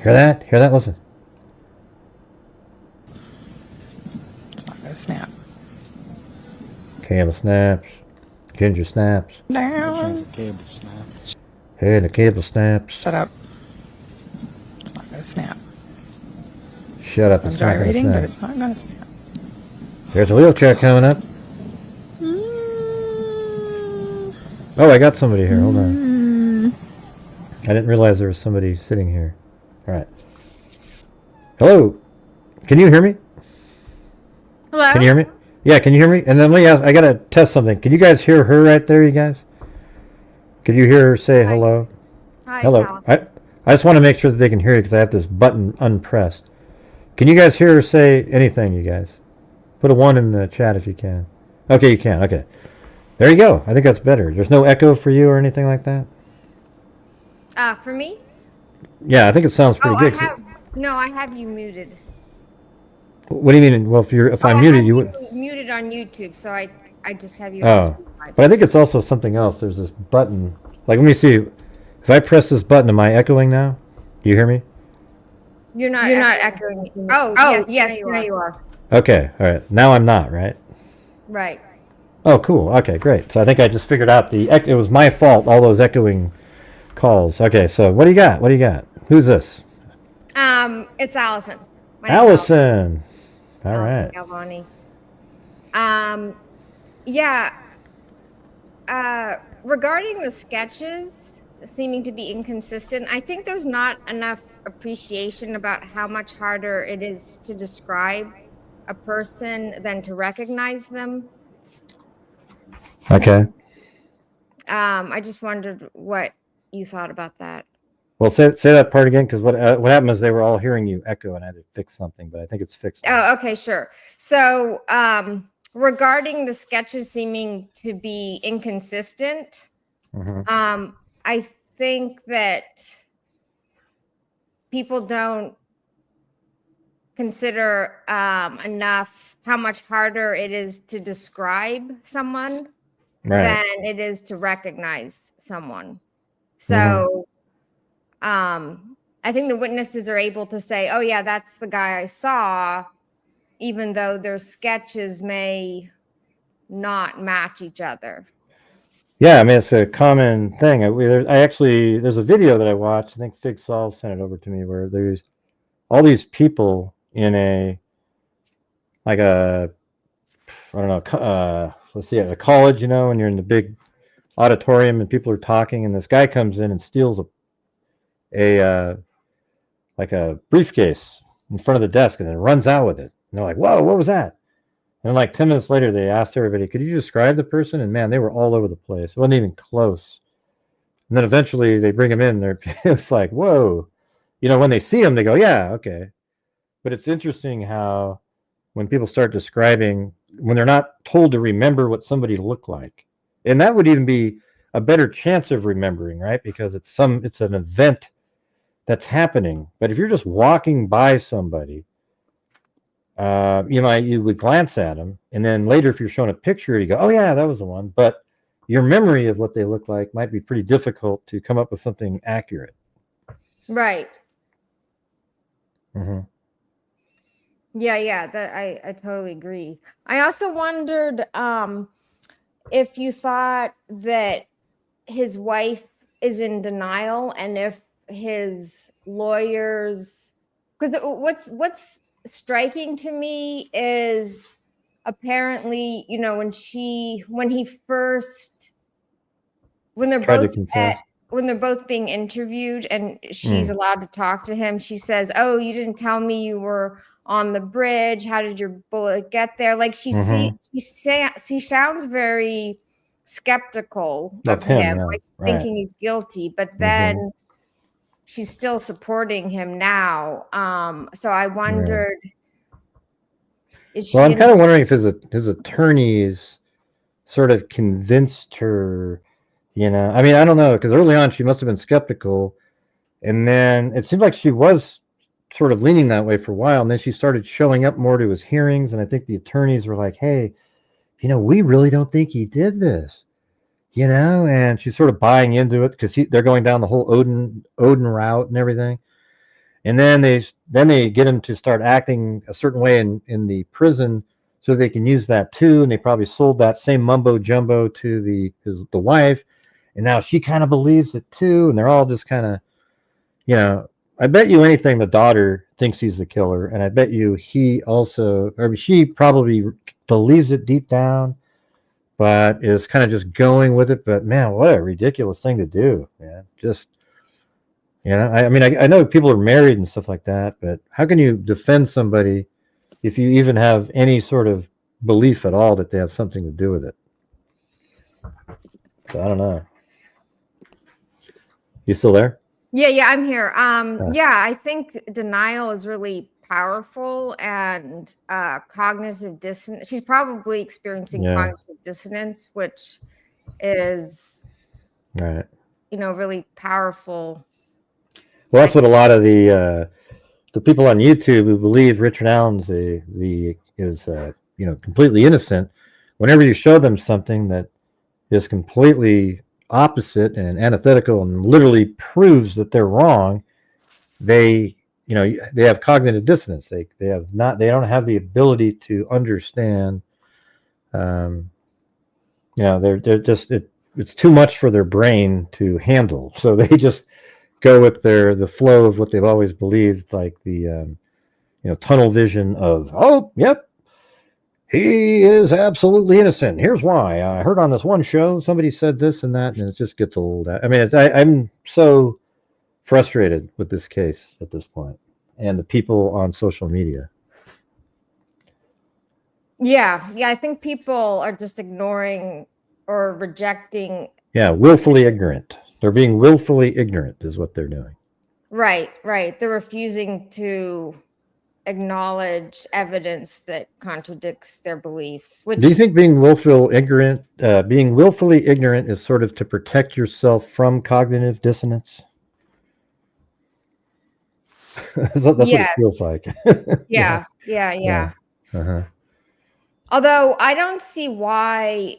Speaker 1: Hear that? Hear that? Listen.
Speaker 3: It's not gonna snap.
Speaker 1: Cable snaps. Ginger snaps.
Speaker 3: Down.
Speaker 1: Hey, the cable snaps.
Speaker 3: Shut up. It's not gonna snap.
Speaker 1: Shut up.
Speaker 3: I'm
Speaker 1: It's not gonna
Speaker 3: gyrating, but
Speaker 1: snap.
Speaker 3: it's not gonna snap.
Speaker 1: There's a wheelchair coming up. Oh, I got somebody here. Hold on. I didn't realize there was somebody sitting here. All right. Hello. Can you hear me?
Speaker 4: Hello?
Speaker 1: Can you hear me? Yeah, can you hear me? And then let me ask, I got to test something. Can you guys hear her right there, you guys? Could you hear her say
Speaker 4: Hi.
Speaker 1: hello?
Speaker 4: Hi,
Speaker 1: Hello.
Speaker 4: Allison.
Speaker 1: I just want to make sure that they can hear you because I have this button unpressed. Can you guys hear her say anything, you guys? Put a 1 in the chat if you can. Okay, you can. Okay. There you go. I think that's better. There's no echo for you or anything like that?
Speaker 4: For me?
Speaker 1: Yeah, I think it sounds pretty good.
Speaker 4: I have you muted.
Speaker 1: What do you mean? Well, if I'm
Speaker 4: I
Speaker 1: muted,
Speaker 4: have
Speaker 1: you would.
Speaker 4: muted on YouTube, so I just have you.
Speaker 1: Oh, but I think it's also something else. There's this button. Like, let me see. If I press this button, am I echoing now? Do you hear me?
Speaker 4: You're not echoing. Oh, yes, now you are.
Speaker 1: Okay, all right. Now I'm not, right?
Speaker 4: Right.
Speaker 1: Oh, cool. Okay, great. So I think I just figured out it was my fault, all those echoing calls. Okay, so what do you got? What do you got? Who's this?
Speaker 4: It's Allison. My name's
Speaker 1: Allison. All
Speaker 4: Allison
Speaker 1: right.
Speaker 4: Galvani. Yeah. Regarding the sketches seeming to be inconsistent, I think there's not enough appreciation about how much harder it is to describe a person than to recognize them.
Speaker 1: Okay.
Speaker 4: I just wondered what you thought about that.
Speaker 1: Well, say that part again, because what happened is they were all hearing you echo, and I had to fix something, but I think it's fixed now.
Speaker 4: Oh, okay, sure. So, regarding the sketches seeming to be inconsistent, I think that people don't consider enough how much harder it is to describe someone than it is to recognize someone. So, I think the witnesses are able to say, oh yeah, that's the guy I saw, even though their sketches may not match each other.
Speaker 1: Yeah, I mean, it's a common thing. There's a video that I watched. I think Fig Sol sent it over to me, where there's all these people in a college, and you're in the big auditorium and people are talking, and this guy comes in and steals a briefcase in front of the desk and then runs out with it. And they're like, whoa, what was that? And like 10 minutes later, they asked everybody, could you describe the person? And man, they were all over the place. It wasn't even close. And then eventually they bring him in. It was like, whoa. When they see him, they go, yeah, okay. But it's interesting how when people start describing, when they're not told to remember what somebody looked like, and that would even be a better chance of remembering, right? Because it's an event that's happening. But if you're just walking by somebody, you would glance at them, and then later, if you're shown a picture, you go, "Oh yeah, that was the one." But your memory of what they look like might be pretty difficult to come up with something accurate.
Speaker 4: Right. Yeah, that I totally agree. I also wondered if you thought that his wife is in denial and if his lawyers, because what's striking to me is apparently, when they're
Speaker 1: Tried to
Speaker 4: both
Speaker 1: confess.
Speaker 4: when they're both being interviewed and she's
Speaker 1: Mm.
Speaker 4: allowed to talk to him, she says, "Oh, you didn't tell me you were on the bridge. How did your bullet get there?" Like
Speaker 1: Mm-hmm.
Speaker 4: she sounds very skeptical
Speaker 1: Of
Speaker 4: of
Speaker 1: him,
Speaker 4: him,
Speaker 1: yeah.
Speaker 4: like
Speaker 1: Right.
Speaker 4: thinking he's guilty, but
Speaker 1: Mm-hmm.
Speaker 4: then she's still supporting him now. So I
Speaker 1: Right.
Speaker 4: wondered, is
Speaker 1: Well,
Speaker 4: she
Speaker 1: I'm
Speaker 4: in?
Speaker 1: kind of wondering if his attorneys sort of convinced her, I mean, I don't know, because early on she must have been skeptical, and then it seemed like she was sort of leaning that way for a while, and then she started showing up more to his hearings, and I think the attorneys were like, hey, we really don't think he did this, and she's sort of buying into it because they're going down the whole Odin route and everything. And then they get him to start acting a certain way in the prison so they can use that too, and they probably sold that same mumbo jumbo to the wife, and now she kind of believes it too, and they're all just kind of, you know I bet you anything the daughter thinks he's the killer, and I bet you he also, or she probably believes it deep down, but is kind of just going with it. But man, what a ridiculous thing to do, man. Just, I mean, I know people are married and stuff like that, but how can you defend somebody if you even have any sort of belief at all that they have something to do with it? So I don't know. You still there?
Speaker 4: Yeah, I'm here.
Speaker 1: Uh,
Speaker 4: Yeah, I think denial is really powerful and cognitive dissonance. She's probably experiencing
Speaker 1: yeah.
Speaker 4: cognitive dissonance, which is,
Speaker 1: Right.
Speaker 4: really powerful.
Speaker 1: Well, that's what a lot of the people on YouTube who believe Richard Allen's the is completely innocent. Whenever you show them something that is completely opposite and antithetical and literally proves that they're wrong, they have cognitive dissonance. They don't have the ability to understand. Um, they're just it's too much for their brain to handle. So they just go with the flow of what they've always believed, like the tunnel vision of, oh, yep, he is absolutely innocent. Here's why. I heard on this one show somebody said this and that, and it just gets old. I mean, I'm so frustrated with this case at this point, and the people on social media.
Speaker 4: Yeah, I think people are just ignoring or rejecting.
Speaker 1: Yeah, willfully ignorant. They're being willfully ignorant, is what they're doing.
Speaker 4: Right. They're refusing to acknowledge evidence that contradicts their beliefs. Which
Speaker 1: Do you think being willfully ignorant is sort of to protect yourself from cognitive dissonance? That's what it
Speaker 4: yes.
Speaker 1: feels like.
Speaker 4: Yeah.
Speaker 1: Uh-huh.
Speaker 4: Although I don't see why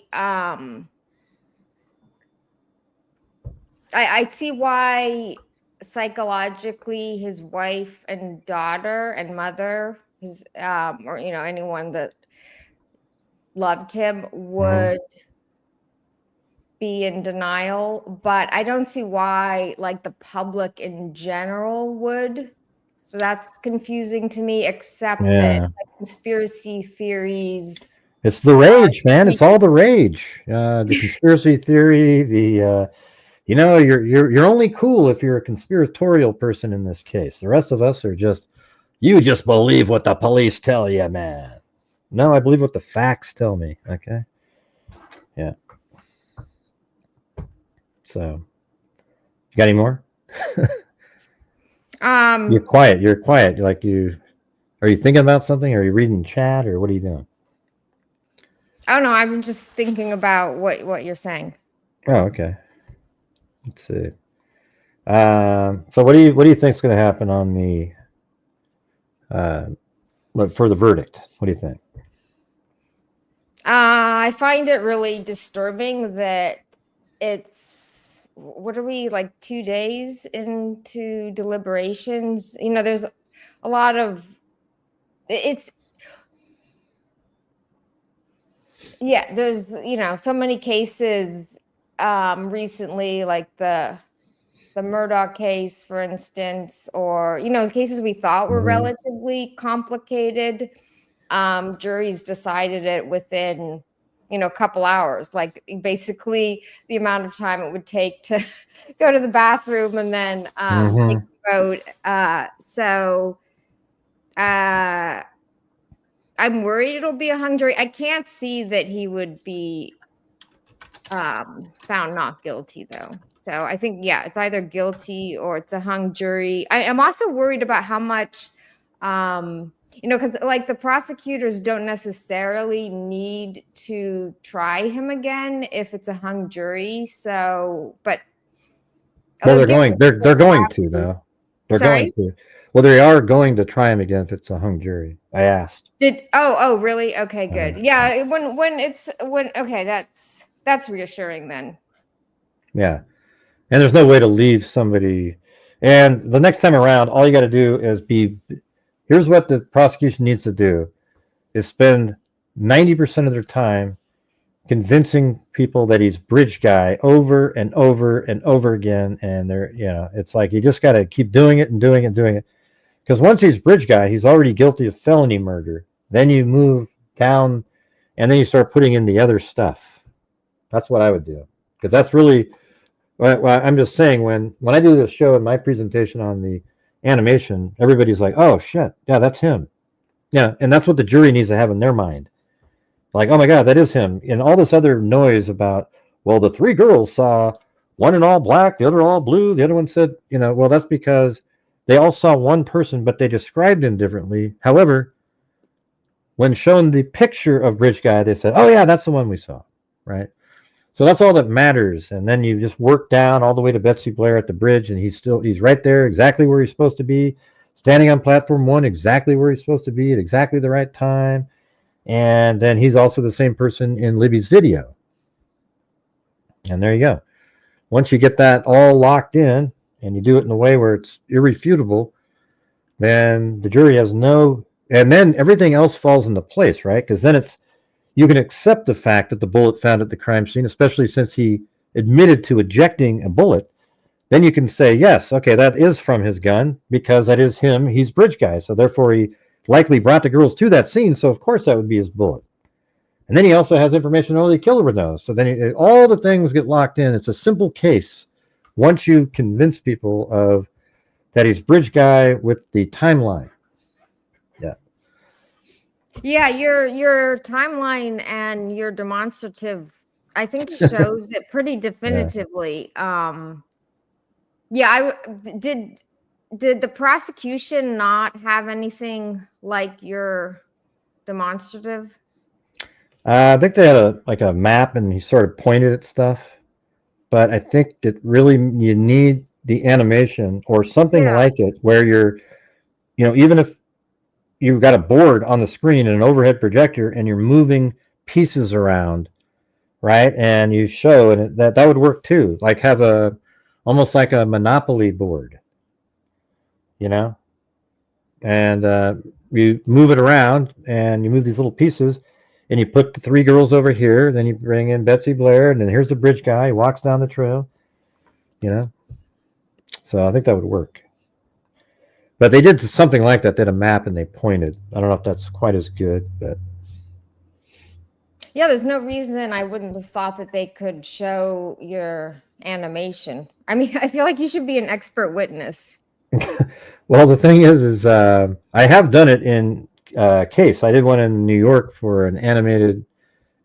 Speaker 4: I see why psychologically his wife and daughter and mother, his or anyone that loved him would be in denial, but I don't see why like the public in general would. So that's confusing to me, except that
Speaker 1: Yeah.
Speaker 4: conspiracy theories.
Speaker 1: It's the rage, man. It's all the rage. The conspiracy theory, you're only cool if you're a conspiratorial person in this case. The rest of us are you just believe what the police tell you, man. No, I believe what the facts tell me. Okay. Yeah. So, you got any more? You're quiet. You're quiet. Are you thinking about something? Are you reading chat, or what are you doing?
Speaker 4: I don't know. I'm just thinking about what you're saying.
Speaker 1: Oh, okay. Let's see. So what do you think is going to happen on the for the verdict? What do you think?
Speaker 4: I find it really disturbing that it's, what are we, like 2 days into deliberations? There's a lot of it's yeah, there's so many cases recently, like the Murdoch case, for instance, or cases we thought were relatively complicated. Juries decided it within a couple hours, like basically the amount of time it would take to go to the bathroom and then take the vote. So I'm worried it'll be a hung jury. I can't see that he would be found not guilty, though. So I think, it's either guilty or it's a hung jury. I'm also worried about how much, because like the prosecutors don't necessarily need to try him again if it's a hung jury. So, but
Speaker 1: well, they're going to though. They're
Speaker 4: Sorry?
Speaker 1: going to. Well, they are going to try him again if it's a hung jury. I asked.
Speaker 4: Oh really? Okay, good. Yeah, okay, that's reassuring then.
Speaker 1: Yeah. And there's no way to leave somebody. And the next time around, all you got to do is here's what the prosecution needs to do is spend 90% of their time convincing people that he's bridge guy over and over and over again. And it's like, you just got to keep doing it and doing it and doing it. Because once he's bridge guy, he's already guilty of felony murder. Then you move down and then you start putting in the other stuff. That's what I would do. Because that's really, well, I'm just saying, when I do this show and my presentation on the animation, everybody's like, oh shit, yeah, that's him. Yeah, and that's what the jury needs to have in their mind. Like, oh my God, that is him. And all this other noise about, well, the three girls saw one in all black, the other all blue, the other one said, well, that's because they all saw one person, but they described him differently. However, when shown the picture of bridge guy, they said, oh yeah, that's the one we saw, right? So that's all that matters. And then you just work down all the way to Betsy Blair at the bridge, and he's right there, exactly where he's supposed to be, standing on platform 1, exactly where he's supposed to be at exactly the right time. And then he's also the same person in Libby's video. And there you go. Once you get that all locked in, and you do it in a way where it's irrefutable, then the jury has no, and then everything else falls into place, right? Because then you can accept the fact that the bullet found at the crime scene, especially since he admitted to ejecting a bullet. Then you can say, yes, okay, that is from his gun because that is him. He's bridge guy. So therefore he likely brought the girls to that scene. So of course that would be his bullet. And then he also has information on who the killer with those. So then all the things get locked in. It's a simple case. Once you convince people of that he's bridge guy with the timeline.
Speaker 4: Yeah, your timeline and your demonstrative, I think, shows it pretty definitively. Did the prosecution not have anything like your demonstrative?
Speaker 1: I think they had a map, and he sort of pointed at stuff. But I think you need the animation or something like it, where you're, even if you've got a board on the screen and an overhead projector and you're moving pieces around, right? And you show, and that would work too. Like have almost like a Monopoly board, and you move it around and you move these little pieces and you put the three girls over here. Then you bring in Betsy Blair, and then here's the bridge guy. He walks down the trail, So I think that would work. But they did something like that. They had a map and they pointed. I don't know if that's quite as good, but
Speaker 4: yeah, there's no reason I wouldn't have thought that they could show your animation. I mean, I feel like you should be an expert witness.
Speaker 1: Well, the thing is I have done it in case. I did one in New York for an animated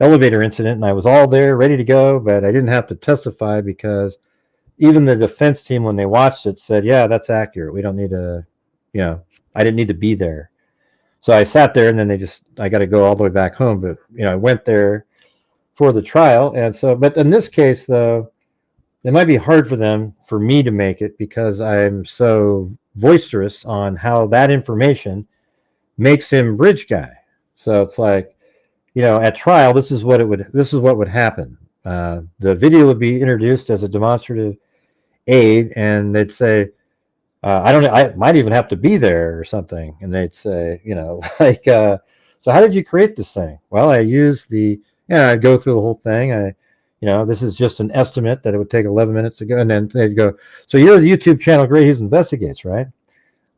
Speaker 1: elevator incident, and I was all there ready to go, but I didn't have to testify because even the defense team, when they watched it, said, yeah, that's accurate. We don't need to, I didn't need to be there. So I sat there, and then I got to go all the way back home. But, I went there for the trial. And so, but in this case, though, it might be hard for me to make it because I'm so boisterous on how that information makes him bridge guy. So it's like, at trial, this is what would happen. The video would be introduced as a demonstrative aid, and they'd say, I don't know, I might even have to be there or something. And they'd say, like, so how did you create this thing? Well, I used I'd go through the whole thing. This is just an estimate that it would take 11 minutes to go. And then they'd go, so you're the YouTube channel Grant Hughes Investigates, right?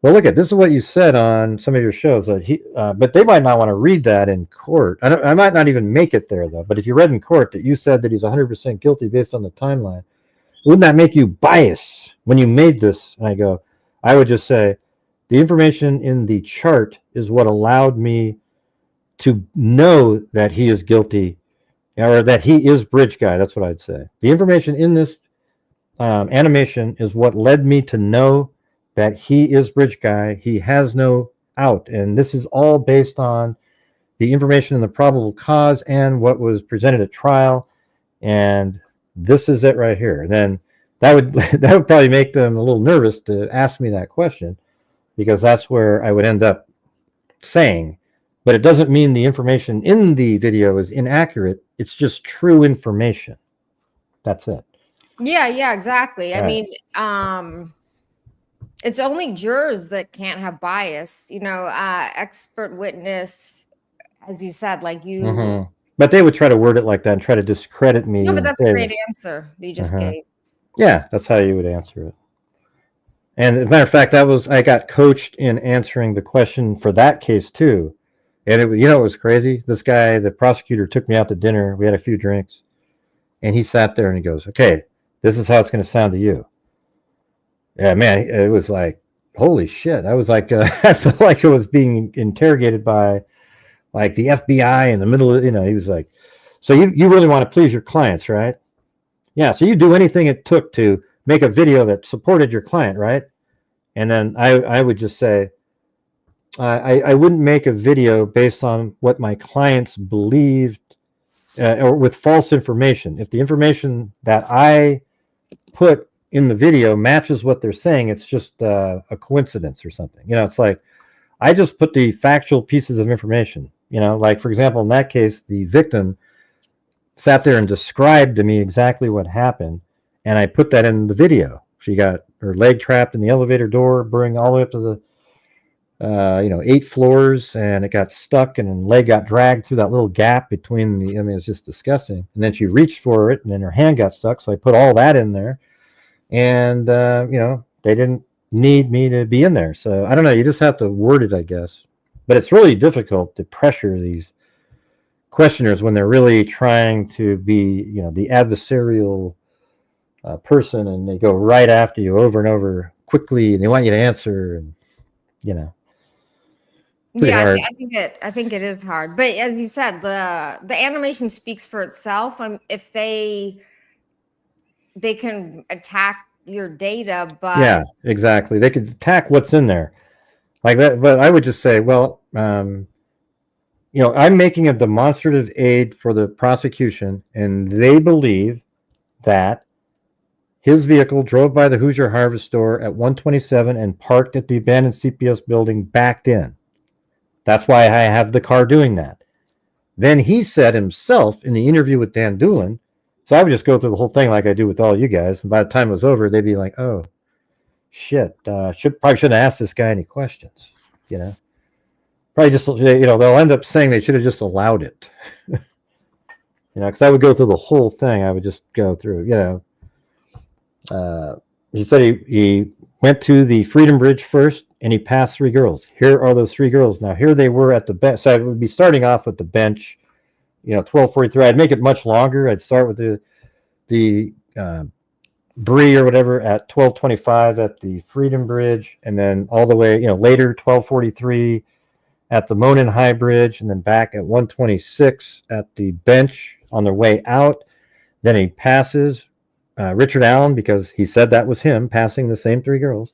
Speaker 1: Well, look this is what you said on some of your shows. But they might not want to read that in court. I might not even make it there, though. But if you read in court that you said that he's 100% guilty based on the timeline, wouldn't that make you biased when you made this? And I would just say, the information in the chart is what allowed me to know that he is guilty, or that he is Bridge Guy. That's what I'd say. The information in this animation is what led me to know that he is Bridge Guy. He has no out. And this is all based on the information in the probable cause and what was presented at trial. And this is it right here. And then that would probably make them a little nervous to ask me that question, because that's where I would end up saying, but it doesn't mean the information in the video is inaccurate. It's just true information. That's it.
Speaker 4: Yeah, exactly.
Speaker 1: Right.
Speaker 4: I mean, it's only jurors that can't have bias, expert witness, as you said, like you.
Speaker 1: Mm-hmm. But they would try to word it like that and try to discredit me.
Speaker 4: No, but that's a great answer that you just gave.
Speaker 1: Yeah, that's how you would answer it. And as a matter of fact, I got coached in answering the question for that case too. And it was crazy. This guy, the prosecutor, took me out to dinner. We had a few drinks, and he sat there and he goes, "Okay, this is how it's going to sound to you." Yeah, man, it was like, holy shit. I was like, I felt like I was being interrogated by like the FBI in the middle of, he was like, so you really want to please your clients, right? Yeah, so you do anything it took to make a video that supported your client, right? And then I would just say, I wouldn't make a video based on what my clients believed or with false information. If the information that I put in the video matches what they're saying, it's just a coincidence or something. It's like, I just put the factual pieces of information, like, for example, in that case, the victim sat there and described to me exactly what happened, and I put that in the video. She got her leg trapped in the elevator door, burning all the way up to the 8 floors, and it got stuck, and then leg got dragged through that little gap between it was just disgusting. And then she reached for it, and then her hand got stuck, so I put all that in there. And, they didn't need me to be in there. So I don't know. You just have to word it, I guess. But it's really difficult to pressure these questioners when they're really trying to be, the adversarial person, and they go right after you over and over quickly, and they want you to answer, and,
Speaker 4: Yeah, I think it is hard. But as you said, the animation speaks for itself. If they can attack your data, but
Speaker 1: yeah, exactly, they could attack what's in there like that. But I would just say, well, I'm making a demonstrative aid for the prosecution, and they believe that his vehicle drove by the Hoosier Harvest store at 1:27 and parked at the abandoned CPS building, backed in. That's why I have the car doing that. Then he said himself in the interview with Dan Doolin. So I would just go through the whole thing like I do with all you guys. And by the time it was over, they'd be like, oh, shit. Probably shouldn't have asked this guy any questions. Probably just, they'll end up saying they should have just allowed it. Because I would go through the whole thing. I would just go through, he said he went to the Freedom Bridge first, and he passed 3 girls. Here are those 3 girls. Now, here they were at the bench. So I would be starting off with the bench. 12:43. I'd make it much longer. I'd start with the Bree or whatever at 12:25 at the Freedom Bridge, and then all the way, later 12:43 at the Monon High Bridge, and then back at 1:26 at the bench on their way out. Then he passes Richard Allen, because he said that was him passing the same 3 girls.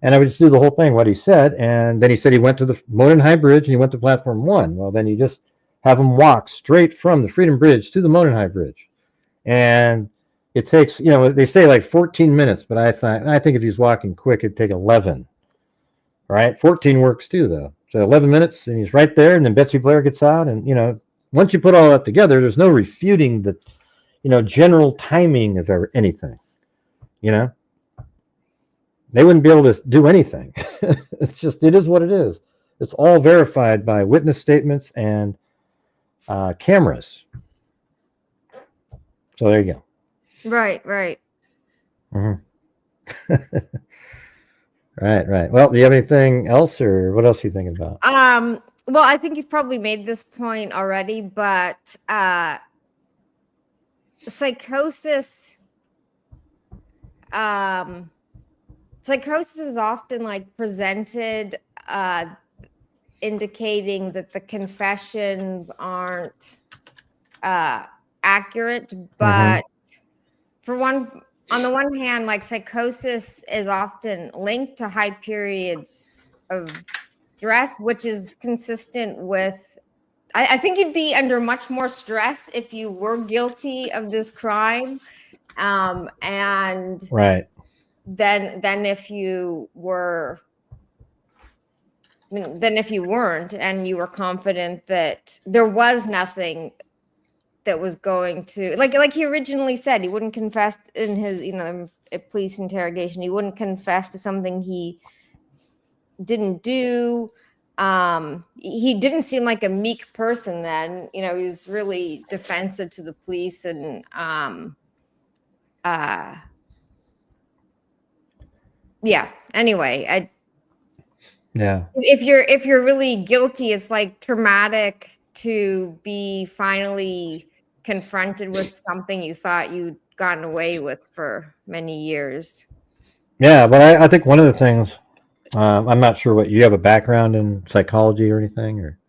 Speaker 1: And I would just do the whole thing, what he said, and then he said he went to the Monon High Bridge and he went to platform 1. Well, then you just have him walk straight from the Freedom Bridge to the Monon High Bridge. And it takes, they say like 14 minutes, but I think if he's walking quick, it'd take 11. Right? 14 works too, though. So 11 minutes, and he's right there, and then Betsy Blair gets out, and, once you put all that together, there's no refuting the, general timing of anything, they wouldn't be able to do anything. It is what it is. It's all verified by witness statements and cameras. So there you go.
Speaker 4: Right, right.
Speaker 1: Mm-hmm. Right. Well, do you have anything else, or what else are you thinking about?
Speaker 4: Well, I think you've probably made this point already, but psychosis is often like presented indicating that the confessions aren't accurate, but on the one hand, like psychosis is often linked to high periods of stress, which is consistent with, I think you'd be under much more stress if you were guilty of this crime, and
Speaker 1: right,
Speaker 4: than if you weren't, and you were confident that there was nothing that was going to, like he originally said, he wouldn't confess in his police interrogation. He wouldn't confess to something he didn't do. He didn't seem like a meek person then. He was really defensive to the police, and yeah. Anyway, if you're really guilty, it's like traumatic to be finally confronted with something you thought you'd gotten away with for many years.
Speaker 1: Yeah, but I think one of the things, I'm not sure what you have a background in psychology or anything, or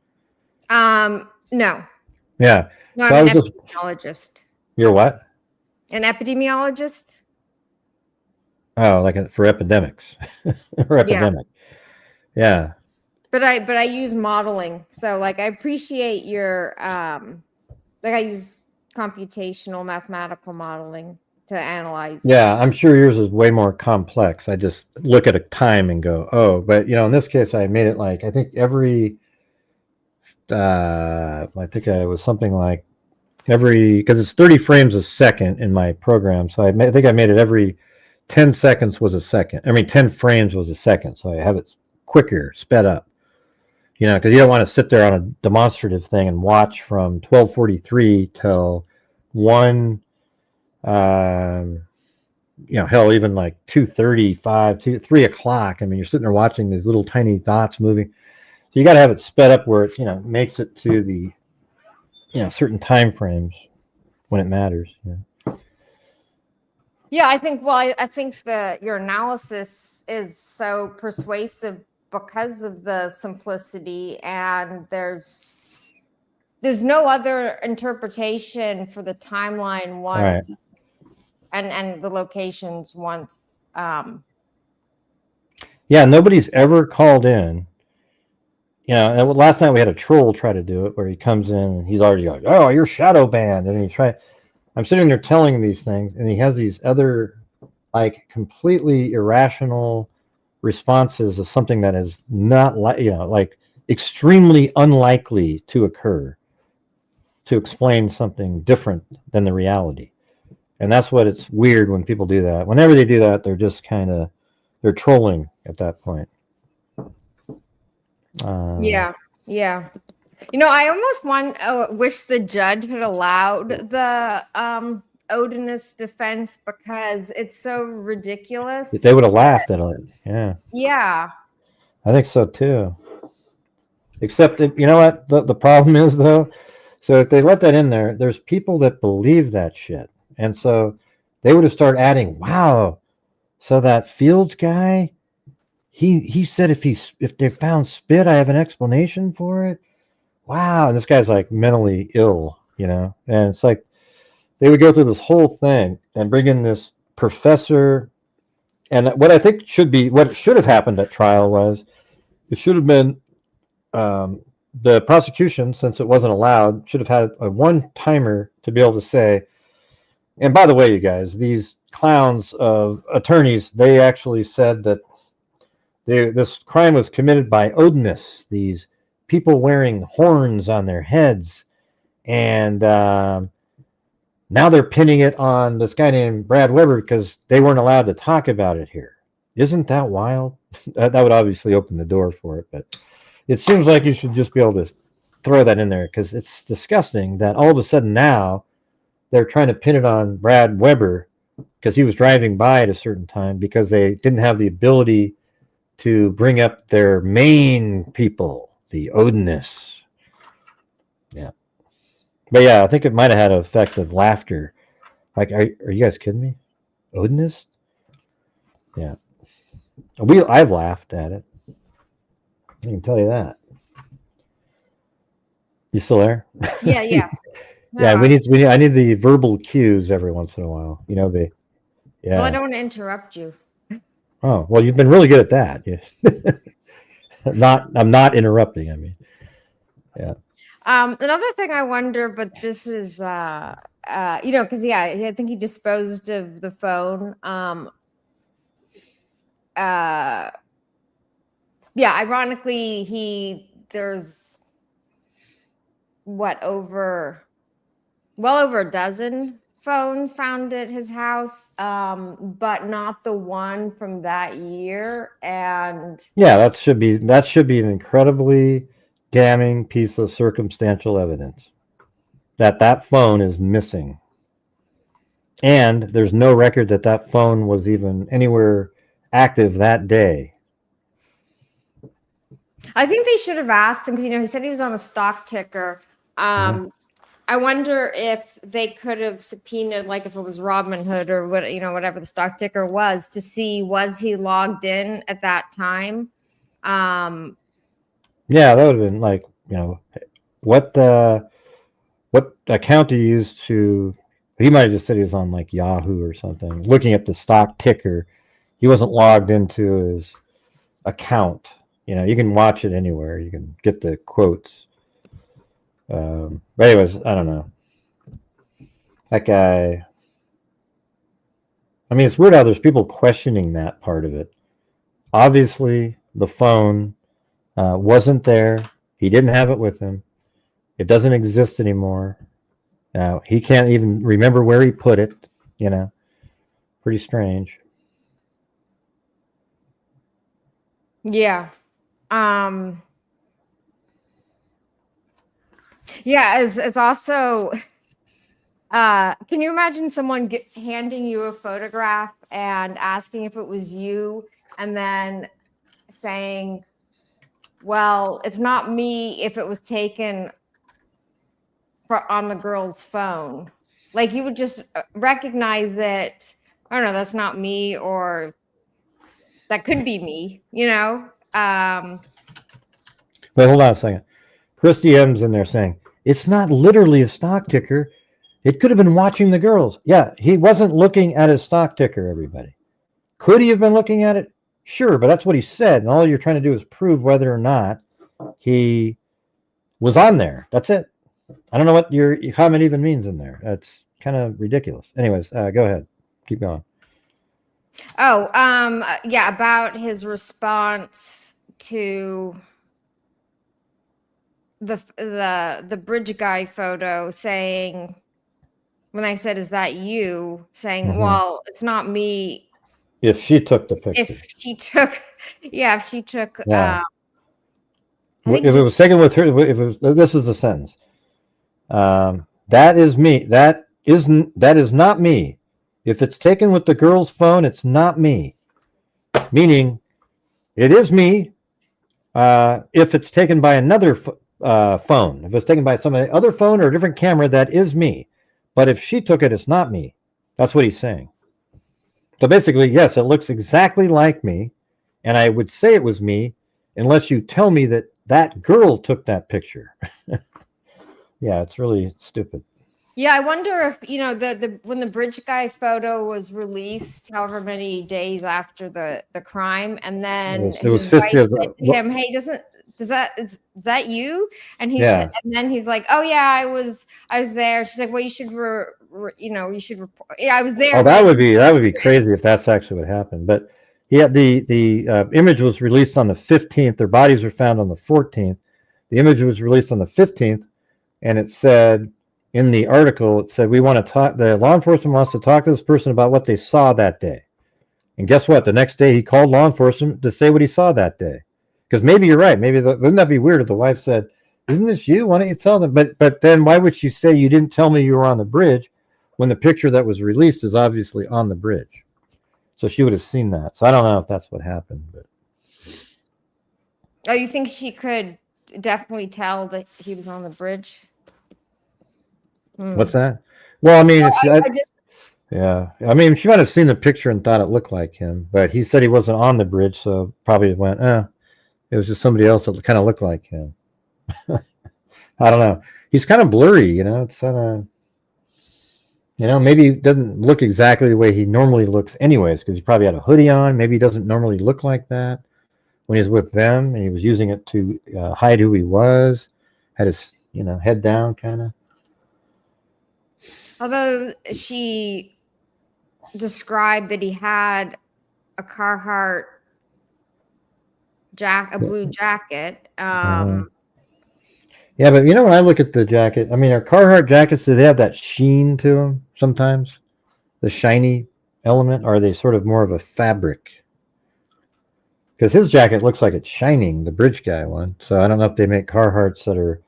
Speaker 4: no.
Speaker 1: Yeah.
Speaker 4: No,
Speaker 1: so
Speaker 4: I'm an epidemiologist.
Speaker 1: You're what?
Speaker 4: An epidemiologist?
Speaker 1: Oh, like for epidemics. Or epidemic. Yeah.
Speaker 4: But I use modeling. So like I appreciate your like I use computational mathematical modeling to analyze.
Speaker 1: Yeah, I'm sure yours is way more complex. I just look at a time and go, oh, but in this case I made it like I think every I think I was something like because it's 30 frames a second in my program. So I think I made it every 10 seconds was a second. 10 frames was a second. So I have it quicker, sped up. Because you don't want to sit there on a demonstrative thing and watch from 12:43 till 1, hell, even like 2:35, 3 o'clock. You're sitting there watching these little tiny dots moving. So you got to have it sped up where it, makes it to the, certain time frames when it matters.
Speaker 4: Yeah, I think your analysis is so persuasive because of the simplicity, and there's no other interpretation for the timeline once, right. and the locations once.
Speaker 1: Yeah, nobody's ever called in. Last night we had a troll try to do it where he comes in and he's already like, oh, you're shadow banned, and I'm sitting there telling him these things, and he has these other like completely irrational responses of something that is not like extremely unlikely to occur, to explain something different than the reality. And that's what it's weird when people do that. Whenever they do that, they're just they're trolling at that point.
Speaker 4: Yeah. I almost wish the judge had allowed the Odinism defense, because it's so ridiculous.
Speaker 1: They would have laughed at it. Yeah. I think so too. Except you know what the problem is though. So if they let that in there, there's people that believe that shit, and so they would have started adding, wow, so that Fields guy, he said if they found spit, I have an explanation for it. Wow, and this guy's like mentally ill, and it's like they would go through this whole thing and bring in this professor. And what I think what should have happened at trial was it should have been the prosecution, since it wasn't allowed, should have had a one-timer to be able to say, and by the way, you guys, these clowns of attorneys, they actually said that this crime was committed by Odinism, these people wearing horns on their heads, and now they're pinning it on this guy named Brad Weber because they weren't allowed to talk about it here. Isn't that wild? That would obviously open the door for it, but it seems like you should just be able to throw that in there because it's disgusting that all of a sudden now they're trying to pin it on Brad Weber because he was driving by at a certain time because they didn't have the ability to bring up their main people, the Odinists. Yeah. But yeah, I think it might have had an effect of laughter. Like, are you guys kidding me? Odinist? Yeah. I've laughed at it. I can tell you that. You still there?
Speaker 4: Yeah.
Speaker 1: Yeah,
Speaker 4: No,
Speaker 1: we need. I need the verbal cues every once in a while. You know the. Yeah.
Speaker 4: Well, I don't want to interrupt you.
Speaker 1: Oh well, you've been really good at that. Yes. I'm not interrupting. I mean, yeah.
Speaker 4: Another thing I wonder, but this is, because I think he disposed of the phone. Ironically, there's well over a dozen phones found at his house, but not the one from that year. And
Speaker 1: Yeah, that should be an incredibly damning piece of circumstantial evidence that phone is missing, and there's no record that phone was even anywhere active that day.
Speaker 4: I think they should have asked him because he said he was on a stock ticker. I wonder if they could have subpoenaed, like if it was Robinhood or whatever the stock ticker was, to see was he logged in at that time.
Speaker 1: Yeah, that would have been like, what account do you use to? He might have just said he was on like Yahoo or something, looking at the stock ticker. He wasn't logged into his account. You can watch it anywhere. You can get the quotes. But anyways, I don't know. That guy. I mean, it's weird how there's people questioning that part of it. Obviously, the phone wasn't there. He didn't have it with him. It doesn't exist anymore. Now, he can't even remember where he put it. Pretty strange.
Speaker 4: Yeah. Yeah, it's also can you imagine someone handing you a photograph and asking if it was you and then saying, well, it's not me if it was taken on the girl's phone. Like you would just recognize that, I don't know, that's not me, or that could be me,
Speaker 1: Wait, hold on a second. Christy M's in there saying, it's not literally a stock ticker. It could have been watching the girls. Yeah, he wasn't looking at his stock ticker, everybody. Could he have been looking at it? Sure, but that's what he said. And all you're trying to do is prove whether or not he was on there. That's it. I don't know what your comment even means in there. That's kind of ridiculous. Anyways, go ahead. Keep going.
Speaker 4: Oh, about his response to the bridge guy photo, saying, when I said, is that you? Saying, well, it's not me.
Speaker 1: If she took the picture.
Speaker 4: If she took. Yeah.
Speaker 1: If it was taken with her, this is the sentence. That is me. That is not me. If it's taken with the girl's phone, it's not me. Meaning, it is me. If it's taken by another phone, if it's taken by some other phone or a different camera, that is me. But if she took it, it's not me. That's what he's saying. So basically, yes, it looks exactly like me, and I would say it was me, unless you tell me that girl took that picture. Yeah, it's really stupid.
Speaker 4: Yeah, I wonder if when the bridge guy photo was released, however many days after the crime, and then
Speaker 1: it was
Speaker 4: his
Speaker 1: 50
Speaker 4: wife
Speaker 1: of
Speaker 4: said to him, "Hey, is that you?" And he
Speaker 1: Yeah.
Speaker 4: said, and then he's like, "Oh yeah, I was there." She's like, "Well, you should you should report." Yeah, I was there.
Speaker 1: Oh, that would be crazy if that's actually what happened. But yeah, the image was released on the 15th. Their bodies were found on the 14th. The image was released on the 15th, and it said in the article, it said, we want to talk. The law enforcement wants to talk to this person about what they saw that day. And guess what? The next day he called law enforcement to say what he saw that day. Because maybe you're right. Maybe wouldn't that be weird if the wife said, "Isn't this you? Why don't you tell them?" But then why would she say you didn't tell me you were on the bridge when the picture that was released is obviously on the bridge? So she would have seen that. So I don't know if that's what happened. But
Speaker 4: Oh, you think she could definitely tell that he was on the bridge?
Speaker 1: what's that? Well, I mean,
Speaker 4: I just
Speaker 1: yeah. I mean, she might have seen the picture and thought it looked like him, but he said he wasn't on the bridge, so probably went, it was just somebody else that kind of looked like him. I don't know. He's kind of blurry, you know. It's maybe he doesn't look exactly the way he normally looks anyways, because he probably had a hoodie on. Maybe he doesn't normally look like that when he's with them, and he was using it to hide who he was, had his, head down kind of.
Speaker 4: although she described that he had a Carhartt a blue jacket.
Speaker 1: Yeah, but when I look at the jacket, I mean, our Carhartt jackets, do they have that sheen to them sometimes? The shiny element? Or are they sort of more of a fabric? Because his jacket looks like it's shining, the bridge guy one. So I don't know if they make Carhartts that are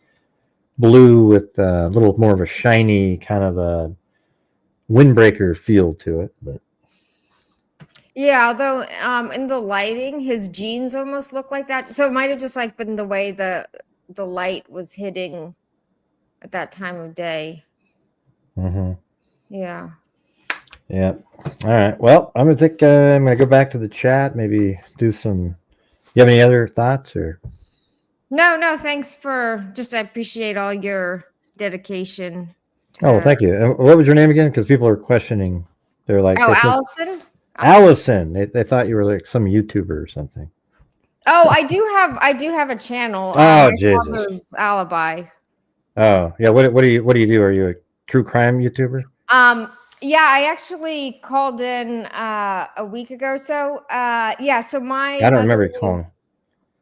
Speaker 1: blue with a little more of a shiny kind of a windbreaker feel to it. But
Speaker 4: Yeah, although in the lighting, his jeans almost look like that. So it might have just like been the way the light was hitting at that time of day.
Speaker 1: mm-hmm.
Speaker 4: Yeah.
Speaker 1: Yeah. All right. Well, I'm gonna go back to the chat. Maybe do some. You have any other thoughts or?
Speaker 4: No. Thanks for I appreciate all your dedication.
Speaker 1: Oh, well, thank you. What was your name again? Because people are questioning. They're like,
Speaker 4: Allison.
Speaker 1: Allison. They thought you were like some YouTuber or something.
Speaker 4: Oh, I do have a channel.
Speaker 1: Oh,
Speaker 4: my
Speaker 1: Jesus.
Speaker 4: father's alibi.
Speaker 1: Oh, yeah. What do you do? Are you a true crime YouTuber?
Speaker 4: Yeah, I actually called in a week ago or so. Yeah, so I
Speaker 1: don't remember you calling.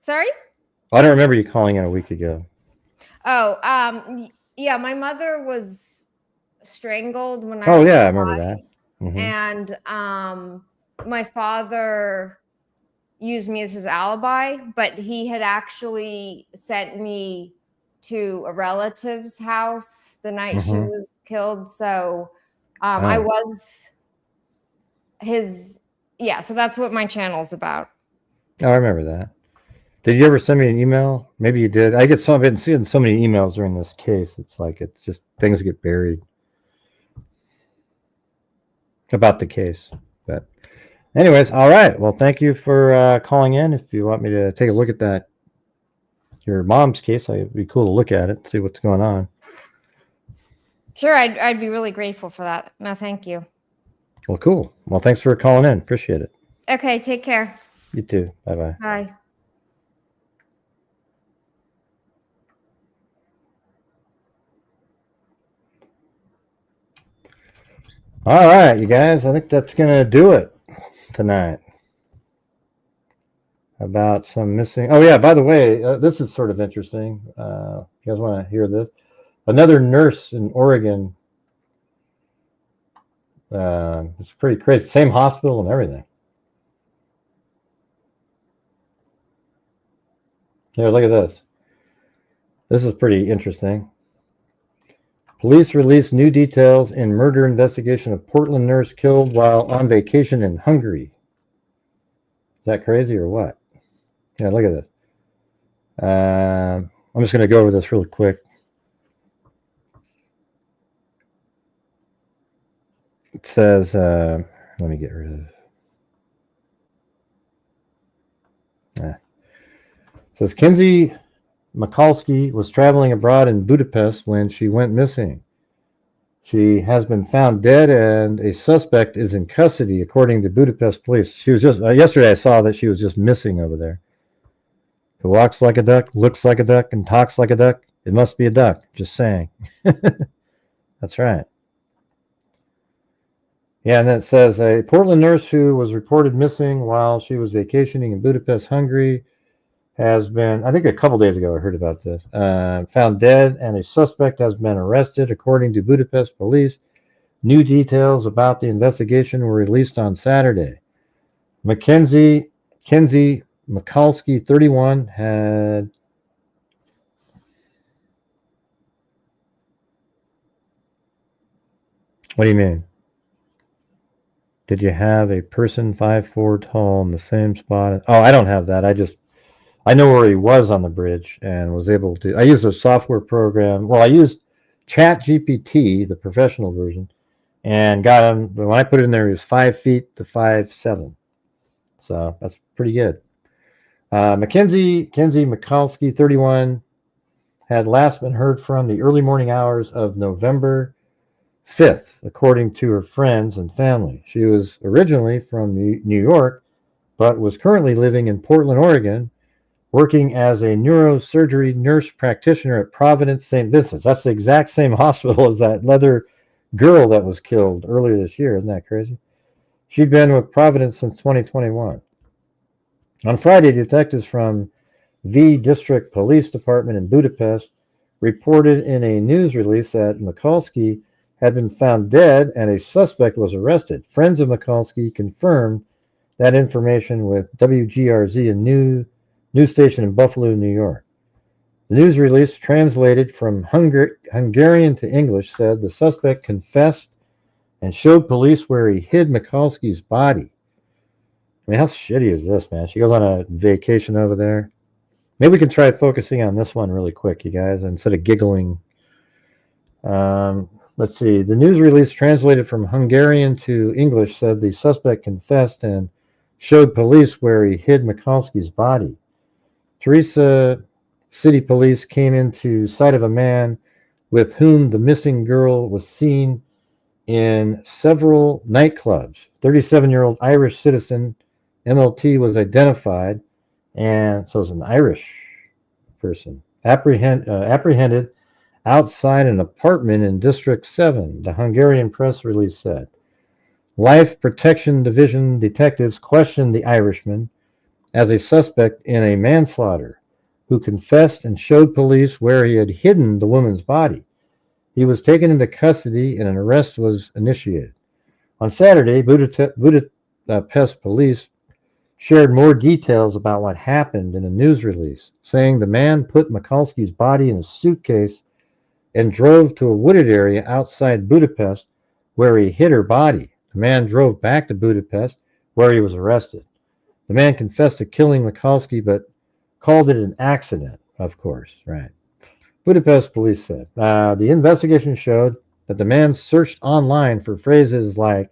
Speaker 4: Sorry?
Speaker 1: I don't remember you calling in a week ago.
Speaker 4: Oh, yeah, my mother was strangled when I
Speaker 1: Oh,
Speaker 4: was
Speaker 1: yeah, I
Speaker 4: 5,
Speaker 1: remember that. Mm-hmm.
Speaker 4: And my father used me as his alibi, but he had actually sent me to a relative's house the night she was killed. So I was his, so that's what my channel's about.
Speaker 1: Oh, I remember that. Did you ever send me an email? Maybe you did. I've been seeing so many emails during this case. It's like, it's just things get buried about the case. But anyways, all right. Well, thank you for calling in. If you want me to take a look at your mom's case, it'd be cool to look at it, see what's going on.
Speaker 4: Sure, I'd be really grateful for that. No, thank you.
Speaker 1: Well, cool. Well, thanks for calling in. Appreciate it.
Speaker 4: Okay, take care.
Speaker 1: You too. Bye-bye.
Speaker 4: Bye.
Speaker 1: All right, you guys. I think that's going to do it tonight. About some missing. Oh, yeah, by the way, this is sort of interesting. You guys want to hear this? Another nurse in Oregon. It's pretty crazy. Same hospital and everything. Here, look at this. This is pretty interesting. Police release new details in murder investigation of Portland nurse killed while on vacation in Hungary. Is that crazy or what? Yeah, look at this. I'm just going to go over this really quick. It says, let me get rid of it. Says Kinsey Mikulski was traveling abroad in Budapest when she went missing. She has been found dead and a suspect is in custody, according to Budapest police. She was just, yesterday I saw that she was just missing over there. Who walks like a duck, looks like a duck, and talks like a duck. It must be a duck. Just saying. That's right. Yeah, and then it says a Portland nurse who was reported missing while she was vacationing in Budapest, Hungary, has been, I think a couple days ago I heard about this, found dead, and a suspect has been arrested, according to Budapest police. New details about the investigation were released on Saturday. Kenzie Mikulski, 31, had what do you mean? Did you have a person 5'4" tall in the same spot? Oh, I don't have that. I know where he was on the bridge and was able to. I used a software program. Well, I used ChatGPT, the professional version, and got him. When I put it in there, he was 5 feet to 5'7". So that's pretty good. Kenzie Mikulski, 31, had last been heard from the early morning hours of November 5th, according to her friends and family. She was originally from New York, but was currently living in Portland, Oregon, working as a neurosurgery nurse practitioner at Providence St. Vincent's. That's the exact same hospital as that leather girl that was killed earlier this year. Isn't that crazy? She'd been with Providence since 2021. On Friday, detectives from V District Police Department in Budapest reported in a news release that Mikulski had been found dead and a suspect was arrested. Friends of Mikulski confirmed that information with WGRZ, a news station in Buffalo, New York. The news release, translated from Hungarian to English, said the suspect confessed and showed police where he hid Mikulski's body. I mean, how shitty is this, man? She goes on a vacation over there. Maybe we can try focusing on this one really quick, you guys, instead of giggling. Let's see. The news release, translated from Hungarian to English, said the suspect confessed and showed police where he hid Mikulski's body. Teresa City Police came into sight of a man with whom the missing girl was seen in several nightclubs. 37-year-old Irish citizen, MLT, was identified, and so it's an Irish person, apprehended outside an apartment in District 7, the Hungarian press release said. Life Protection Division detectives questioned the Irishman as a suspect in a manslaughter, who confessed and showed police where he had hidden the woman's body. He was taken into custody and an arrest was initiated. On Saturday, Budapest police shared more details about what happened in a news release, saying the man put Mikulski's body in a suitcase and drove to a wooded area outside Budapest where he hid her body. The man drove back to Budapest where he was arrested. The man confessed to killing Mikulski but called it an accident, of course, right? Budapest police said. The investigation showed that the man searched online for phrases like,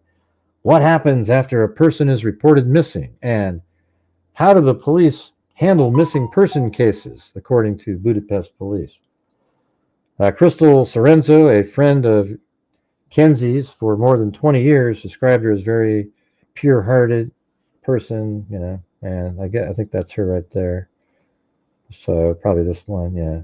Speaker 1: "What happens after a person is reported missing?" and "How do the police handle missing person cases?" according to Budapest police. Crystal Sorenzo, a friend of Kenzie's for more than 20 years, described her as very pure-hearted person, and I think that's her right there. So probably this one, yeah.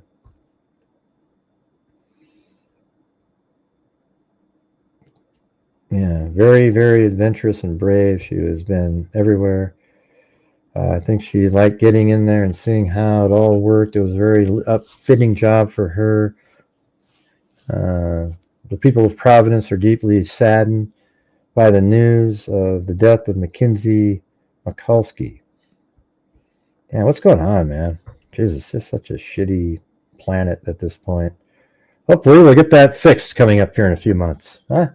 Speaker 1: Yeah, very, very adventurous and brave. She has been everywhere. I think she liked getting in there and seeing how it all worked. It was a very upfitting job for her. The people of Providence are deeply saddened by the news of the death of Mackenzie Mikulski. Yeah, what's going on, man? Jesus, it's just such a shitty planet at this point. Hopefully we'll get that fixed coming up here in a few months. Huh?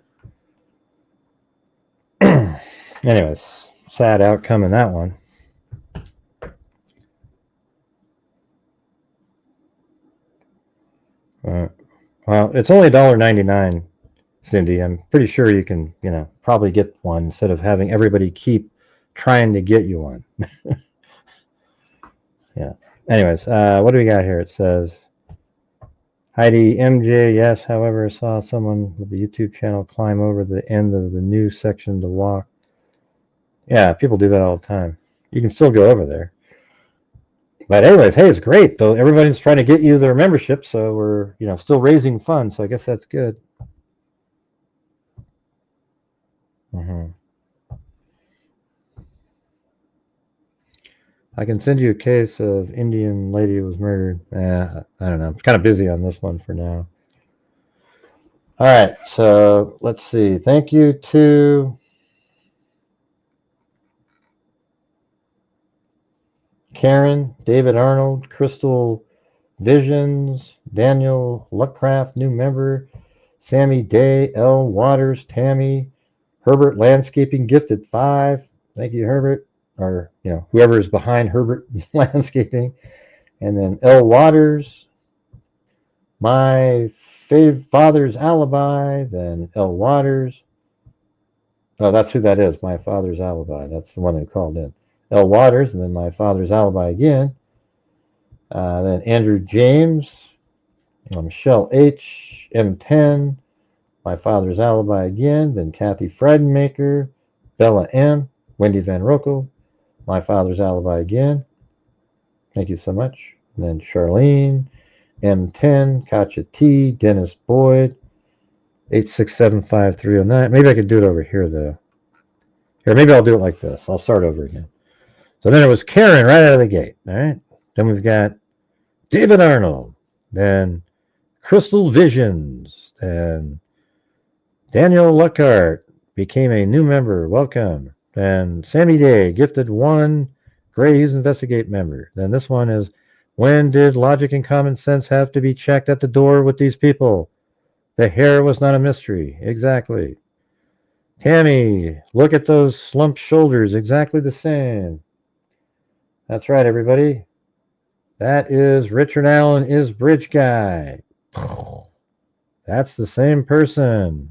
Speaker 1: Anyways, sad outcome in that one. Well, it's only $1.99, Cindy. I'm pretty sure you can, probably get one instead of having everybody keep trying to get you one. Yeah. Anyways, what do we got here? It says, Heidi MJ, yes, however, I saw someone with the YouTube channel climb over the end of the news section to walk. Yeah, people do that all the time. You can still go over there. But anyways, hey, it's great, though. Everybody's trying to get you their membership, so we're, still raising funds, so I guess that's good. I can send you a case of Indian lady who was murdered. I don't know. I'm kind of busy on this one for now. All right, so let's see. Thank you to Karen, David Arnold, Crystal Visions, Daniel Luckcraft, new member, Sammy Day, L. Waters, Tammy, Herbert Landscaping, gifted 5. Thank you, Herbert. Or, whoever is behind Herbert Landscaping. And then L. Waters, My Father's Alibi, then L. Waters. Oh, that's who that is, My Father's Alibi. That's the one who called in. L. Waters, and then My Father's Alibi again. Then Andrew James, Michelle H, M10, My Father's Alibi again. Then Kathy Friedenmaker, Bella M, Wendy Van Rokel, My Father's Alibi again. Thank you so much. And then Charlene, M10, Katja T, Dennis Boyd, 8675309. Maybe I could do it over here, though. Here, maybe I'll do it like this. I'll start over again. So then it was Karen right out of the gate. All right. Then we've got David Arnold. Then Crystal Visions. Then Daniel Luckhart became a new member. Welcome. Then Sammy Day, gifted 1 Gray Hughes Investigate member. Then this one is, when did logic and common sense have to be checked at the door with these people? The hair was not a mystery. Exactly. Tammy, look at those slumped shoulders. Exactly the same. That's right, everybody. That is Richard Allen is Bridge Guy. That's the same person.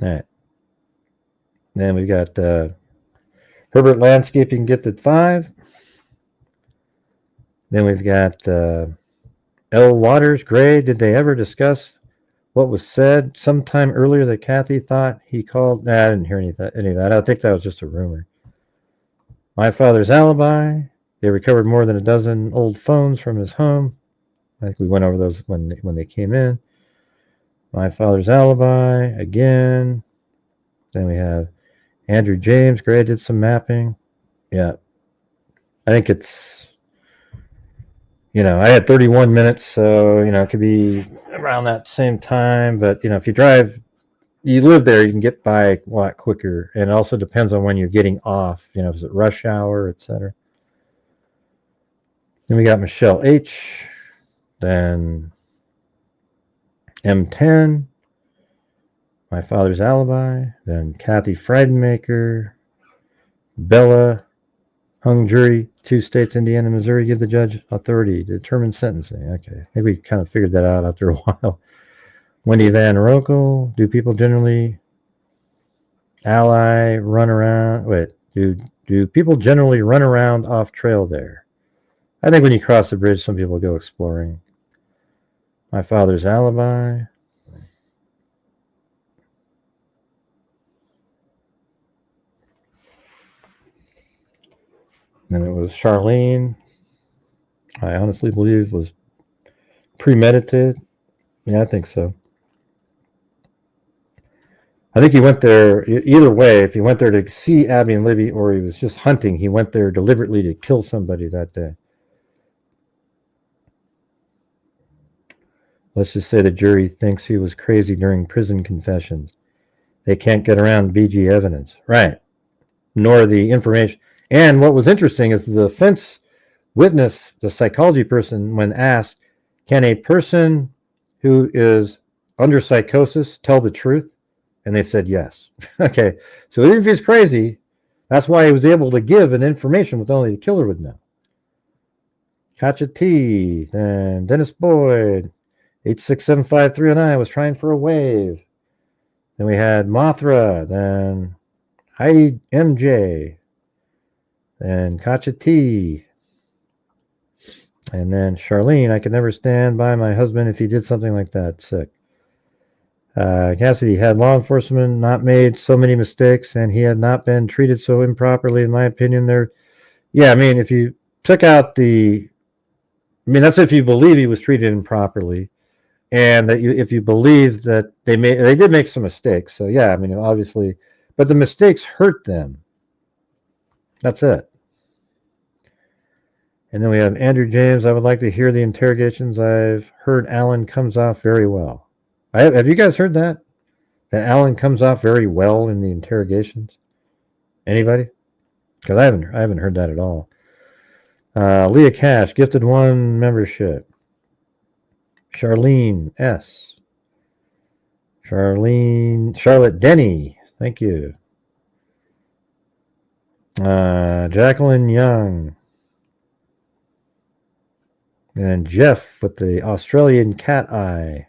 Speaker 1: All right. Then we got Herbert Landscaping, gifted 5. Then we've got L. Waters, Gray. Did they ever discuss what was said sometime earlier that Kathy thought he called? Nah, I didn't hear any of that. I think that was just a rumor. My Father's Alibi. They recovered more than a dozen old phones from his home. I think we went over those when they came in. My Father's Alibi again. Then we have Andrew James. Gray did some mapping. Yeah. I think it's, I had 31 minutes, so, it could be around that same time. But, if you live there, you can get by a lot quicker. And it also depends on when you're getting off, is it rush hour, etc. Then we got Michelle H. Then M10. My Father's Alibi. Then Kathy Friedenmaker. Bella. Hung jury, 2 states, Indiana, Missouri, give the judge authority to determine sentencing. Okay, I think we kind of figured that out after a while. Wendy Van Rokel, do people generally run around? Wait, do people generally run around off trail there? I think when you cross the bridge, some people go exploring. My Father's Alibi. Then it was Charlene. I honestly believe was premeditated. Yeah, I think so. I think he went there, either way, if he went there to see Abby and Libby or he was just hunting, he went there deliberately to kill somebody that day. Let's just say the jury thinks he was crazy during prison confessions. They can't get around BG evidence. Right. Nor the information. And what was interesting is the defense witness, the psychology person, when asked, can a person who is under psychosis tell the truth? And they said yes. Okay, so even if he's crazy, that's why he was able to give an information with only the killer would know. Katja T, then Dennis Boyd, 8675309 was trying for a wave. Then we had Mothra, then Heidi MJ, then Katja T, and then Charlene. I could never stand by my husband if he did something like that. Sick. Cassidy, had law enforcement not made so many mistakes and he had not been treated so improperly, in my opinion, if you took out that's if you believe he was treated improperly, and that if you believe that they did make some mistakes. So yeah, obviously, but the mistakes hurt them. That's it. And then we have Andrew James. I would like to hear the interrogations. I've heard Alan comes off very well. Have you guys heard that? that Alan comes off very well in the interrogations? Anybody? Because I haven't heard that at all. Leah Cash, gifted 1 membership. Charlene S. Charlotte Denny, thank you. Jacqueline Young. And Jeff with the Australian cat eye.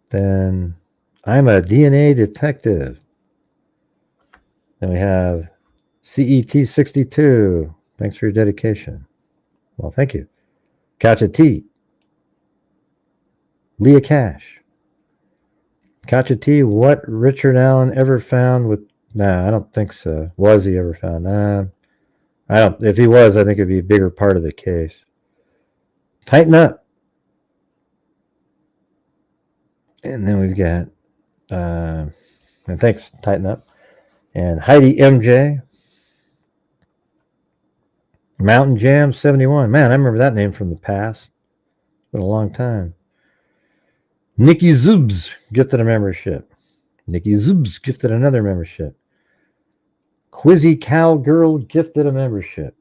Speaker 1: Then I'm a DNA detective. Then we have CET62. Thanks for your dedication. Well, thank you. Katja T. Leah Cash. Katja T. What Richard Allen ever found with... Nah, I don't think so. Was he ever found? Nah. I don't. If he was, I think it'd be a bigger part of the case. Tighten up. And then we've got... and thanks, Tighten Up. And Heidi MJ. Mountain Jam 71. Man, I remember that name from the past. It's been a long time. Nikki Zubs gifted a membership. Nikki Zubs gifted another membership. Quizzy Cowgirl gifted a membership.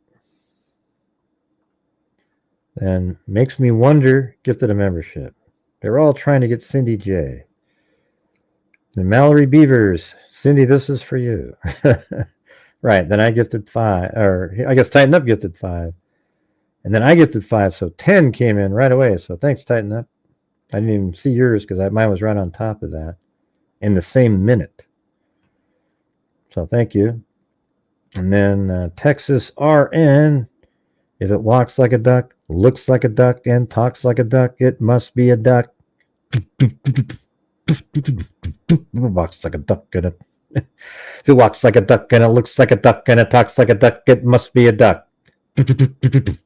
Speaker 1: And Makes Me Wonder gifted a membership. They're all trying to get Cindy J. And Mallory Beavers. Cindy, this is for you. Right, then I gifted 5, or I guess Tighten Up gifted 5. And then I gifted 5, so 10 came in right away. So thanks, Tighten Up. I didn't even see yours because mine was right on top of that in the same minute. So thank you. And then Texas RN, if it walks like a duck, looks like a duck, and talks like a duck, it must be a duck. Walks like a duck and it... If it walks like a duck and it looks like a duck and it talks like a duck, it must be a duck. Did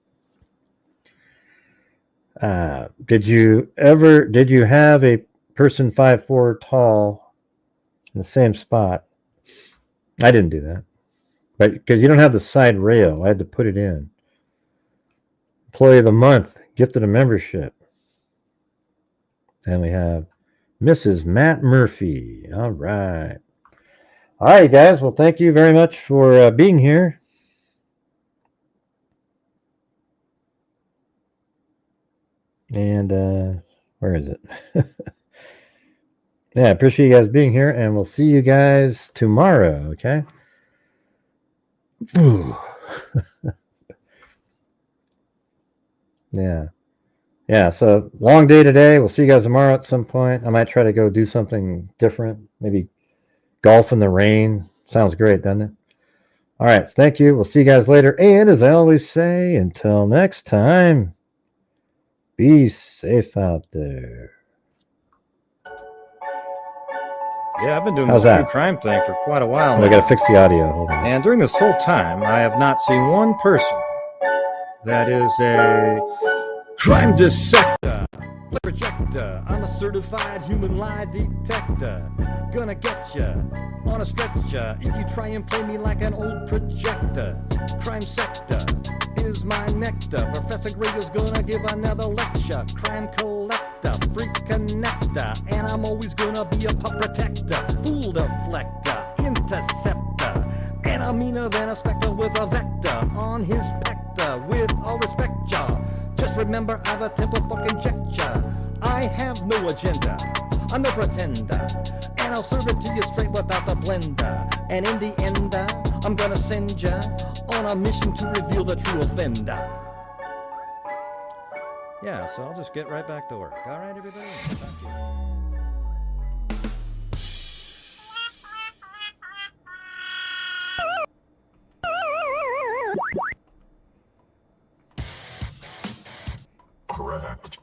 Speaker 1: you have a person 5'4" tall in the same spot? I didn't do that. But because you don't have the side rail, I had to put it in. Employee of the Month, gifted a membership. And we have Mrs. Matt Murphy. All right. All right, guys. Well, thank you very much for being here. And where is it? Yeah, I appreciate you guys being here, and we'll see you guys tomorrow, okay? Yeah, so long day today. We'll see you guys tomorrow at some point. I might try to go do something different, maybe golf in the rain. Sounds great, doesn't it? All right, thank you. We'll see you guys later. And as I always say, until next time, be safe out there.
Speaker 5: Yeah, I've been doing
Speaker 1: How's
Speaker 5: this
Speaker 1: that?
Speaker 5: true crime thing for quite a while
Speaker 1: I
Speaker 5: now.
Speaker 1: got to fix the audio. Hold on.
Speaker 5: And during this whole time, I have not seen one person that is a crime dissector, projector. I'm a certified human lie detector. Gonna get ya on a stretcher if you try and play me like an old projector. Crime sector is my nectar. Professor Gregor's gonna give another lecture. Crime collector, freak connector, and I'm always gonna be a pup protector. Fool deflector, interceptor, and I'm meaner than a spectre with a vector on his pector. With all respect, y'all, just remember I've a temper fucking checked ya. I have no agenda, I'm no pretender, and I'll serve it to you straight without the blender. And in the end, I'm gonna send ya on a mission to reveal the true offender. Yeah, so I'll just get right back to work. All right, everybody? Thank you.
Speaker 6: Correct.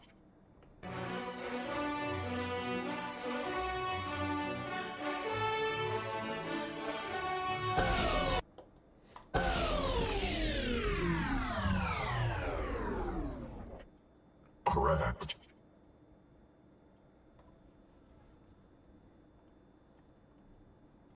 Speaker 6: Correct.